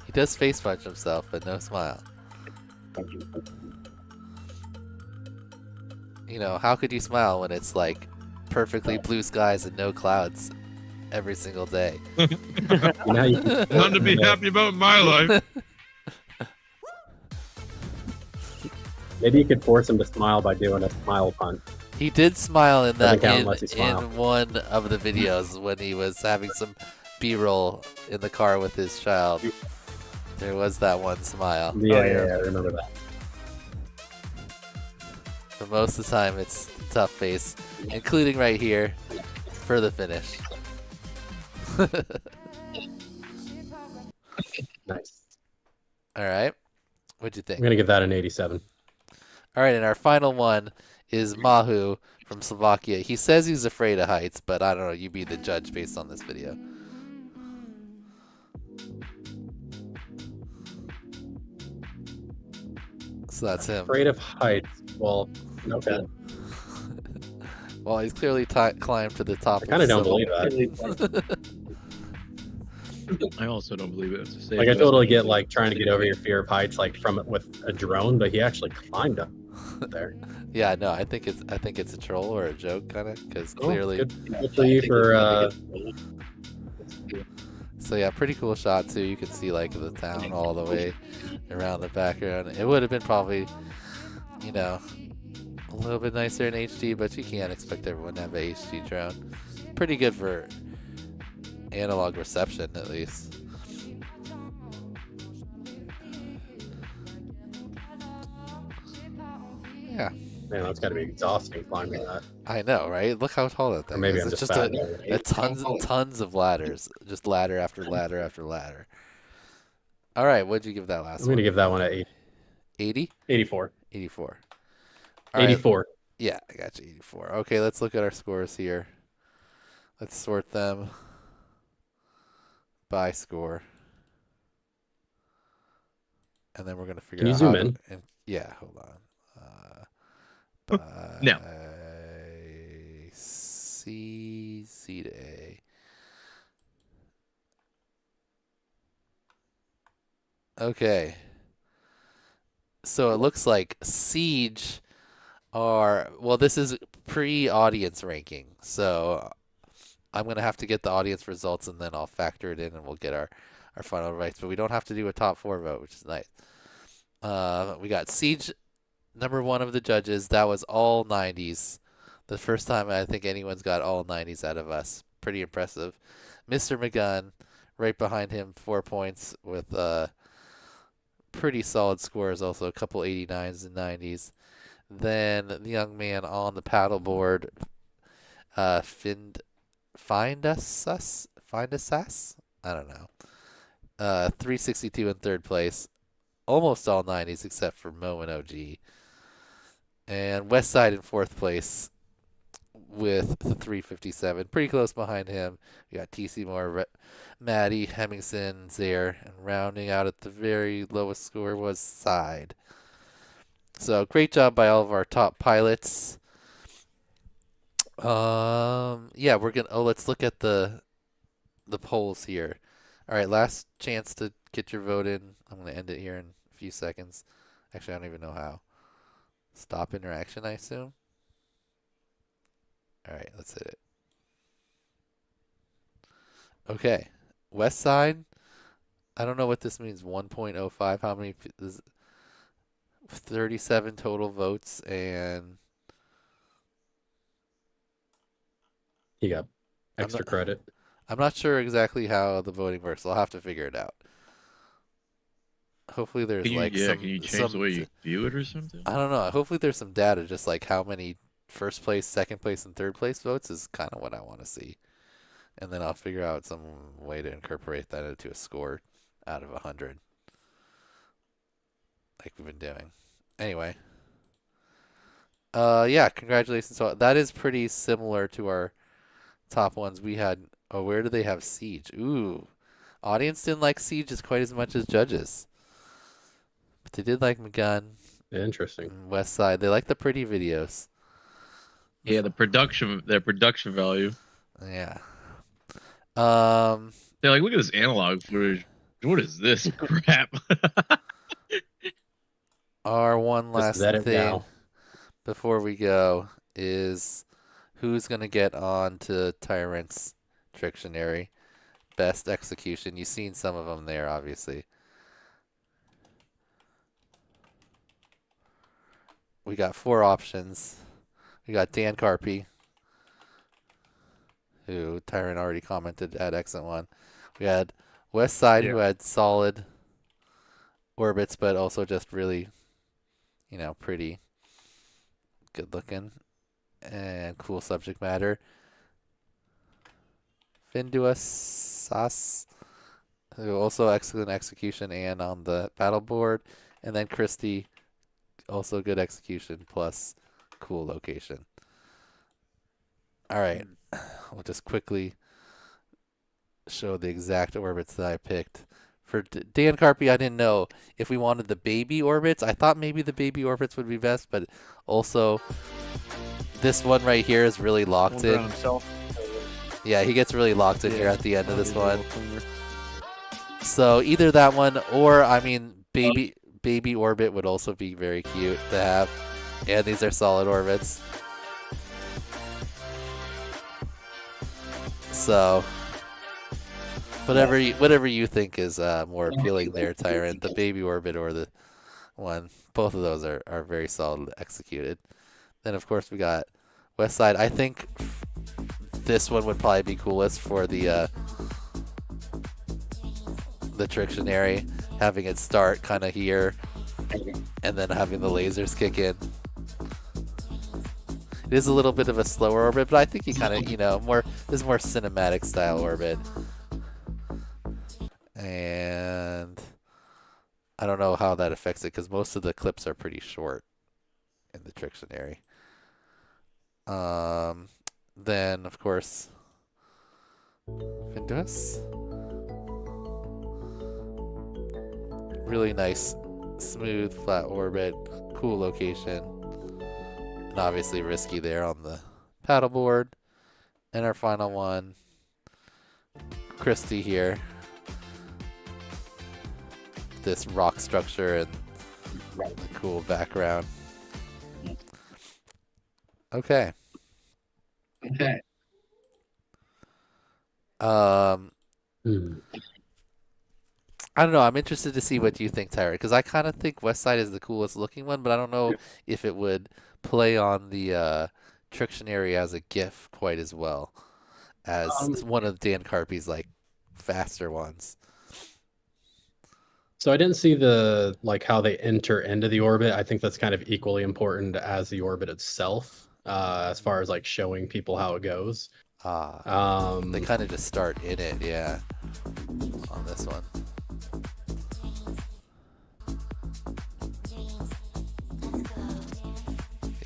He does face punch himself, but no smile. You know, how could you smile when it's like perfectly blue skies and no clouds every single day? Nothing to be happy about in my life. Maybe you could force him to smile by doing a smile punch. He did smile in that Doesn't count unless he smiles. in one of the videos when he was having some B-roll in the car with his child. There was that one smile. Yeah, I remember that. But most of the time it's tough face, including right here for the finish. Nice. All right. What'd you think? I'm gonna give that an 87. All right, and our final one is Mahu from Slovakia. He says he's afraid of heights, but I don't know. You be the judge based on this video. So that's him. Afraid of heights. Well, okay. Well, he's clearly climbed to the top. I kind of don't believe that. I also don't believe it. Like I totally get like trying to get over your fear of heights, like from it with a drone, but he actually climbed up there. Yeah, no, I think it's a troll or a joke, kind of, because clearly. Good for you for. So yeah, pretty cool shot too. You can see like the town all the way around the background. It would have been probably, you know, a little bit nicer in HD, but you can't expect everyone to have a HD drone. Pretty good for analog reception, at least. Yeah. Man, that's got to be exhausting climbing that. I know, right? Look how tall that thing Or maybe is. I'm It's just just fat. tons of ladders. Just ladder after ladder after ladder. All right, what'd you give that last I'm one? going to give that one an 80? 84. 84. 84. Right. Yeah, I got you, 84. Okay, let's look at our scores here. Let's sort them by score. And then we're going to figure out Can you zoom how in? to, yeah, hold on. No. C to A. Okay. So it looks like Siege are, well, this is pre-audience ranking. So I'm going to have to get the audience results and then I'll factor it in and we'll get our final rights. But we don't have to do a top 4 vote, which is nice. We got Siege, number 1 of the judges. That was all 90s. The first time I think anyone's got all 90s out of us. Pretty impressive. Mr. McGunn, right behind him, 4 points with pretty solid scores, also a couple 89s and 90s. Then the young man on the paddleboard, Find us? I don't know. 362 in third place. Almost all 90s except for Mo and OG. And Westside in fourth place with the 357. Pretty close behind him. We got TC Moore, Maddie, Hemmingson, Zaire. And rounding out at the very lowest score was Side. So great job by all of our top pilots. Yeah, we're gonna. Oh, let's look at the polls here. All right, last chance to get your vote in. I'm gonna end it here in a few seconds. Actually, I don't even know how. Stop interaction, I assume. All right, let's hit it. Okay, West Side. I don't know what this means. 1.05. How many? 37 total votes and. He got extra credit. I'm not sure exactly how the voting works. I'll have to figure it out. Hopefully there's Can you change the way you view it or something? I don't know. Hopefully there's some data, just like how many first place, second place, and third place votes is kind of what I want to see. And then I'll figure out some way to incorporate that into a score out of 100. Like we've been doing. Anyway. Yeah, congratulations. So that is pretty similar to our top ones we had. Oh, where do they have Siege? Ooh. Audience didn't like Siege as quite as much as judges. But they did like McGunn. Interesting. West Side. They like the pretty videos. Yeah, their production value. Yeah. They're like, look at this analog footage. What is this crap? Our one last Just thing now. before we go is who's going to get on to Tyrant's Trictionary. Best execution. You've seen some of them there, obviously. We got 4 options. We got Dan Carpy, who Tyrant already commented had excellent one. We had West Side, who had solid orbits, but also just really, pretty good looking and cool subject matter. Findua Sas Also excellent execution and on the battle board. And then Christy, also good execution plus cool location. All right, we'll just quickly show the exact orbits that I picked. For Dan Carpy, I didn't know if we wanted the baby orbits. I thought maybe the baby orbits would be best, but also this one right here is really locked in. Yeah, he gets really locked in here at the end of this one. So either that one or, I mean, baby orbit would also be very cute to have. And these are solid orbits. So whatever you think is more appealing there, Tyrant, the baby orbit or the one, both of those are very solid executed. Then of course we got West Side. I think this one would probably be coolest for the Trictionary, having it start kind of here and then having the lasers kick in. It is a little bit of a slower orbit, but I think he kind of, this more cinematic style orbit. And I don't know how that affects it because most of the clips are pretty short in the Trictionary. Then, of course, Findus. Really nice, smooth, flat orbit, cool location. And obviously risky there on the paddleboard. And our final one, Christy here. This rock structure and the cool background. Okay. I don't know. I'm interested to see what you think, Tyra, because I kind of think West Side is the coolest looking one, but I don't know if it would play on the Trictionary as a GIF quite as well as one of Dan Carpy's like faster ones. So I didn't see the how they enter into the orbit. I think that's kind of equally important as the orbit itself, as far as like showing people how it goes. They kind of just start in it, yeah, on this one.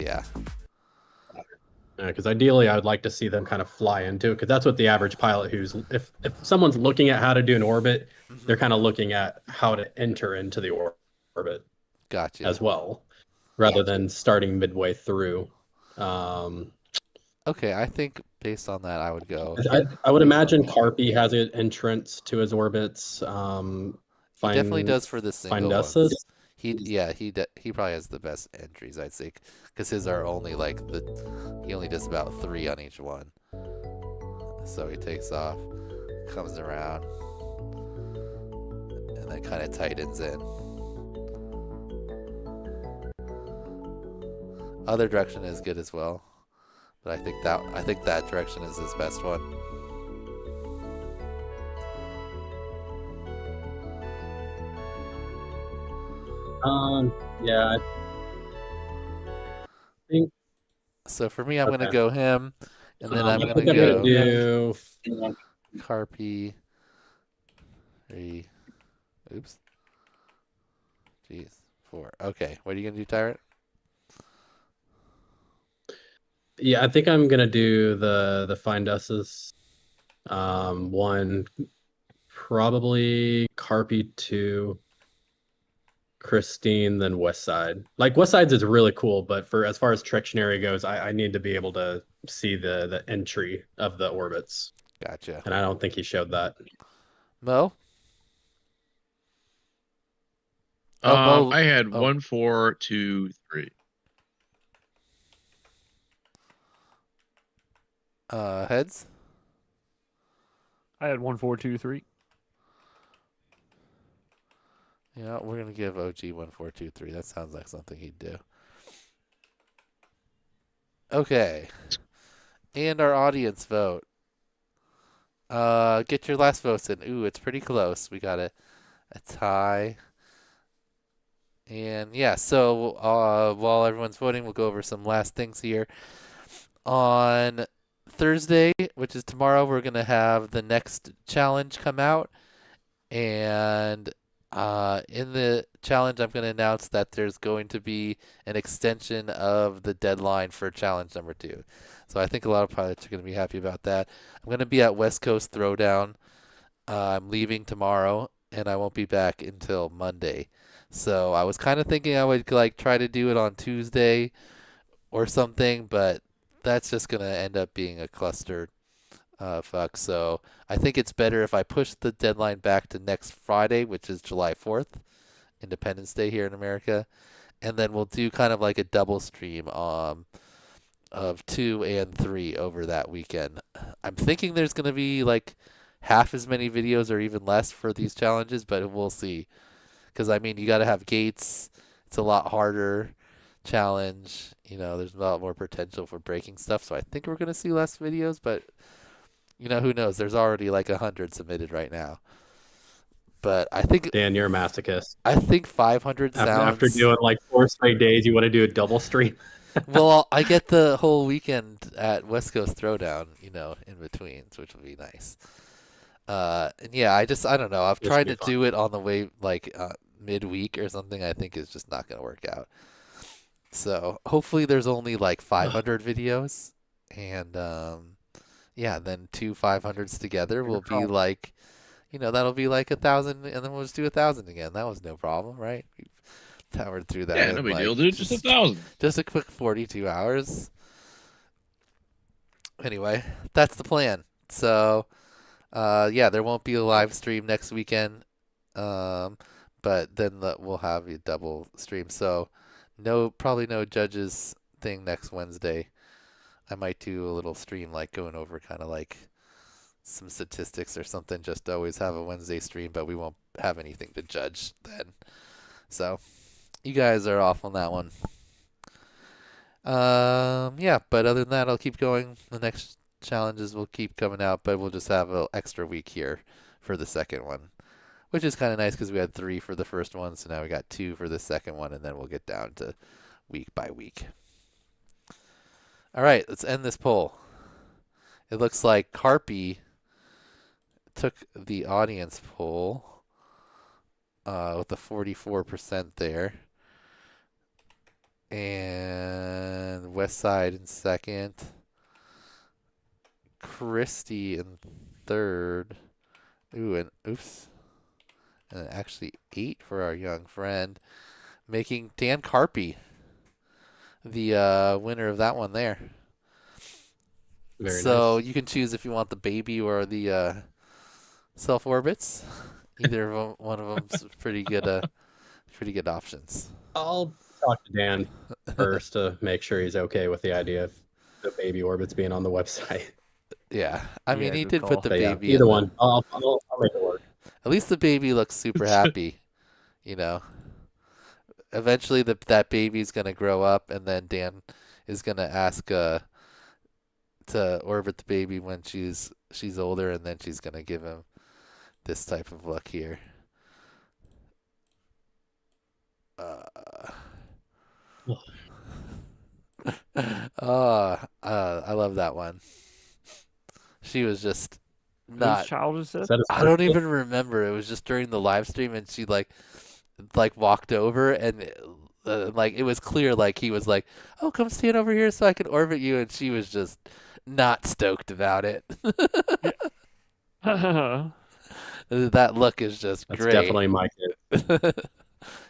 Yeah. Because ideally, I would like to see them kind of fly into it, because that's what the average pilot who's, if someone's looking at how to do an orbit, they're kind of looking at how to enter into the orbit. Gotcha. As well, rather than starting midway through. Okay, I think based on that, I would go. I would imagine Carpy has an entrance to his orbits. He definitely does for the single ones. He probably has the best entries, I'd say, because his are only he only does about 3 on each one. So he takes off, comes around, and then kind of tightens in. Other direction is good as well, but I think that direction is his best one. Yeah. I think so. For me, I'm gonna go him, and then I'm gonna do Carpy. Oops. Jeez. 4. Okay. What are you gonna do, Tyrant? Yeah, I think I'm gonna do the Find Us's. 1, probably Carpy, 2. Christine, then West Side. West Side's is really cool, but as far as Trictionary goes, I need to be able to see the entry of the orbits. Gotcha. And I don't think he showed that. Mo? I had 1, 4, 2, 3. Heads? I had 1, 4, 2, 3. Yeah, we're gonna give OG 1, 4, 2, 3. That sounds like something he'd do. Okay, and our audience vote. Get your last votes in. Ooh, it's pretty close. We got a tie. And yeah, so while everyone's voting, we'll go over some last things here. On Thursday, which is tomorrow, we're gonna have the next challenge come out. And in the challenge, I'm going to announce that there's going to be an extension of the deadline for challenge number 2. So I think a lot of pilots are going to be happy about that. I'm going to be at West Coast Throwdown. I'm leaving tomorrow, and I won't be back until Monday. So I was kind of thinking I would like try to do it on Tuesday or something, but that's just going to end up being a cluster fuck. So I think it's better if I push the deadline back to next Friday, which is July 4th, Independence Day here in America, and then we'll do kind of like a double stream of 2 and 3 over that weekend. I'm thinking there's going to be like half as many videos or even less for these challenges, but we'll see. Because, I mean, you got to have gates. It's a lot harder challenge. You know, there's a lot more potential for breaking stuff. So I think we're going to see less videos, but, you know, who knows? There's already like 100 submitted right now. But I think... Dan, you're a masochist. I think 500 sounds... After doing like 4 straight days, you want to do a double stream? Well, I get the whole weekend at West Coast Throwdown, you know, in between, which would be nice. And yeah, I don't know. I've tried to do it on the way, like midweek or something. I think it's just not going to work out. So hopefully there's only like 500 videos, and yeah, then 2 500s together will be like, you know, that'll be like 1,000, and then we'll just do 1,000 again. That was no problem, right? We powered through that. Yeah, no big deal, dude. Just 1,000. Just a quick 42 hours. Anyway, that's the plan. So. Yeah, there won't be a live stream next weekend, but then we'll have a double stream. So, probably no judges thing next Wednesday. I might do a little stream, like going over kind of like some statistics or something, just to always have a Wednesday stream, but we won't have anything to judge then. So, you guys are off on that one. Yeah, but other than that, I'll keep going. The next challenges will keep coming out, but we'll just have an extra week here for the second one, which is kind of nice because we had 3 for the first one, so now we got 2 for the second one, and then we'll get down to week by week. All right, let's end this poll. It looks like Carpy took the audience poll with a 44% there, and Westside in second. Christy in third. Ooh, and oops. And actually 8 for our young friend, making Dan Carpy the winner of that one there. Very so nice. You can choose if you want the baby or the self orbits. Either of them, one of them's pretty good options. I'll talk to Dan first to make sure he's okay with the idea of the baby orbits being on the website. Yeah, I mean, he did put the baby. Either one. I'll make it work. At least the baby looks super happy, you know. Eventually, that baby's gonna grow up, and then Dan is gonna ask to orbit the baby when she's older, and then she's gonna give him this type of look here. I love that one. She was just not. Whose child is this? I don't even remember. It was just during the live stream, and she like walked over, and like it was clear, like he was like, "Oh, come stand over here so I can orbit you," and she was just not stoked about it. That look is just That's great. definitely my kid.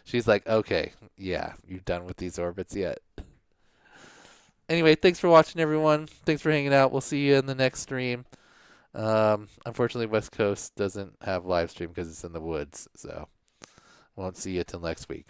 She's like, "Okay, yeah, you done with these orbits yet?" Anyway, thanks for watching, everyone. Thanks for hanging out. We'll see you in the next stream. Unfortunately, West Coast doesn't have live stream because it's in the woods, so won't see you till next week.